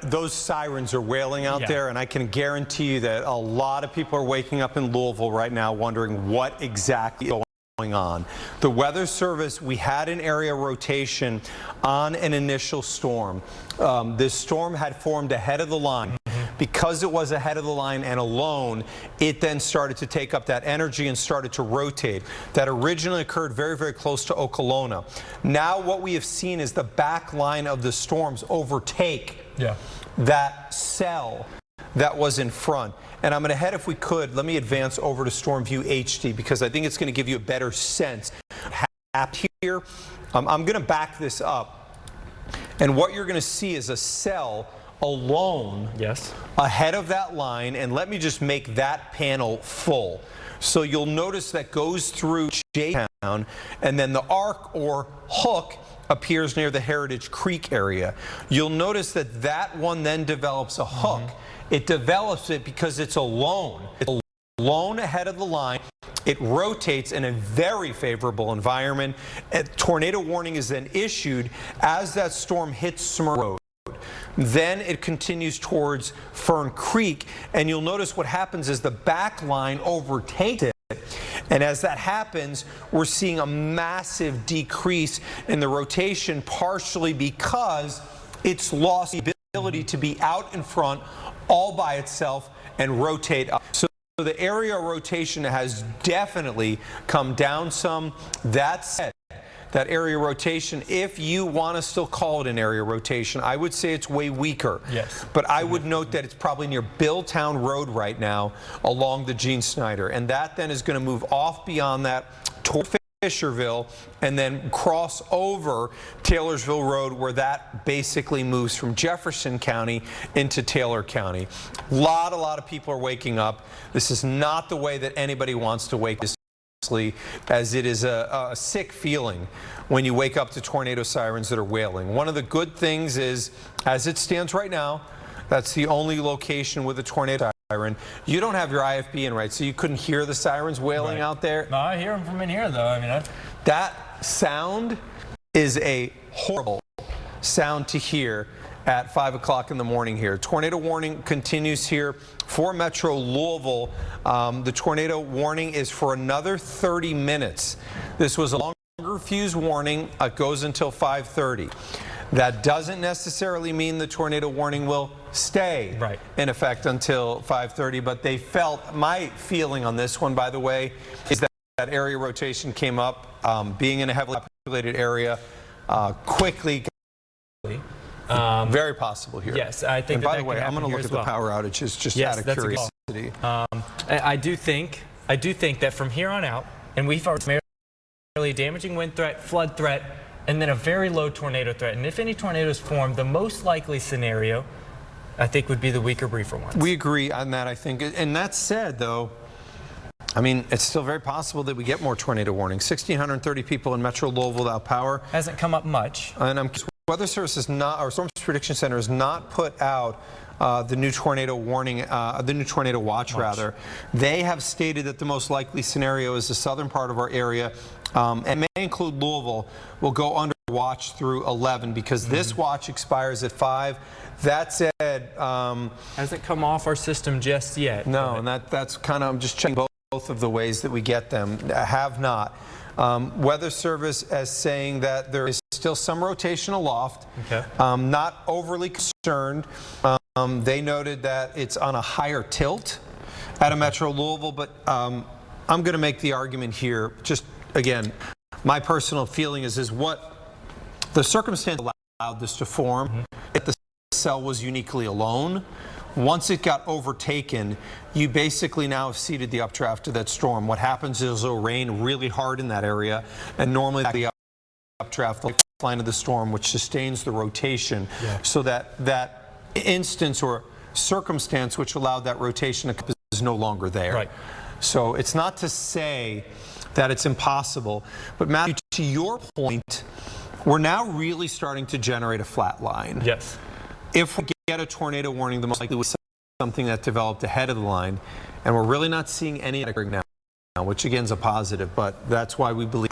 those sirens are wailing out there, and I can guarantee you that a lot of people are waking up in Louisville right now wondering what exactly is going on. The Weather Service, we had an area rotation on an initial storm. This storm had formed ahead of the line. Because it was ahead of the line and alone, it then started to take up that energy and started to rotate. That originally occurred very, very close to Okolona. Now what we have seen is the back line of the storms overtake that cell that was in front. And I'm going to head, if we could, let me advance over to Storm View HD, because I think it's going to give you a better sense. Here, I'm going to back this up. And what you're going to see is a cell alone Yes. ahead of that line, and let me just make that panel full. So you'll notice that goes through J-Town, and then the arc or hook appears near the Heritage Creek area. You'll notice that that one then develops a hook. It develops it because it's alone. It's alone ahead of the line. It rotates in a very favorable environment. A tornado warning is then issued as that storm hits Smyrna Road. Then it continues towards Fern Creek, and you'll notice what happens is the back line overtakes it. And as that happens, we're seeing a massive decrease in the rotation, partially because it's lost the ability to be out in front all by itself and rotate up. So the area rotation has definitely come down some. That said, that area rotation, if you want to still call it an area rotation, I would say it's way weaker. Yes. But I would note that it's probably near Billtown Road right now along the Gene Snyder. And that then is going to move off beyond that toward Fisherville and then cross over Taylorsville Road, where that basically moves from Jefferson County into Taylor County. A lot of people are waking up. This is not the way that anybody wants to wake up, as it is a sick feeling when you wake up to tornado sirens that are wailing. One of the good things is, as it stands right now, that's the only location with a tornado siren. You don't have your IFB in, right? So you couldn't hear the sirens wailing out there? No, I hear them from in here, though. I mean, that sound is a horrible sound to hear at 5 o'clock in the morning here. Tornado warning continues here for Metro Louisville. The tornado warning is for another 30 minutes. This was a longer fuse warning. It goes until 5:30. That doesn't necessarily mean the tornado warning will stay in effect until 5:30, but they felt, my feeling on this one, by the way, is that that area rotation came up, being in a heavily populated area, quickly. Very possible here. Yes, I think. And by the way, I'm going to look at the power outages just out of curiosity. I do think that from here on out, and we've already damaging wind threat, flood threat, and then a very low tornado threat. And if any tornadoes form, the most likely scenario, I think, would be the weaker briefer ones. We agree on that, I think. And that said, though, I mean, it's still very possible that we get more tornado warnings. 1,630 people in Metro Louisville without power. Hasn't come up much. And Weather Service is not, our Storm Prediction Center has not put out the new tornado warning, the new tornado watch, rather. They have stated that the most likely scenario is the southern part of our area, and may include Louisville, will go under watch through 11 because this watch expires at 5. That said, hasn't come off our system just yet. No, and that's kind of, I'm just checking both of the ways that we get them. Have not. Weather Service as saying that there is still some rotation aloft. Okay. Not overly concerned. They noted that it's on a higher tilt at a Metro Louisville, but I'm going to make the argument here. Just again, my personal feeling is what the circumstance allowed this to form. If the cell was uniquely alone. Once it got overtaken, you basically now have seeded the updraft of that storm. What happens is it'll rain really hard in that area, and normally the updraft, the line of the storm, which sustains the rotation, so that instance or circumstance which allowed that rotation is no longer there. Right. So it's not to say that it's impossible, but Matthew, to your point, we're now really starting to generate a flat line. Yes. If we get a tornado warning, the most likely was something that developed ahead of the line, and we're really not seeing any now, which again is a positive, but that's why we believe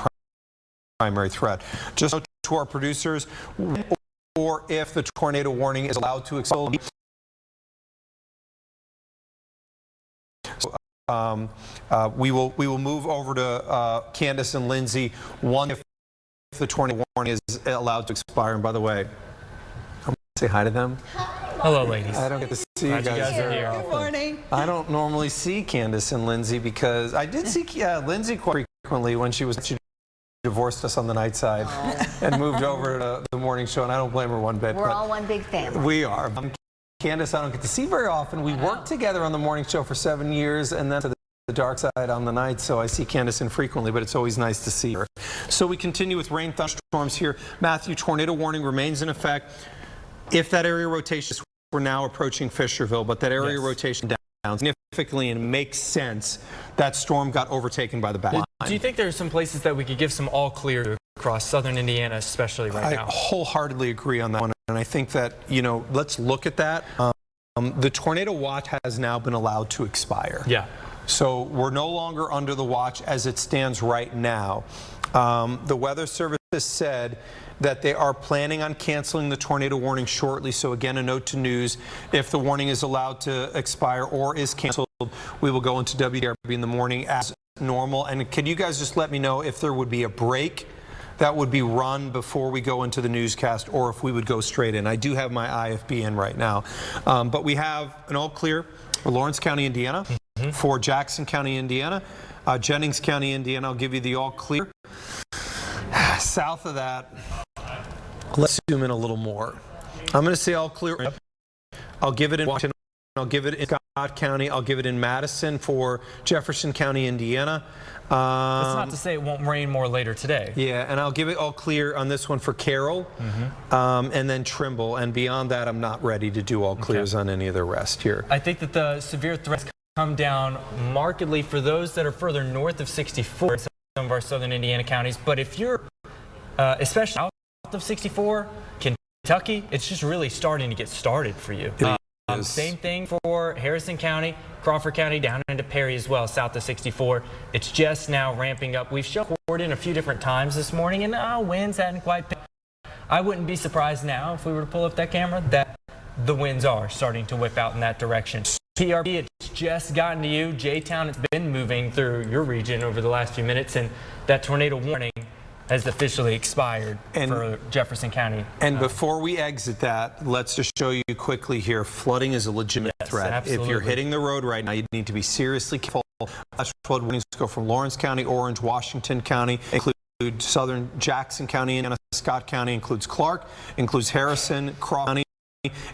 primary threat. Just to our producers, or if the tornado warning is allowed to expel. We will move over to Candace and Lindsay. One, if the tornado warning is allowed to expire, and by the way, say hi to them. Hello, ladies. I don't get to see you guys very often. Good morning. I don't normally see Candace and Lindsay because I did see Lindsay quite frequently when she divorced us on the night side and moved over to the morning show, and I don't blame her one bit. We're all one big family. We are. Candace, I don't get to see very often. We worked together on the morning show for 7 years, and then to the dark side on the night, so I see Candace infrequently, but it's always nice to see her. So we continue with rain thunderstorms here. Matthew, tornado warning remains in effect. If that area rotation is we're now approaching Fisherville, but that area rotation down significantly, and it makes sense. That storm got overtaken by the back line. Do you think there's some places that we could give some all clear across southern Indiana, especially right now? I wholeheartedly agree on that one, and I think that, you know, let's look at that. The tornado watch has now been allowed to expire. Yeah. So we're no longer under the watch as it stands right now. The Weather Service has said that they are planning on canceling the tornado warning shortly. So again, a note to news, if the warning is allowed to expire or is canceled, we will go into WDRB in the morning as normal. And can you guys just let me know if there would be a break that would be run before we go into the newscast, or if we would go straight in? I do have my IFB in right now. But we have an all clear for Lawrence County, Indiana, for Jackson County, Indiana, Jennings County, Indiana. I'll give you the all clear. South of that, let's zoom in a little more. I'm going to say all clear. I'll give it in Washington. I'll give it in Scott County. I'll give it in Madison for Jefferson County, Indiana. That's not to say it won't rain more later today. Yeah, and I'll give it all clear on this one for Carroll, and then Trimble. And beyond that, I'm not ready to do all clears on any of the rest here. I think that the severe threats come down markedly for those that are further north of 64 in some of our southern Indiana counties. But if you're especially south of 64, Kentucky, it's just really starting to get started for you. Same thing for Harrison County, Crawford County, down into Perry as well, south of 64. It's just now ramping up. We've shown in a few different times this morning, and winds hadn't quite picked up. I wouldn't be surprised now if we were to pull up that camera that the winds are starting to whip out in that direction. PRB, it's just gotten to you. J-Town, it's been moving through your region over the last few minutes, and that tornado warning has officially expired for Jefferson County. And before we exit that, let's just show you quickly here, flooding is a legitimate threat. Absolutely. If you're hitting the road right now, you need to be seriously careful. Flash flood warnings go from Lawrence County, Orange, Washington County, include southern Jackson County, and Scott County, includes Clark, includes Harrison, Crawford County,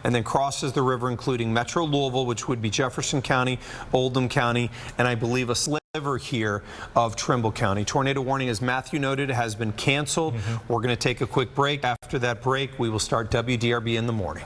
and then crosses the river, including Metro Louisville, which would be Jefferson County, Oldham County, and I believe a sliver here of Trimble County. Tornado warning, as Matthew noted, has been canceled. We're going to take a quick break. After that break, we will start WDRB in the morning.